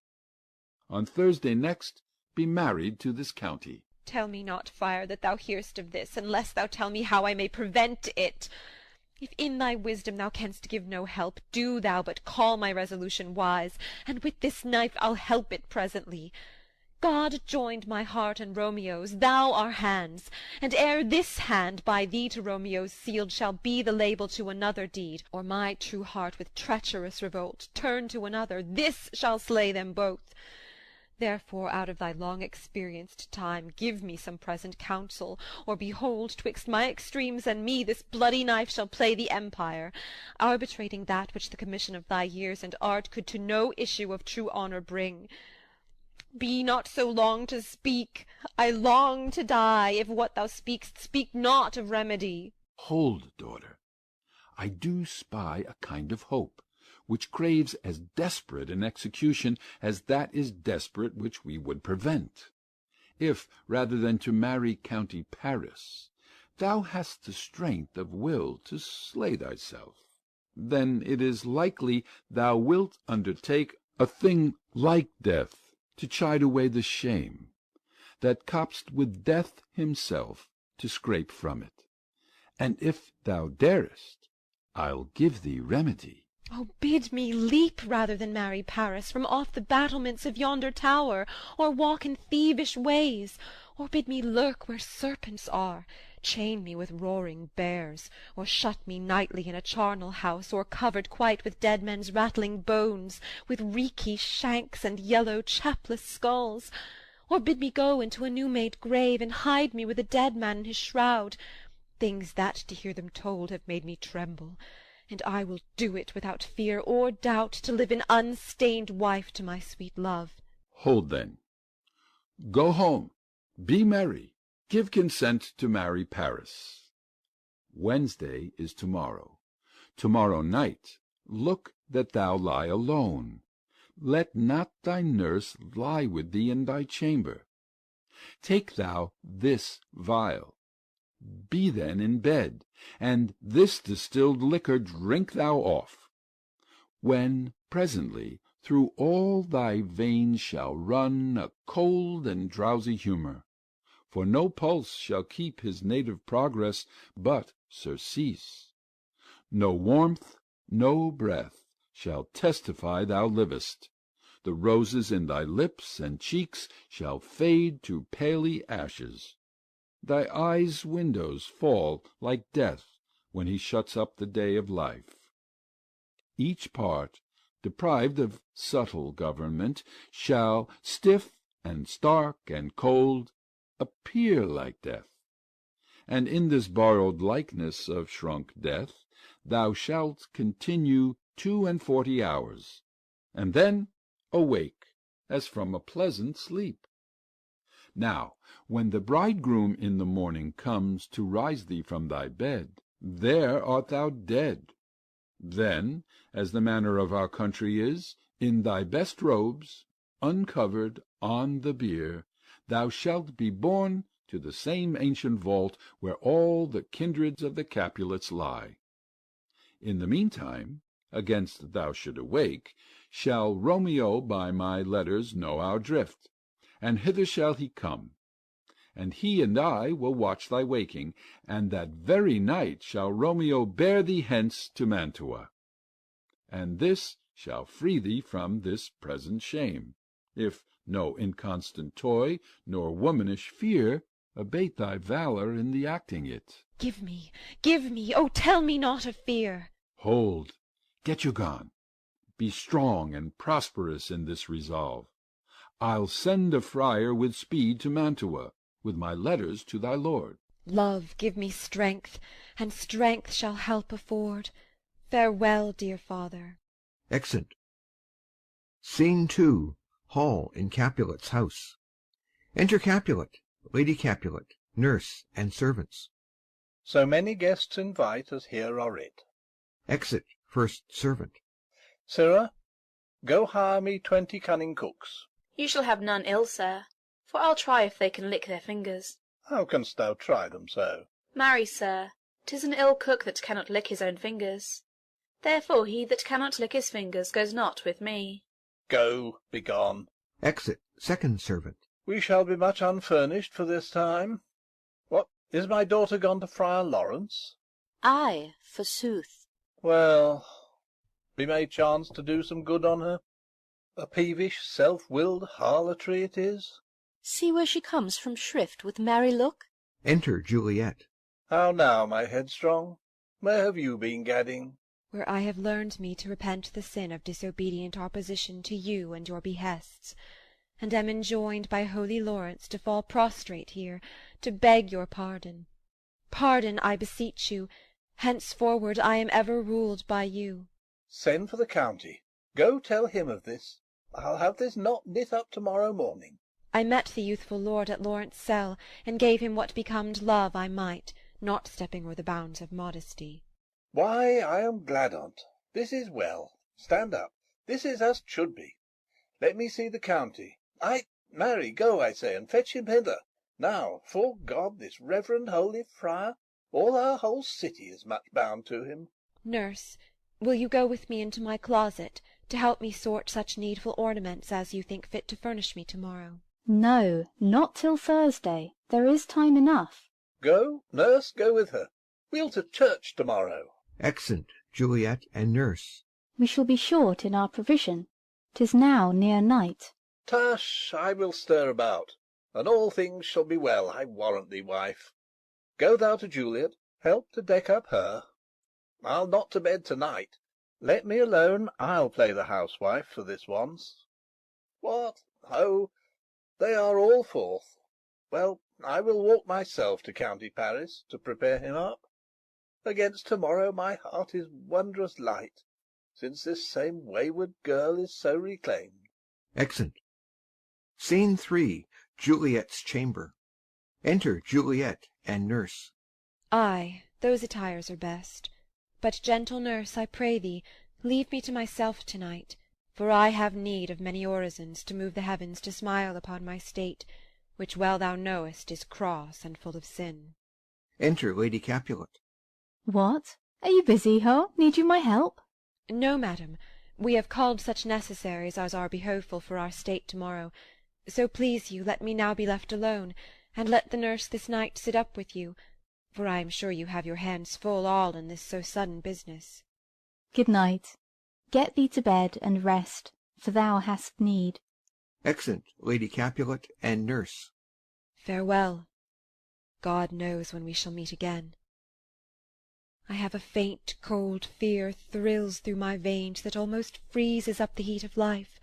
On Thursday next be married to this county. Tell me not, Fire, that thou hear'st of this, unless thou tell me how I may prevent it. If in thy wisdom thou canst give no help, do thou but call my resolution wise, and with this knife I'll help it presently. God joined my heart and Romeo's, thou our hands, and ere this hand by thee to Romeo's sealed shall be the label to another deed, or my true heart with treacherous revolt turn to another, this shall slay them both. Therefore, out of thy long experienced time, give me some present counsel, or behold, twixt my extremes and me this bloody knife shall play the empire, arbitrating that which the commission of thy years and art could to no issue of true honour bring. Be not so long to speak. I long to die, if what thou speak'st speak not of remedy. Hold, daughter. I do spy a kind of hope, which craves as desperate an execution as that is desperate which we would prevent. If, rather than to marry County Paris, thou hast the strength of will to slay thyself, then it is likely thou wilt undertake a thing like death, to chide away the shame, that copst with death himself to scrape from it. And if thou darest, I'll give thee remedy. Oh, bid me leap rather than marry Paris from off the battlements of yonder tower, or walk in thievish ways, or bid me lurk where serpents are, chain me with roaring bears, or shut me nightly in a charnel house, or covered quite with dead men's rattling bones, with reeky shanks and yellow chapless skulls, or bid me go into a new-made grave, and hide me with a dead man in his shroud, things that, to hear them told, have made me tremble, and I will do it without fear or doubt, to live an unstained wife to my sweet love. Hold then. Go home, be merry, give consent to marry Paris. Wednesday is tomorrow. Tomorrow night look that thou lie alone. Let not thy nurse lie with thee in thy chamber. Take thou this vial. Be then in bed, and this distilled liquor drink thou off, when presently through all thy veins shall run a cold and drowsy humour, for no pulse shall keep his native progress, but surcease. No warmth, no breath shall testify thou livest. The roses in thy lips and cheeks shall fade to paly ashes. Thy eyes' windows fall like death when he shuts up the day of life. Each part, deprived of subtle government, shall, stiff and stark and cold, appear like death. And in this borrowed likeness of shrunk death thou shalt continue 42 hours, and then awake as from a pleasant sleep. Now, when the bridegroom in the morning comes to rise thee from thy bed, there art thou dead. Then, as the manner of our country is, in thy best robes, uncovered on the bier, thou shalt be borne to the same ancient vault where all the kindreds of the Capulets lie. In the meantime, against thou should awake, shall Romeo by my letters know our drift, and hither shall he come, and he and I will watch thy waking, and that very night shall Romeo bear thee hence to Mantua. And this shall free thee from this present shame, if no inconstant toy nor womanish fear abate thy valour in the acting it. Give me, oh, tell me not of fear. Hold, get you gone. Be strong and prosperous in this resolve. I'll send a friar with speed to Mantua, with my letters to thy lord. Love, give me strength, and strength shall help afford. Farewell, dear father. Exit. Scene 2. Hall in Capulet's house. Enter Capulet, Lady Capulet, nurse, and servants. So many guests invite as here are writ. Exit first servant. Sirrah, go hire me 20 cunning cooks. You shall have none ill, sir, for I'll try if they can lick their fingers. How canst thou try them so? Marry, sir, 'tis an ill cook that cannot lick his own fingers. Therefore he that cannot lick his fingers goes not with me. Go, begone. Exit second servant. We shall be much unfurnished for this time. What, is my daughter gone to Friar Lawrence? Ay, forsooth. Well, we may chance to do some good on her. A peevish, self-willed harlotry it is. See where she comes from shrift with merry look. Enter Juliet. How now, my headstrong? Where have you been gadding? Where I have learned me to repent the sin of disobedient opposition to you and your behests, and am enjoined by holy Lawrence to fall prostrate here, to beg your pardon. Pardon, I beseech you. Henceforward I am ever ruled by you. Send for the county. Go tell him of this. I'll have this knot knit up to-morrow morning. I met the youthful lord at Lawrence' cell, and gave him what becomed love I might, not stepping o'er the bounds of modesty. Why, I am glad on't. This is well. Stand up. This is as should be. Let me see the county. Ay, marry, go, I say, and fetch him hither. Now, fore God, this reverend holy friar, all our whole city is much bound to him. Nurse, will you go with me into my closet, to help me sort such needful ornaments as you think fit to furnish me to-morrow? No, not till Thursday. There is time enough. Go, nurse, go with her. We'll to church to-morrow. Exit Juliet and nurse. We shall be short in our provision. 'Tis now near night. Tush, I will stir about, and all things shall be well, I warrant thee, wife. Go thou to Juliet, help to deck up her. I'll not to bed to-night. Let me alone, I'll play the housewife for this once. What? Oh, they are all forth. Well, I will walk myself to County Paris, to prepare him up. Against to-morrow my heart is wondrous light, since this same wayward girl is so reclaimed. Exit. Scene 3. Juliet's chamber. Enter Juliet and nurse. Ay, those attires are best. But, gentle nurse, I pray thee, leave me to myself to-night, for I have need of many orisons to move the heavens to smile upon my state, which well thou knowest is cross and full of sin. Enter Lady Capulet. What? Are you busy, ho? Need you my help? No, madam. We have called such necessaries as are behoveful for our state to-morrow. So please you, let me now be left alone, and let the nurse this night sit up with you, for I am sure you have your hands full all in this so sudden business. Good night. Get thee to bed and rest, for thou hast need. Exit Lady Capulet and nurse. Farewell. God knows when we shall meet again. I have a faint cold fear thrills through my veins that almost freezes up the heat of life.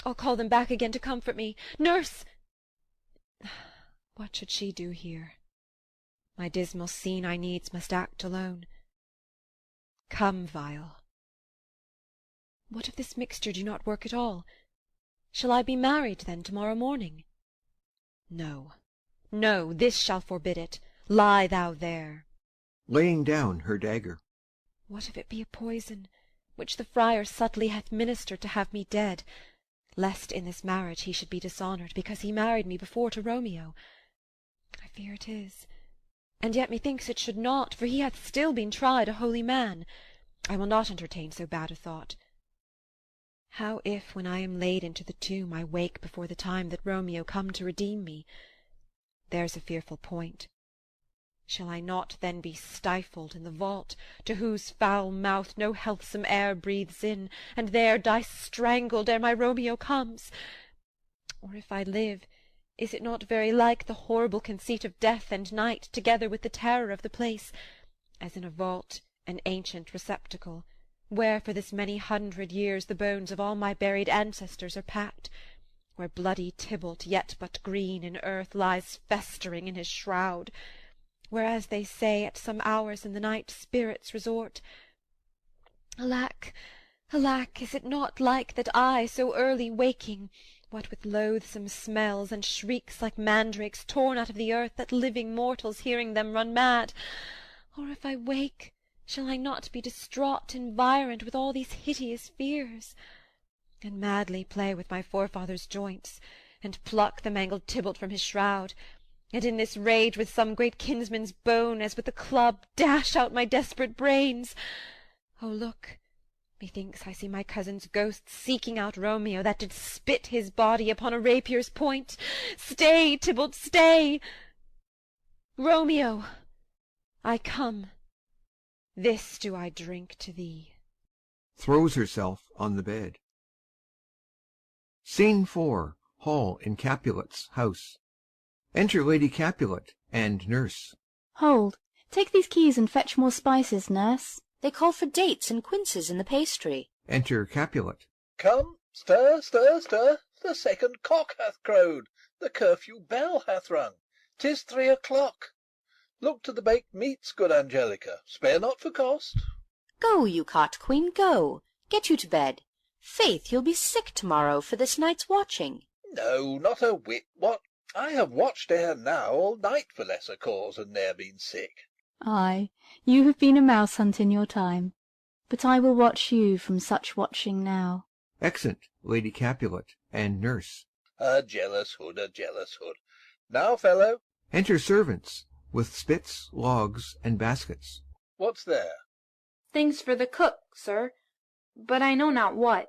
I'll call them back again to comfort me. Nurse! What should she do here? My dismal scene I needs must act alone. Come, vial. What if this mixture do not work at all? Shall I be married, then, to-morrow morning? No, no, this shall forbid it. Lie thou there. Laying down her dagger. What if it be a poison, which the friar subtly hath ministered to have me dead, lest in this marriage he should be dishonoured, because he married me before to Romeo? I fear it is. And yet methinks it should not, for he hath still been tried a holy man. I will not entertain so bad a thought. How if, when I am laid into the tomb, I wake before the time that Romeo come to redeem me? There's a fearful point. Shall I not then be stifled in the vault, to whose foul mouth no healthsome air breathes in, and there die strangled ere my Romeo comes? Or if I live, is it not very like the horrible conceit of death and night, together with the terror of the place, as in a vault, an ancient receptacle, where for this many 100 years the bones of all my buried ancestors are packed, where bloody Tybalt, yet but green in earth, lies festering in his shroud, where, as they say, at some hours in the night spirits resort? Alack, alack, is it not like that I, so early waking, what with loathsome smells and shrieks like mandrakes torn out of the earth, that living mortals hearing them run mad? Or if I wake, shall I not be distraught, environed with all these hideous fears, and madly play with my forefathers' joints, and pluck the mangled Tybalt from his shroud, and in this rage with some great kinsman's bone, as with a club, dash out my desperate brains? Oh, look! Methinks I see my cousin's ghost seeking out Romeo, that did spit his body upon a rapier's point. Stay, Tybalt, stay! Romeo, I come. This do I drink to thee. Throws herself on the bed. Scene 4. Hall in Capulet's house. Enter Lady Capulet and nurse. Hold, take these keys and fetch more spices, nurse. They call for dates and quinces in the pastry. Enter Capulet. Come, stir, stir, stir. The second cock hath crowed. The curfew bell hath rung. 'Tis 3 o'clock. Look to the baked meats, good Angelica. Spare not for cost. Go, you cart queen, go. Get you to bed. Faith, you'll be sick to-morrow for this night's watching. No, not a whit. What? I have watched ere now all night for lesser cause, and ne'er been sick. Ay, you have been a mouse hunt in your time, but I will watch you from such watching now. Exit Lady Capulet and nurse. A jealous hood, a jealous hood. Now, fellow. Enter servants with spits, logs, and baskets. What's there? Things for the cook, sir, but I know not what.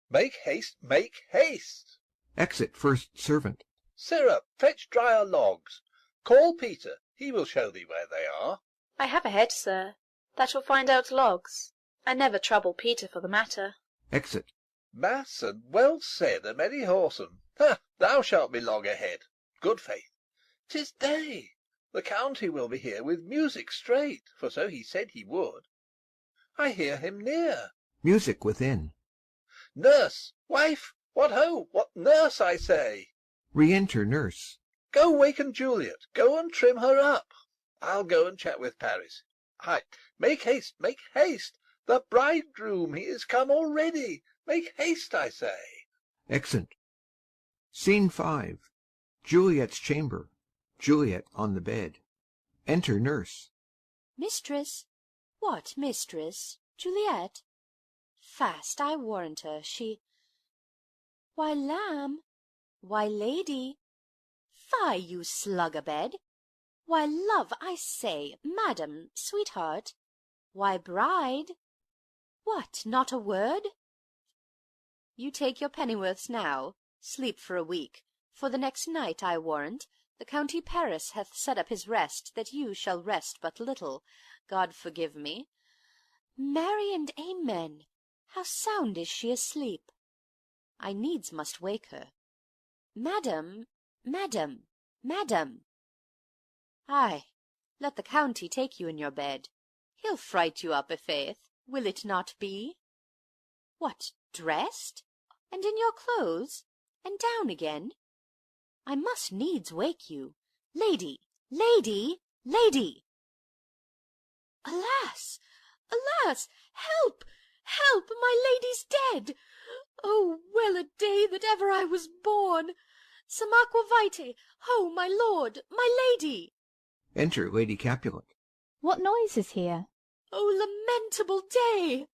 Make haste, make haste. Exit first servant. Sirrah, fetch drier logs. Call Peter, he will show thee where they are. I have a head, sir, that will find out logs. I never trouble Peter for the matter. Exit. Mass and well said, a merry whoreson. Ha! Thou shalt be long ahead. Good faith. 'Tis day. The county will be here with music straight, for so he said he would. I hear him near. Music within. Nurse! Wife! What ho! What nurse, I say! Re-enter nurse. Go waken Juliet. Go and trim her up. I'll go and chat with Paris. Hi! Make haste, make haste! The bridegroom, he is come already. Make haste, I say. Exit. Scene 5. Juliet's chamber. Juliet on the bed. Enter nurse. Mistress? What mistress? Juliet? Fast, I warrant her, she... Why, lamb! Why, lady! Fie, you slug-a-bed! Why, love, I say, madam, sweetheart! Why, bride! What, not a word? You take your pennyworths now, sleep for a week, for the next night, I warrant, the county Paris hath set up his rest, that you shall rest but little, God forgive me. Marry and amen! How sound is she asleep! I needs must wake her. Madam, madam, madam! Ay, let the county take you in your bed. He'll fright you up, i'faith, will it not be? What, dressed? And in your clothes? And down again? I must needs wake you. Lady, lady, lady! Alas! Alas! Help! Help! My lady's dead! Oh, well a day that ever I was born! Some aqua vitae! Ho, my lord, my lady! Enter Lady Capulet. What noise is here? Oh, lamentable day!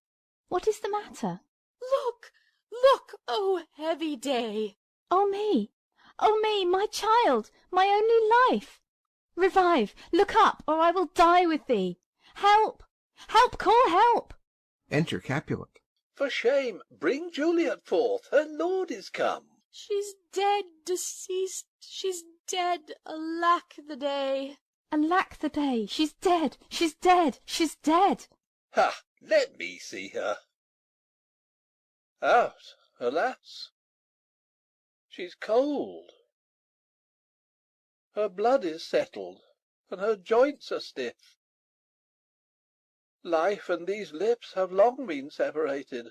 What is the matter? Look, look, oh, heavy day! Oh me, my child, my only life! Revive, look up, or I will die with thee! Help! Help! Call help! Enter Capulet. For shame, bring Juliet forth, her lord is come. She's dead, deceased, she's dead, alack the day! Alack the day! She's dead! She's dead! She's dead! Ha! Let me see her. Out, alas! She's cold. Her blood is settled, and her joints are stiff. Life and these lips have long been separated.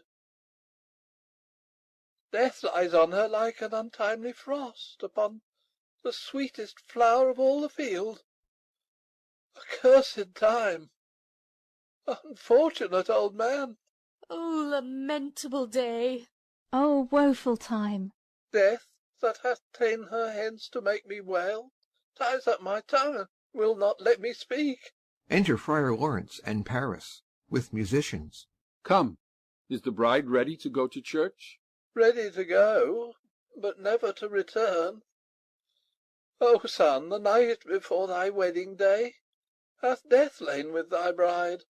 Death lies on her like an untimely frost upon the sweetest flower of all the field. Accursed time! Unfortunate old man! O lamentable day! Oh, woeful time! Death, that hath ta'en her hence to make me wail, ties up my tongue, and will not let me speak. Enter Friar Lawrence and Paris, with musicians. Come, is the bride ready to go to church? Ready to go, but never to return. O son, the night before thy wedding day hath death lain with thy bride.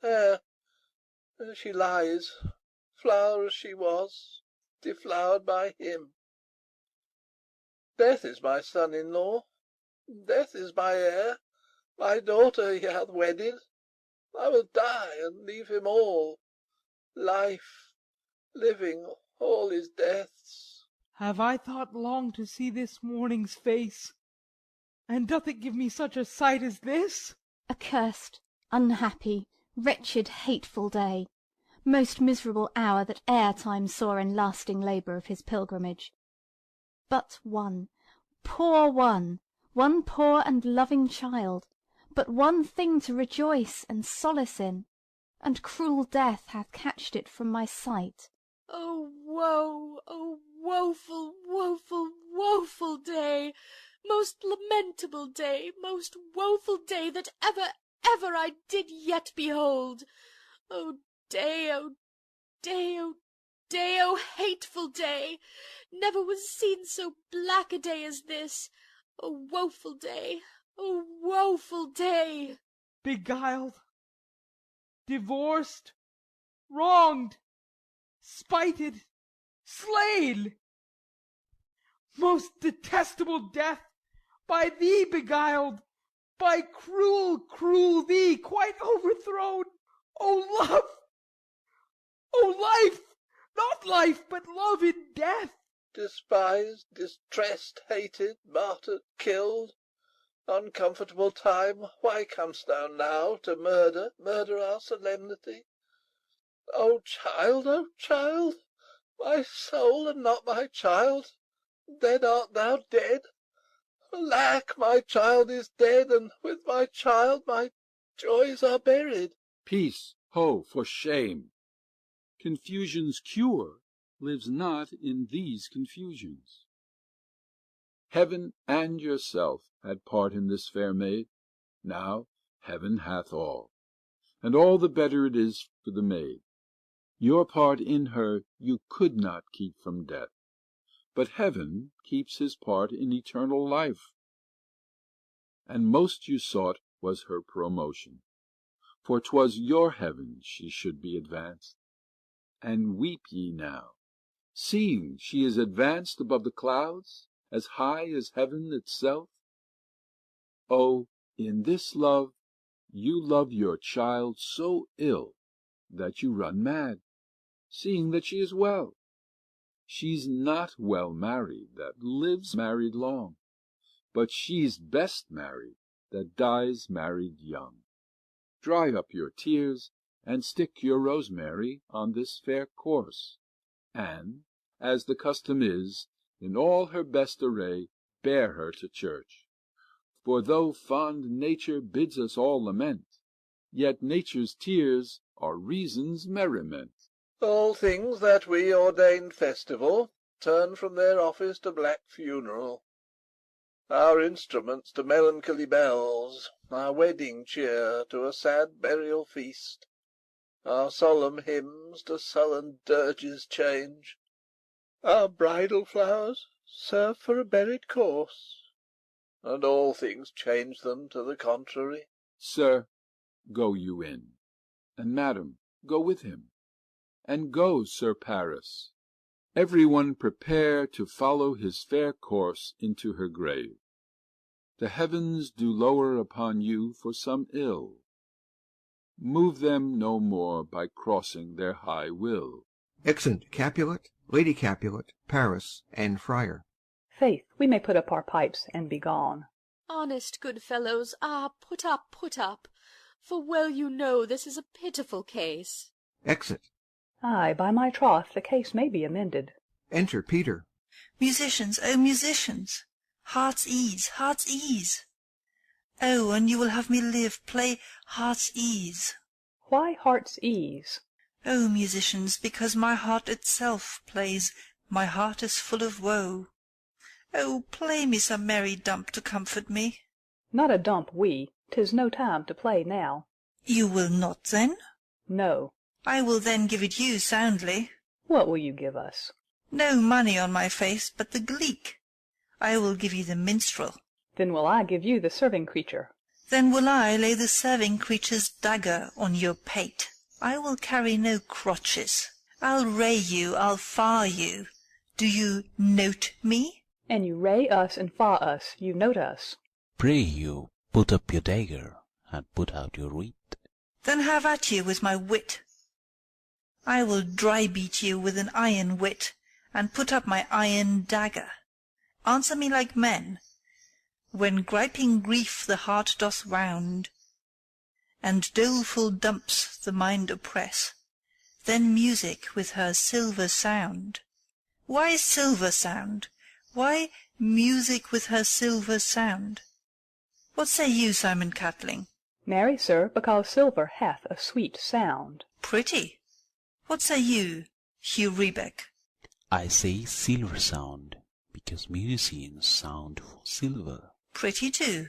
There she lies, flower as she was, deflowered by him. Death is my son-in-law, death is my heir, my daughter he hath wedded. I will die and leave him all. Life, living, all is death's. Have I thought long to see this morning's face? And doth it give me such a sight as this? Accursed, unhappy, wretched, hateful day! Most miserable hour that e'er time saw in lasting labour of his pilgrimage. But one poor and loving child, but one thing to rejoice and solace in, and cruel death hath catched it from my sight. O woe! O woeful, woeful, woeful day! Most lamentable day, most woeful day that ever I did yet behold! O day, O day, O day, O hateful day! Never was seen so black a day as this. O woeful day, O woeful day! Beguiled, divorced, wronged, spited, slain! Most detestable death, by thee beguiled, by cruel thee quite overthrown! O love! O life! Not life, but love in death! Despised, distressed, hated, martyred, killed. Uncomfortable time, why com'st thou now to murder our solemnity? O child, my soul and not my child, dead art thou, dead. Alack, my child is dead, and with my child my joys are buried. Peace, ho, for shame! Confusion's cure lives not in these confusions. Heaven and yourself had part in this fair maid. Now heaven hath all, and all the better it is for the maid. Your part in her you could not keep from death, but heaven keeps his part in eternal life. And most you sought was her promotion, for 'twas your heaven she should be advanced. And weep ye now, seeing she is advanced above the clouds, as high as heaven itself? Oh, in this love you love your child so ill that you run mad, seeing that she is well. She's not well married that lives married long, but she's best married that dies married young. Dry up your tears, and stick your rosemary on this fair corse, and, as the custom is, in all her best array, bear her to church. For though fond nature bids us all lament, yet nature's tears are reason's merriment. All things that we ordained festival turn from their office to black funeral. Our instruments to melancholy bells, our wedding cheer to a sad burial feast, our solemn hymns to sullen dirges change, our bridal flowers serve for a buried corse, and all things change them to the contrary. Sir, go you in, and madam, go with him, and go, Sir Paris. Every one prepare to follow his fair corse into her grave. the heavens do lower upon you for some ill. Move them no more by crossing their high will. Exeunt Capulet, Lady Capulet, Paris, and Friar. Faith, we may put up our pipes and be gone. Honest good fellows, put up, for well you know this is a pitiful case. Exit. Ay, by my troth, the case may be amended. Enter Peter. Musicians, O musicians, heart's ease, heart's ease. Oh, and you will have me live, play heart's ease. Why heart's ease? O musicians, because my heart itself plays, my heart is full of woe. Oh, play me some merry dump to comfort me. Not a dump, 'tis no time to play now. You will not, then? No. I will then give it you soundly. What will you give us? No money on my face, but the gleek. I will give you the minstrel. Then will I give you the serving creature. Then will I lay the serving creature's dagger on your pate. I will carry no crotches. I'll ray you, I'll far you. Do you note me? And you ray us and fa us, you note us. Pray you, put up your dagger, and put out your wit. Then have at you with my wit. I will dry beat you with an iron wit, and put up my iron dagger. Answer me like men. When griping grief the heart doth wound, and doleful dumps the mind oppress, then music with her silver sound. Why silver sound? Why music with her silver sound? What say you, Simon Catling? Marry, sir, because silver hath a sweet sound. Pretty. What say you, Hugh Rebeck? I say silver sound, because musicians sound for silver. Pretty too.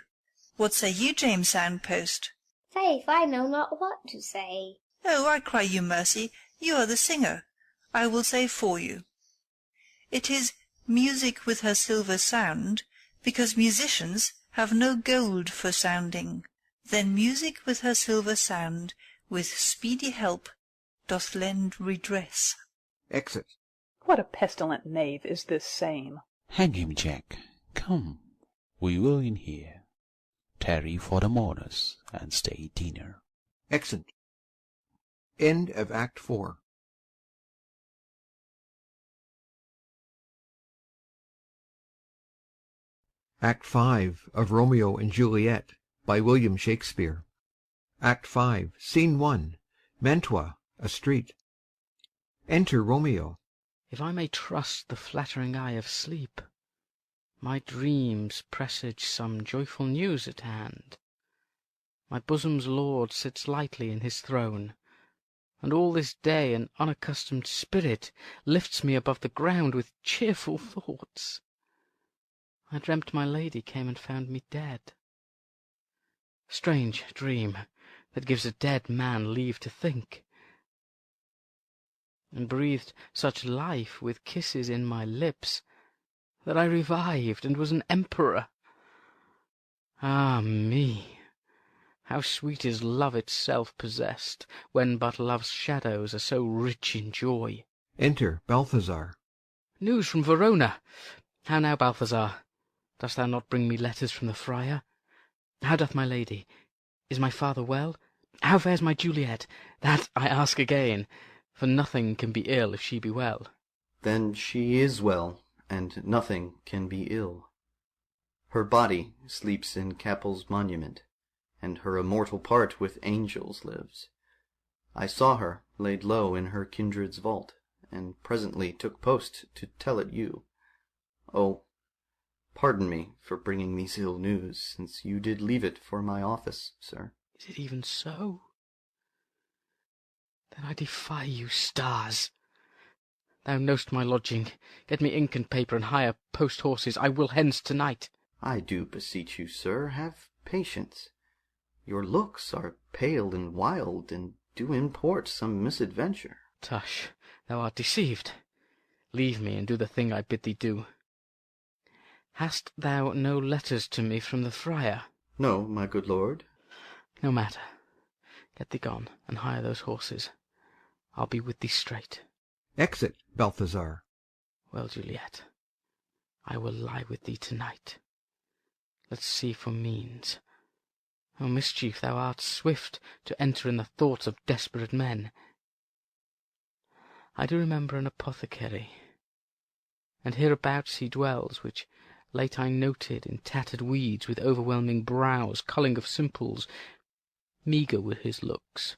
What say you, James Soundpost? Faith, I know not what to say. Oh, I cry you mercy, you are the singer. I will say for you. It is music with her silver sound, because musicians have no gold for sounding. Then music with her silver sound, with speedy help, doth lend redress. Exit. What a pestilent knave is this same! Hang him, Jack. Come, we will in here. Tarry for the mourners, and stay dinner. Exit. End of Act 4. Act 5 of Romeo and Juliet by William Shakespeare. Act 5, Scene 1. Mantua, a street. Enter Romeo. If I may trust the flattering eye of sleep, my dreams presage some joyful news at hand. My bosom's lord sits lightly in his throne, and all this day an unaccustomed spirit lifts me above the ground with cheerful thoughts. I dreamt my lady came and found me dead. Strange dream, that gives a dead man leave to think, and breathed such life with kisses in my lips, that I revived and was an emperor. Ah me! How sweet is love itself possessed, when but love's shadows are so rich in joy. Enter Balthazar. News from Verona. How now, Balthazar? Dost thou not bring me letters from the friar? How doth my lady? Is my father well? How fares my Juliet? That I ask again, for nothing can be ill if she be well. Then she is well, and nothing can be ill. Her body sleeps in Capel's monument, and her immortal part with angels lives. I saw her laid low in her kindred's vault, and presently took post to tell it you. Oh, pardon me for bringing these ill news, since you did leave it for my office, sir. Is it even so? Then I defy you, stars. Thou know'st my lodging. Get me ink and paper, and hire post-horses. I will hence to-night. I do beseech you, sir, have patience. Your looks are pale and wild, and do import some misadventure. Tush, thou art deceived. Leave me, and do the thing I bid thee do. Hast thou no letters to me from the friar? No, my good lord. No matter. Get thee gone, and hire those horses. I'll be with thee straight. Exit Balthazar. Well, Juliet, I will lie with thee to-night. let's see for means. O mischief, thou art swift to enter in the thoughts of desperate men. I do remember an apothecary, and hereabouts he dwells, which late I noted in tattered weeds, with overwhelming brows, culling of simples, meagre were his looks.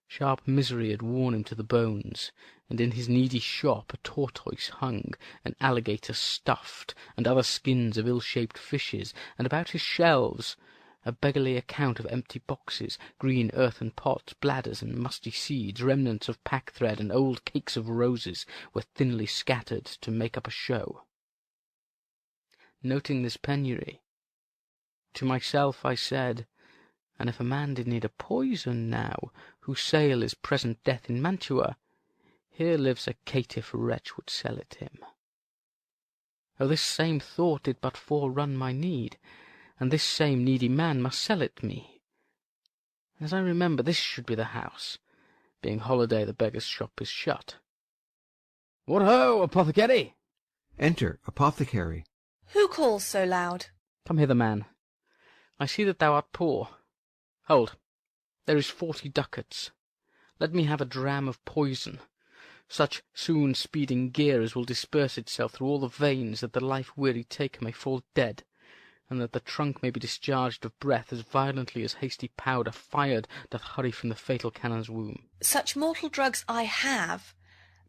Sharp misery had worn him to the bones, and in his needy shop a tortoise hung, an alligator stuffed, and other skins of ill-shaped fishes, and about his shelves a beggarly account of empty boxes, green earthen pots, bladders and musty seeds, remnants of pack-thread, and old cakes of roses were thinly scattered to make up a show. Noting this penury, to myself I said, and if a man did need a poison now, whose sale is present death in Mantua, here lives a caitiff wretch would sell it him. Oh, this same thought did but forerun my need, and this same needy man must sell it me. As I remember, this should be the house. Being holiday, the beggar's shop is shut. What ho, apothecary! Enter apothecary. Who calls so loud? Come hither, man. I see that thou art poor. Hold, there is 40 ducats. Let me have a dram of poison, such soon speeding gear as will disperse itself through all the veins, that the life-weary taker may fall dead, and that the trunk may be discharged of breath as violently as hasty powder fired doth hurry from the fatal cannon's womb. Such mortal drugs I have,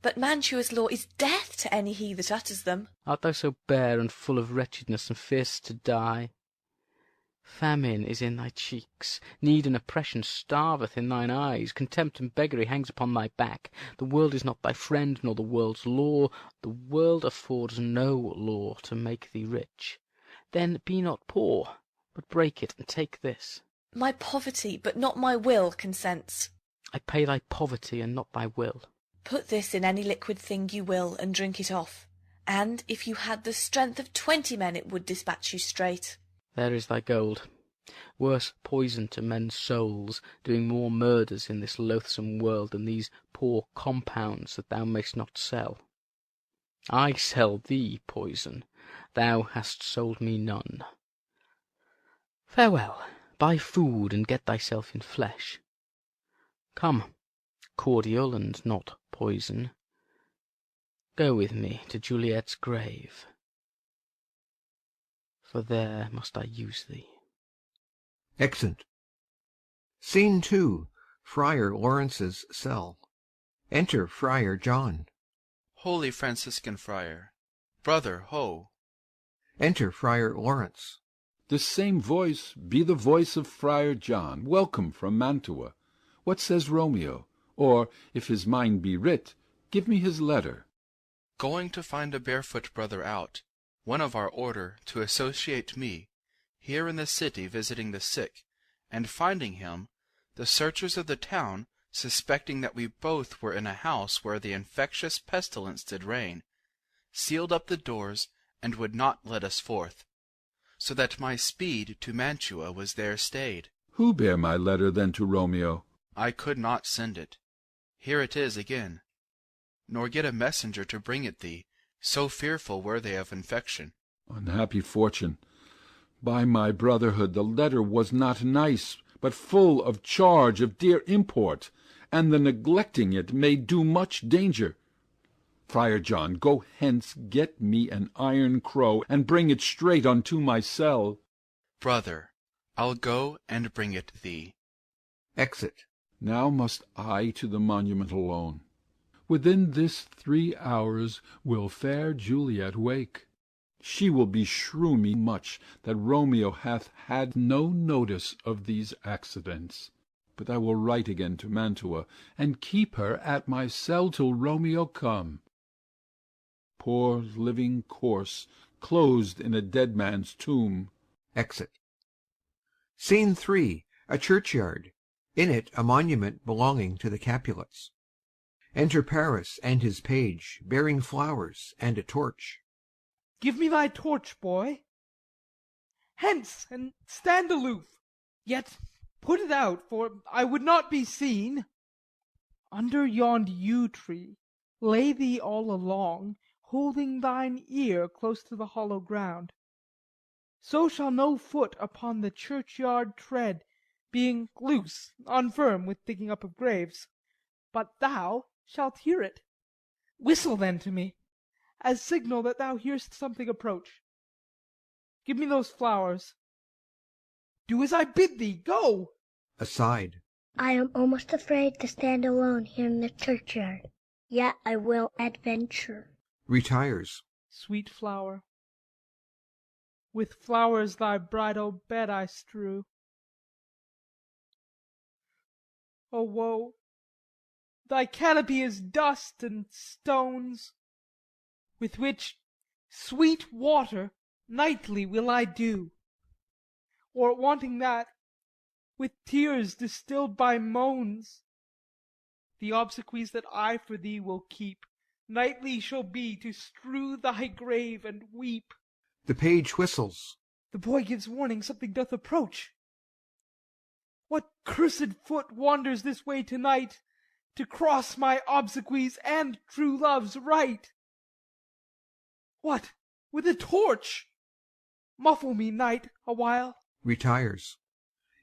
but Mantua's law is death to any he that utters them. Art thou so bare and full of wretchedness, and fear'st to die? Famine is in thy cheeks, need and oppression starveth in thine eyes, contempt and beggary hangs upon thy back. The world is not thy friend, nor the world's law. The world affords no law to make thee rich. Then be not poor, but break it, and take this. My poverty, but not my will, consents. I pay thy poverty, and not thy will. Put this in any liquid thing you will, and drink it off, and if you had the strength of 20 men, it would dispatch you straight. There is thy gold. Worse poison to men's souls, doing more murders in this loathsome world than these poor compounds that thou mayst not sell. I sell thee poison, thou hast sold me none. Farewell, buy food, and get thyself in flesh. Come, cordial and not poison, go with me to Juliet's grave, for there must I use thee. Exit. Scene 2. Friar Lawrence's cell. Enter Friar John. Holy Franciscan Friar, brother, ho! Enter Friar Lawrence. This same voice be the voice of Friar John, welcome from Mantua. What says Romeo? Or, if his mind be writ, give me his letter. Going to find a barefoot brother out, one of our order, to associate me, here in the city visiting the sick, and finding him, the searchers of the town, suspecting that we both were in a house where the infectious pestilence did reign, sealed up the doors, and would not let us forth, so that my speed to Mantua was there stayed. Who bare my letter then to Romeo? I could not send it. Here it is again. Nor get a messenger to bring it thee, so fearful were they of infection. Unhappy fortune! By my brotherhood, the letter was not nice, but full of charge of dear import, and the neglecting it may do much danger. Friar John, go hence, get me an iron crow, and bring it straight unto my cell. Brother, I'll go and bring it thee. Exit. Now must I to the monument alone. Within this 3 hours will fair Juliet wake. She will beshrew me much that Romeo hath had no notice of these accidents. But I will write again to Mantua, and keep her at my cell till Romeo come. Poor living corse, closed in a dead man's tomb. Exit. Scene 3. A churchyard. In it a monument belonging to the Capulets. Enter Paris and his page, bearing flowers and a torch. Give me thy torch, boy. Hence, and stand aloof. Yet put it out, for I would not be seen. Under yond yew tree lay thee all along, holding thine ear close to the hollow ground. so shall no foot upon the churchyard tread, being loose, unfirm with digging up of graves. But thou shalt hear it. Whistle then to me, as signal that thou hear'st something approach. Give me those flowers. Do as I bid thee. Go! Aside. I am almost afraid to stand alone here in the churchyard, yet I will adventure. Retires. Sweet flower, with flowers thy bridal bed I strew. O woe! Thy canopy is dust and stones, with which sweet water nightly will I dew, or wanting that, with tears distilled by moans. The obsequies that I for thee will keep nightly shall be to strew thy grave and weep. The page whistles. The boy gives warning something doth approach. What cursed foot wanders this way tonight, to cross my obsequies and true love's right? What, with a torch? Muffle me, knight, awhile. Retires.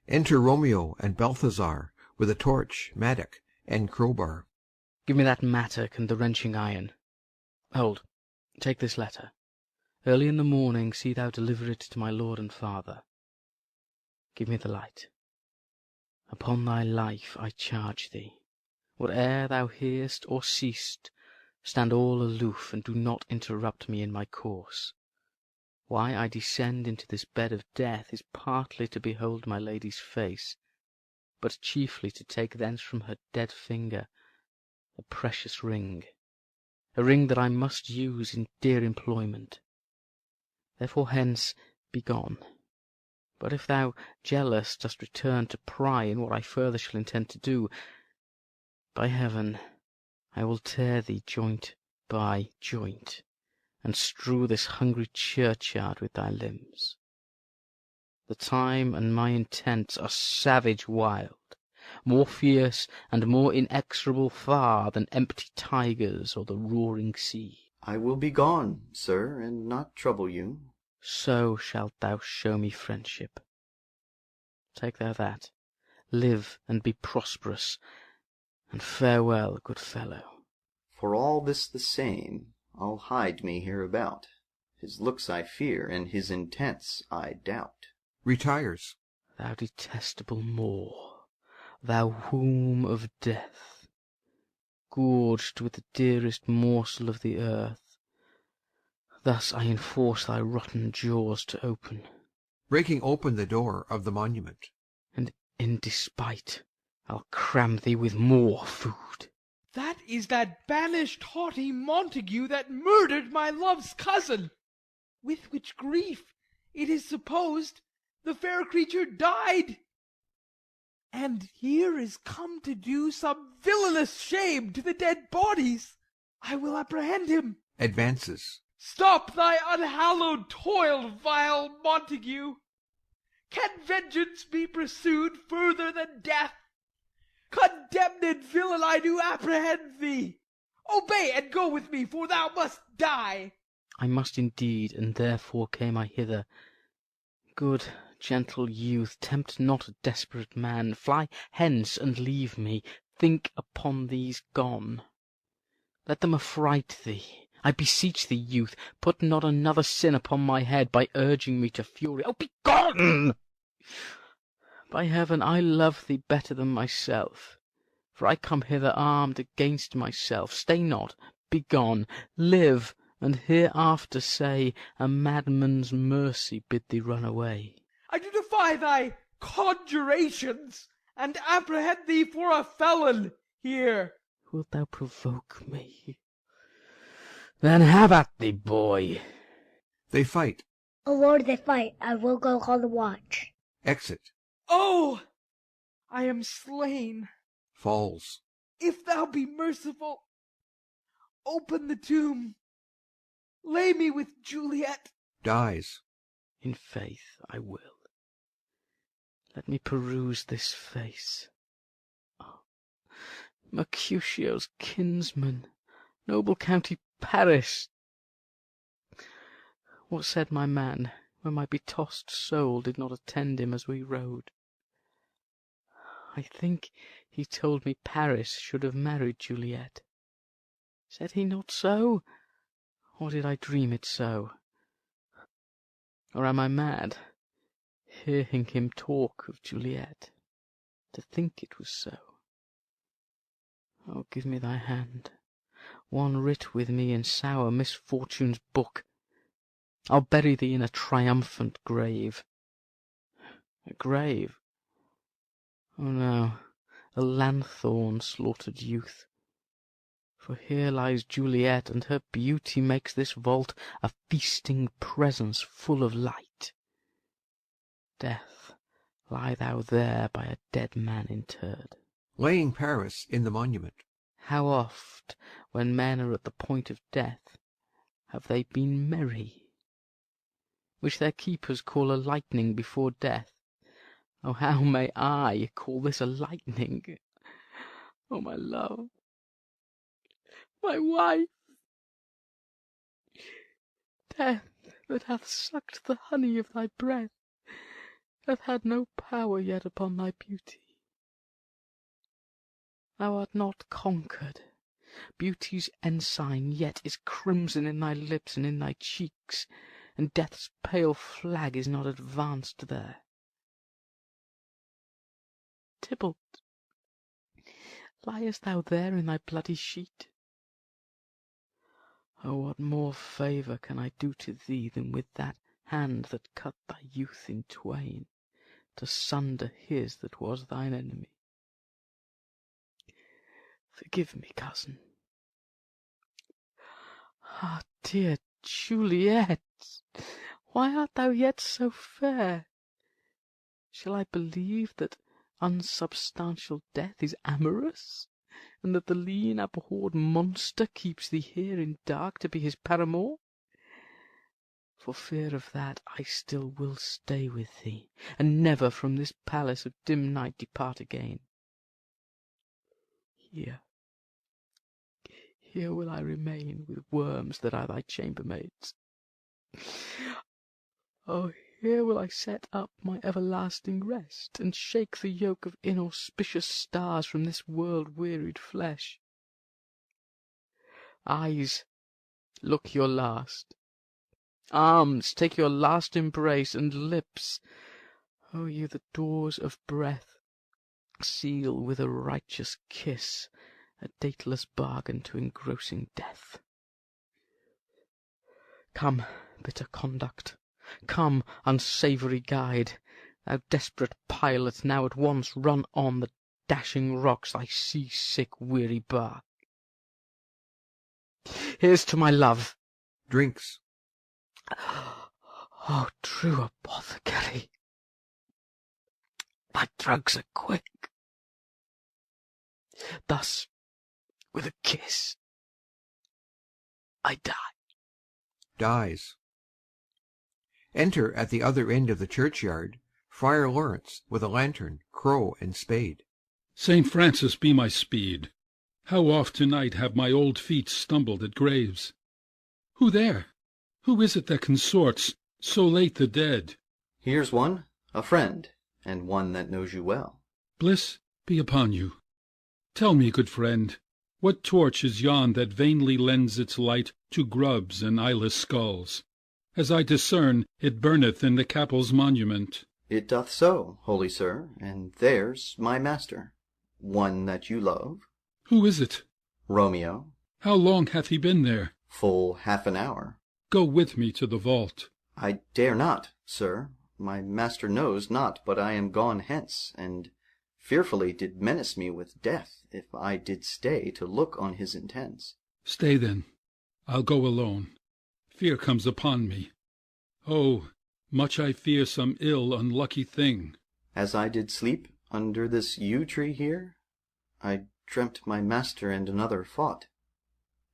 Enter Romeo and Balthazar with a torch, mattock, and crowbar. Give me that mattock and the wrenching iron. Hold, take this letter. Early in the morning see thou deliver it to my lord and father. Give me the light. Upon thy life I charge thee, whate'er thou hear'st or seest, stand all aloof, and do not interrupt me in my course. Why I descend into this bed of death is partly to behold my lady's face, but chiefly to take thence from her dead finger a precious ring, a ring that I must use in dear employment. Therefore hence be gone. But if thou, jealous, dost return to pry in what I further shall intend to do, by heaven, I will tear thee joint by joint, and strew this hungry churchyard with thy limbs. The time and my intents are savage wild, more fierce and more inexorable far than empty tigers or the roaring sea. I will be gone, sir, and not trouble you. So shalt thou show me friendship. Take thou that, live and be prosperous, and farewell, good fellow. For all this the same, I'll hide me hereabout. His looks I fear, and his intents I doubt. Retires. Thou detestable Moor, thou womb of death, gorged with the dearest morsel of the earth, thus I enforce thy rotten jaws to open. Breaking open the door of the monument. And in despite I'll cram thee with more food. That is that banished haughty Montague that murdered my love's cousin, with which grief, it is supposed, the fair creature died. And here is come to do some villainous shame to the dead bodies. I will apprehend him. Advances. Stop thy unhallowed toil, vile Montague. Can vengeance be pursued further than death? Condemned villain, I do apprehend thee. Obey and go with me, for thou must die. I must indeed, and therefore came I hither. Good, gentle youth, tempt not a desperate man. Fly hence and leave me. Think upon these gone. Let them affright thee. I beseech thee, youth, put not another sin upon my head by urging me to fury. Oh, be gone! By heaven, I love thee better than myself, for I come hither armed against myself. Stay not, be gone, live, and hereafter say, a madman's mercy bid thee run away. I do defy thy conjurations, and apprehend thee for a felon here. Wilt thou provoke me? Then have at thee, boy. They fight. O Lord, they fight. I will go call the watch. Exit. Oh, I am slain. Falls. If thou be merciful, open the tomb. Lay me with Juliet. Dies. In faith I will. Let me peruse this face. Oh, Mercutio's kinsman, noble county Paris. What said my man? when my betossed soul did not attend him as we rode. I think he told me Paris should have married Juliet. Said he not so? Or did I dream it so? Or am I mad, hearing him talk of Juliet, to think it was so? Oh, give me thy hand, one writ with me in sour misfortune's book. I'll bury thee in a triumphant grave. A grave? Oh no, a lanthorn slaughtered youth. For here lies Juliet, and her beauty makes this vault a feasting presence full of light. Death, lie thou there by a dead man interred. Laying Paris in the monument. How oft, when men are at the point of death, have they been merry, which their keepers call a lightning before death. Oh, how may I call this a lightning? Oh, my love, my wife, death that hath sucked the honey of thy breath, hath had no power yet upon thy beauty. Thou art not conquered. Beauty's ensign yet is crimson in thy lips and in thy cheeks, and death's pale flag is not advanced there. Tybalt, liest thou there in thy bloody sheet? Oh, what more favour can I do to thee than with that hand that cut thy youth in twain, to sunder his that was thine enemy? Forgive me, cousin. Ah, dear Juliet, why art thou yet so fair? Shall I believe that unsubstantial death is amorous, and that the lean abhorred monster keeps thee here in dark to be his paramour? For fear of that, I still will stay with thee, and never from this palace of dim night depart again. Here will I remain with worms that are thy chambermaids. Oh, here will I set up my everlasting rest, and shake the yoke of inauspicious stars from this world-wearied flesh. Eyes, look your last. Arms, take your last embrace, and lips, O you the doors of breath, seal with a righteous kiss a dateless bargain to engrossing death. Come, bitter conduct, come, unsavoury guide, thou desperate pilot, now at once run on the dashing rocks thy sea-sick weary bark. Here's to my love. Drinks. Oh, true apothecary, thy drugs are quick. Thus, with a kiss, I die. Dies. Enter at the other end of the churchyard Friar Lawrence with a lantern, crow, and spade. St. Francis be my speed! How oft to-night have my old feet stumbled at graves! Who there? Who is it that consorts so late the dead? Here's one, a friend, and one that knows you well. Bliss be upon you. Tell me, good friend, what torch is yon that vainly lends its light to grubs and eyeless skulls? As I discern, it burneth in the capel's monument. It doth so, holy sir, and there's my master, one that you love. Who is it? Romeo. How long hath he been there? Full half an hour. Go with me to the vault. I dare not, sir. My master knows not but I am gone hence, and fearfully did menace me with death if I did stay to look on his intents. Stay then. I'll go alone. Fear comes upon me. Oh, much I fear some ill unlucky thing. As I did sleep under this yew tree here, I dreamt my master and another fought,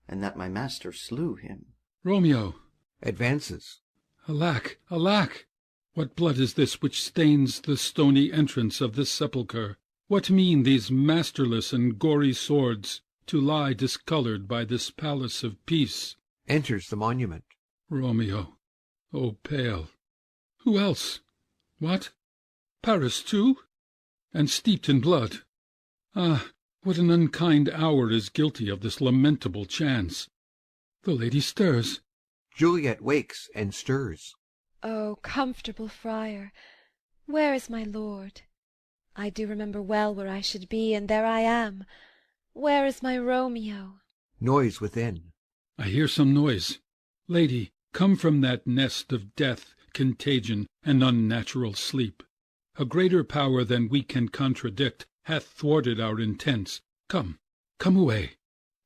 and that my master slew him. Romeo! Advances. Alack, alack! What blood is this which stains the stony entrance of this sepulchre? What mean these masterless and gory swords to lie discoloured by this palace of peace? Enters the monument. Romeo, O pale, Who else? What? Paris too? And steeped in blood? Ah, what an unkind hour is guilty of this lamentable chance! The lady stirs. Juliet wakes and stirs. O comfortable friar, where is my lord? I do remember well where I should be, and there I am. Where is my Romeo? Noise within. I hear some noise. Lady, come from that nest of death, contagion, and unnatural sleep. A greater power than we can contradict hath thwarted our intents. Come, come away.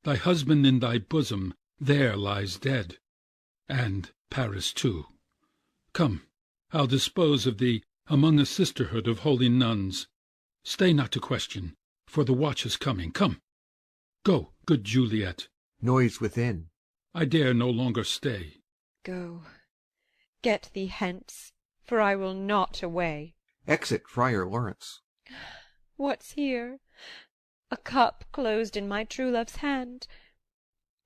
Thy husband in thy bosom there lies dead, and Paris too. Come, I'll dispose of thee among a sisterhood of holy nuns. Stay not to question, for the watch is coming. Come, go, good Juliet. Noise within. I dare no longer stay. Go, get thee hence, for I will not away. Exit Friar Lawrence. What's here? A cup closed in my true love's hand.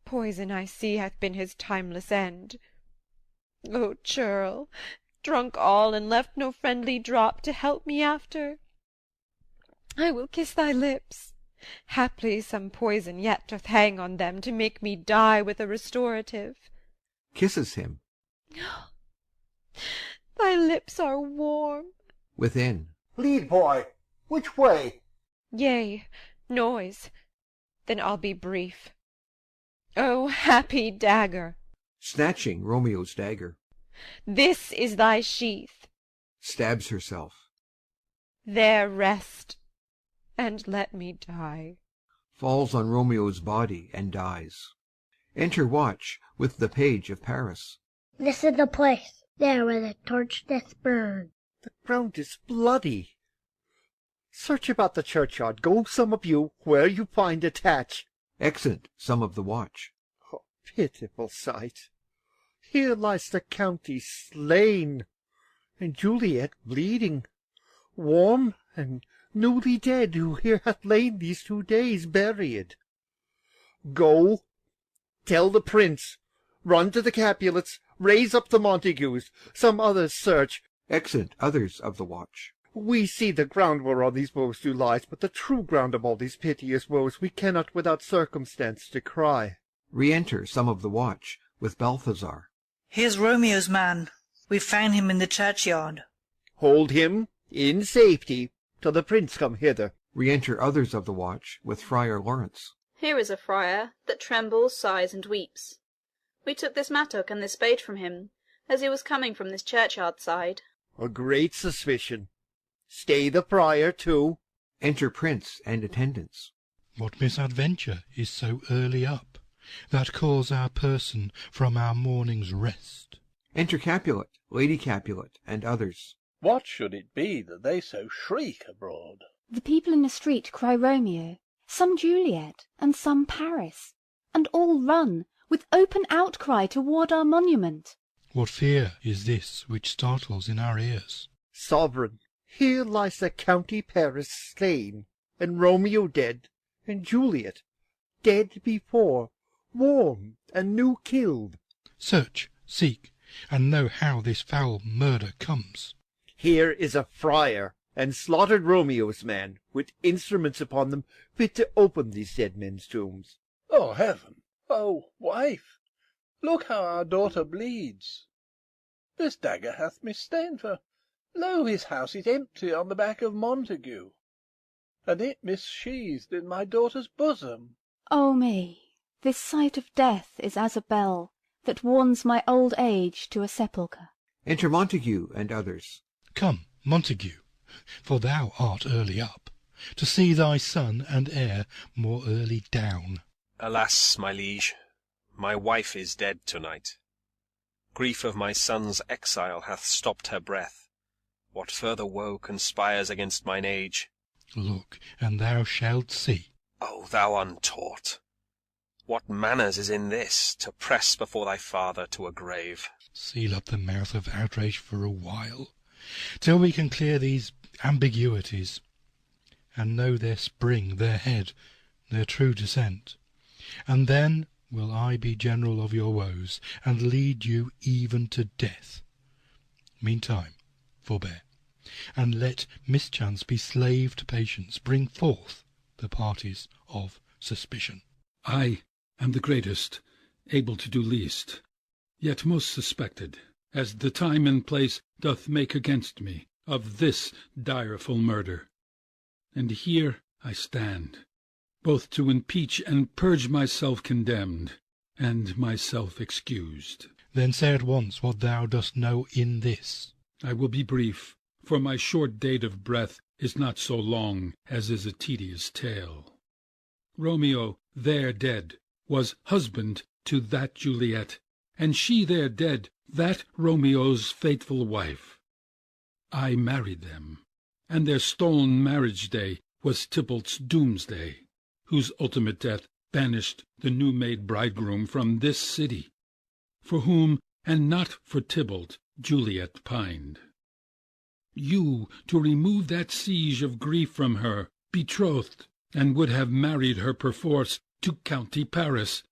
Poison, I see, hath been his timeless end. O churl, drunk all, and left no friendly drop to help me after. I will kiss thy lips. Haply some poison yet doth hang on them to make me die with a restorative. Kisses him. Thy lips are warm. Within. Lead, boy. Which way? Yea, noise. Then I'll be brief. O happy dagger! Snatching Romeo's dagger. This is thy sheath. Stabs herself. There rest, and let me die. Falls on Romeo's body and dies. Enter Watch with the page of Paris. This is the place, there where the torch doth burn. The ground is bloody. Search about the churchyard. Go, some of you, where you find attach. Exit some of the watch. Oh, pitiful sight! Here lies the county slain, and Juliet bleeding, warm and newly dead, who here hath lain these 2 days buried. Go, tell the prince, run to the Capulets, raise up the Montagues, some others search. Exit others of the watch. We see the ground whereon these woes do lie, but the true ground of all these piteous woes we cannot without circumstance decry. Re-enter some of the watch with Balthazar. Here's Romeo's man. We found him in the churchyard. Hold him in safety till the prince come hither. Re-enter others of the watch with Friar Lawrence. Here is a friar that trembles, sighs, and weeps. We took this mattock and this spade from him, as he was coming from this churchyard side. A great suspicion. Stay the friar too. Enter prince and attendants. What misadventure is so early up, that calls our person from our morning's rest? Enter Capulet, Lady Capulet, and others. What should it be that they so shriek abroad? The people in the street cry Romeo, some Juliet, and some Paris, and all run, with open outcry, toward our monument. What fear is this which startles in our ears? Sovereign, here lies the county Paris slain, and Romeo dead, and Juliet dead before, warm and new killed. Search, seek, and know how this foul murder comes. Here is a friar, and slaughtered Romeo's man, with instruments upon them fit to open these dead men's tombs. Oh, heaven! Oh, wife! Look how our daughter bleeds. This dagger hath misstained her. Lo, his house is empty on the back of Montague, and it missheathed in my daughter's bosom. O me, this sight of death is as a bell that warns my old age to a sepulchre. Enter Montague and others. Come, Montague, for thou art early up, to see thy son and heir more early down. Alas, my liege, my wife is dead to-night. Grief of my son's exile hath stopped her breath. What further woe conspires against mine age? Look, and thou shalt see. O thou untaught! What manners is in this, to press before thy father to a grave? Seal up the mouth of outrage for a while, till we can clear these ambiguities, and know their spring, their head, their true descent. And then will I be general of your woes, and lead you even to death. Meantime, forbear, and let mischance be slave to patience, bring forth the parties of suspicion. I am the greatest, able to do least, yet most suspected, as the time and place doth make against me, of this direful murder. And here I stand, both to impeach and purge myself condemned, and myself excused. Then say at once what thou dost know in this. I will be brief, for my short date of breath is not so long as is a tedious tale. Romeo, there dead, was husband to that Juliet, and she there dead, that Romeo's faithful wife. I married them, and their stolen marriage day was Tybalt's doomsday, whose ultimate death banished the new-made bridegroom from this city, for whom, and not for Tybalt, Juliet pined. You, to remove that siege of grief from her, betrothed, and would have married her perforce to county Paris.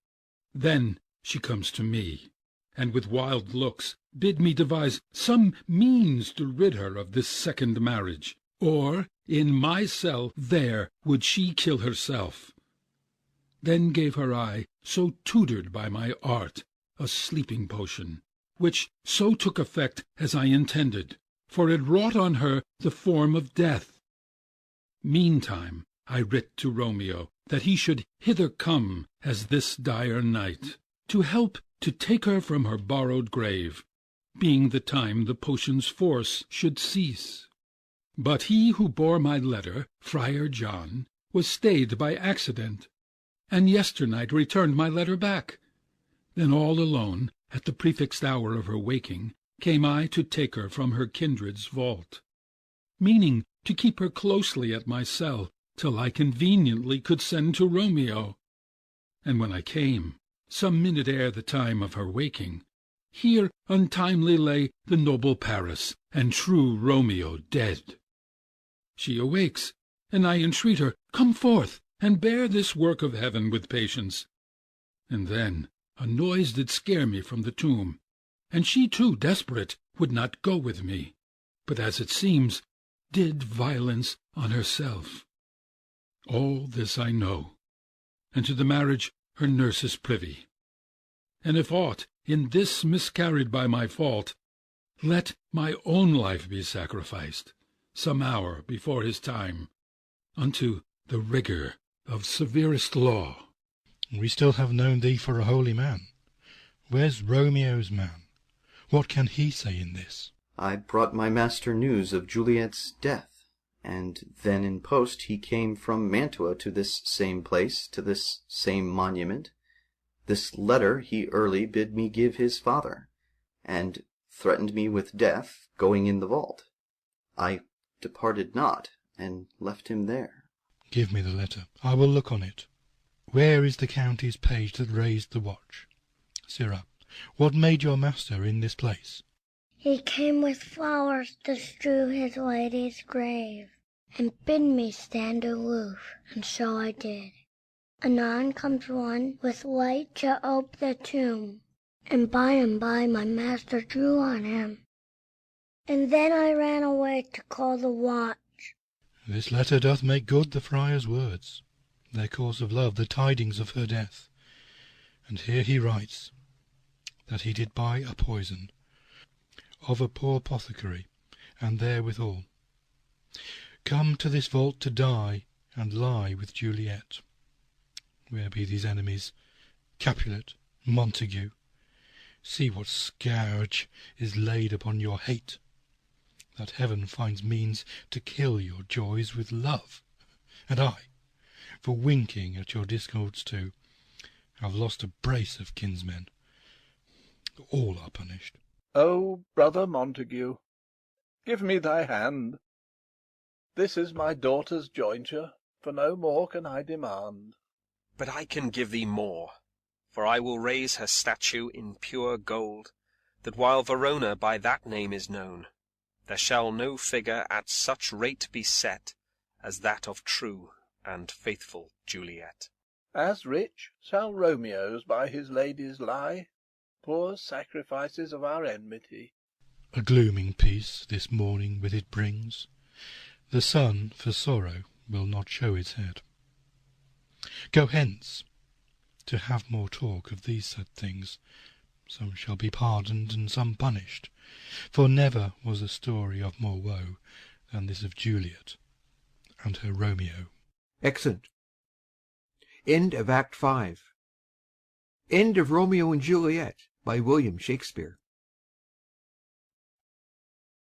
Then she comes to me, and with wild looks bid me devise some means to rid her of this second marriage, or in my cell there would she kill herself. Then gave her I, so tutored by my art, a sleeping potion, which so took effect as I intended, for it wrought on her the form of death. Meantime I writ to Romeo that he should hither come as this dire night, to help to take her from her borrowed grave, being the time the potion's force should cease. But he who bore my letter, Friar John, was stayed by accident, and yesternight returned my letter back. Then all alone, at the prefixed hour of her waking, came I to take her from her kindred's vault, meaning to keep her closely at my cell, till I conveniently could send to Romeo. And when I came, some minute ere the time of her waking, here untimely lay the noble Paris, and true Romeo dead. She awakes, and I entreat her, come forth, and bear this work of heaven with patience. And then a noise did scare me from the tomb, and she too, desperate, would not go with me, but as it seems, did violence on herself. All this I know, and to the marriage her nurse is privy. And if aught in this miscarried by my fault, let my own life be sacrificed, some hour before his time, unto the rigour of severest law. We still have known thee for a holy man. Where's Romeo's man? What can he say in this? I brought my master news of Juliet's death, and then in post he came from Mantua to this same place, to this same monument. This letter he early bid me give his father, and threatened me with death, going in the vault. I departed not, and left him there. Give me the letter. I will look on it. Where is the county's page that raised the watch? Sirrah, what made your master in this place? He came with flowers to strew his lady's grave, and bid me stand aloof, and so I did. Anon comes one with light to ope the tomb, and by my master drew on him. And then I ran away to call the watch. This letter doth make good the friar's words, their course of love, the tidings of her death. And here he writes, that he did buy a poison of a poor apothecary, and therewithal come to this vault to die, and lie with Juliet. Where be these enemies, Capulet, Montague? See what scourge is laid upon your hate, that heaven finds means to kill your joys with love, and I, for winking at your discords too, have lost a brace of kinsmen. All are punished. O brother Montague, give me thy hand. This is my daughter's jointure, for no more can I demand. But I can give thee more, for I will raise her statue in pure gold, that while Verona by that name is known, there shall no figure at such rate be set as that of true and faithful Juliet. As rich shall Romeo's by his ladies lie, poor sacrifices of our enmity. A glooming peace this morning with it brings. The sun for sorrow will not show its head. Go hence, to have more talk of these sad things. Some shall be pardoned and some punished, for never was a story of more woe than this of Juliet and her Romeo. Exeunt. End of Act 5. End of Romeo and Juliet by William Shakespeare.